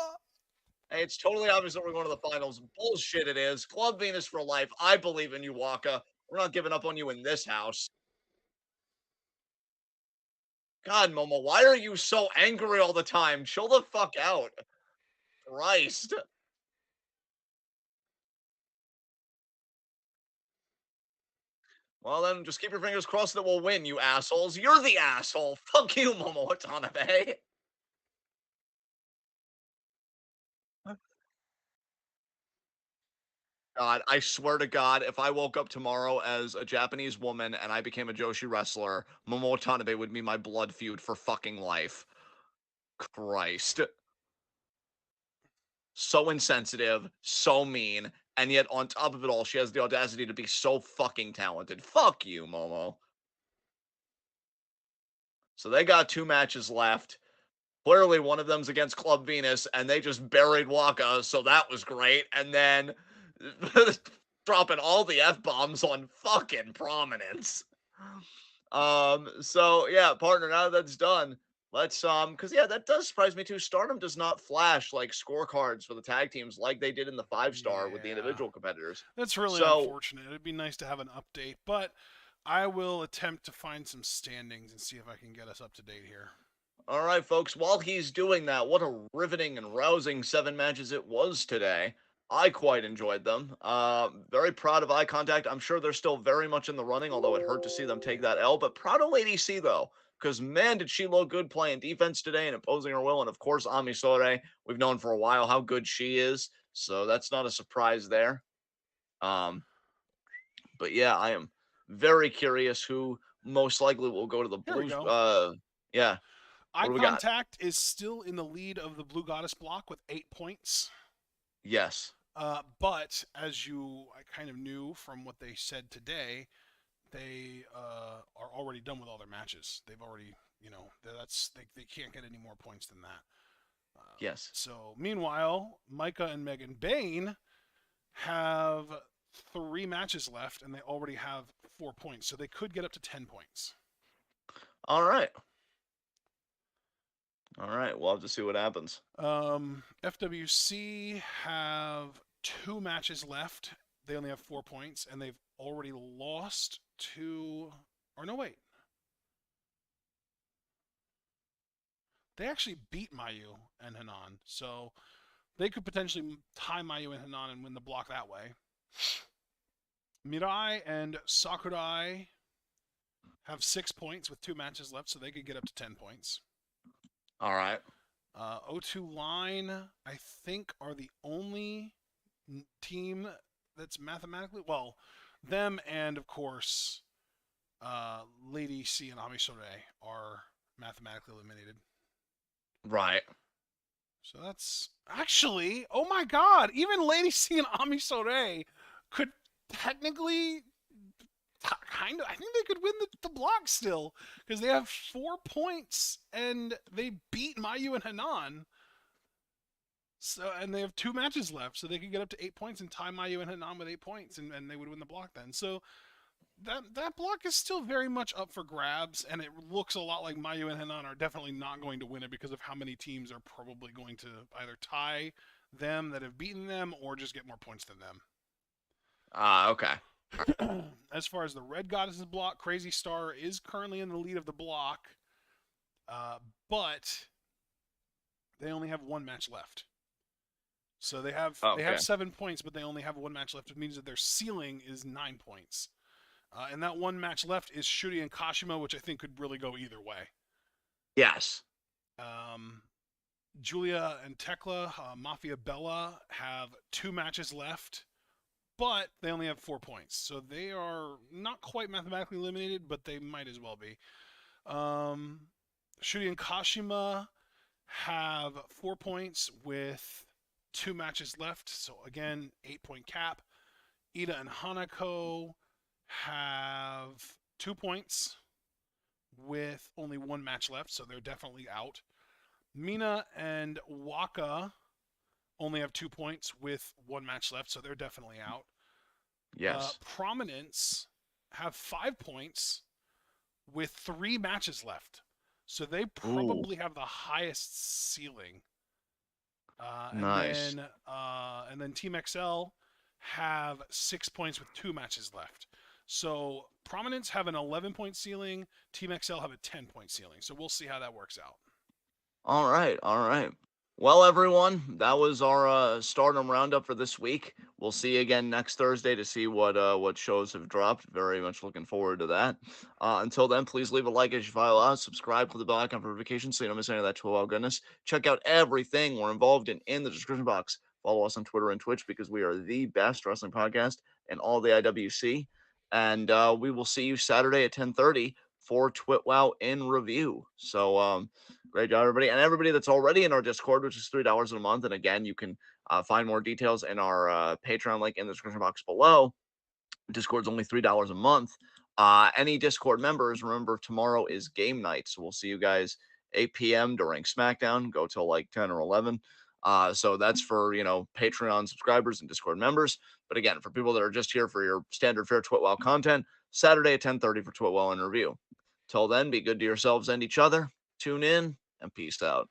Hey, it's totally obvious that we're going to the finals. Bullshit it is. Club Venus for life. I believe in you, Waka. We're not giving up on you in this house. God, Momo, why are you so angry all the time? Chill the fuck out. Christ. Well, then just keep your fingers crossed that we'll win, you assholes. You're the asshole. Fuck you, Momo Watanabe. God, I swear to God, if I woke up tomorrow as a Japanese woman and I became a Joshi wrestler, Momo Watanabe would be my blood feud for fucking life. Christ. So insensitive, so mean, and yet on top of it all, she has the audacity to be so fucking talented. Fuck you, Momo. So they got 2 matches left. Clearly, one of them's against Club Venus, and they just buried Waka, so that was great. And then dropping all the F bombs on fucking prominence. So yeah, partner, now that's done, let's because yeah, that does surprise me too. Stardom does not flash like scorecards for the tag teams like they did in the 5-star with the Yeah, individual competitors. that's really So unfortunate. It'd be nice to have an update, but I will attempt to find some standings and see if I can get us up to date here. all right, folks, while he's doing that, what a riveting and rousing 7 matches it was today. I quite enjoyed them. Very proud of Eye Contact. I'm sure they're still very much in the running, although it hurt to see them take that L. But proud of Lady C, though, because man, did she look good playing defense today and imposing her will. And of course, Ami Sore, we've known for a while how good she is. So that's not a surprise there. Um, but yeah, I am very curious who most likely will go to the Here we Blues. go. Yeah. Eye What do we got? Contact is still in the lead of the Blue Goddess block with 8 points. Yes. But as I kind of knew from what they said today, they are already done with all their matches. They've already, they can't get any more points than that. Yes. So meanwhile, Micah and Megan Bain have 3 matches left, and they already have 4 points, so they could get up to 10 points. All right. All right. We'll have to see what happens. FWC have 2 matches left. They only have 4 points, and they've already lost to. Or no, wait. They actually beat Mayu and Hanan, so they could potentially tie Mayu and Hanan and win the block that way. Mirai and Sakurai have 6 points with 2 matches left, so they could get up to 10 points. All right. O2 Line, I think, are the only team that's mathematically, well, them and of course Lady C and Ami Sore are mathematically eliminated. Right. So that's actually, oh my god, even Lady C and Ami Sore could technically kind of, I think they could win the block still because they have 4 points and they beat Mayu and Hanan. So, and they have 2 matches left, so they could get up to 8 points and tie Mayu and Hanan with 8 points, and they would win the block then. So that block is still very much up for grabs, and it looks a lot like Mayu and Hanan are definitely not going to win it because of how many teams are probably going to either tie them that have beaten them or just get more points than them. Okay. As far as the Red Goddesses block, Crazy Star is currently in the lead of the block, uh, but they only have one match left. So they have Okay. 7 points, but they only have one match left. It means that their ceiling is 9 points. And that one match left is Shuri and Kashima, which I think could really go either way. Yes. Um, Julia and Tekla, Mafia Bella, have 2 matches left, but they only have 4 points. So they are not quite mathematically eliminated, but they might as well be. Um, Shuri and Kashima have 4 points with 2 matches left. So again, 8 point cap. Ida and Hanako have 2 points with only one match left, so they're definitely out. Mina and Waka only have 2 points with one match left, so they're definitely out. Yes. Prominence have 5 points with 3 matches left, so they Ooh, probably have the highest ceiling. Uh, and nice. then and then Team XL have 6 points with 2 matches left. So Prominence have an 11 point ceiling. Team XL have a 10 point ceiling. So we'll see how that works out. All right, all right. Well, everyone, that was our Stardom roundup for this week. We'll see you again next Thursday to see what shows have dropped. Very much looking forward to that. Until then, please leave a like as you file out. Subscribe, click the bell icon for notifications so you don't miss any of that 12-hour goodness. Check out everything we're involved in the description box. Follow us on Twitter and Twitch because we are the best wrestling podcast in all the IWC. And we will see you Saturday at 10:30 for Twitwow in review. So great job, everybody. And everybody that's already in our Discord, which is $3 a month. And again, you can find more details in our Patreon link in the description box below. Discord's only $3 a month. Any Discord members, remember tomorrow is game night. So we'll see you guys 8 p.m. during SmackDown, go till like 10 or 11. So that's for, Patreon subscribers and Discord members. But again, for people that are just here for your standard fare Twitwell content, Saturday at 10:30 for Twitwell in review. Till then, be good to yourselves and each other. Tune in and peace out.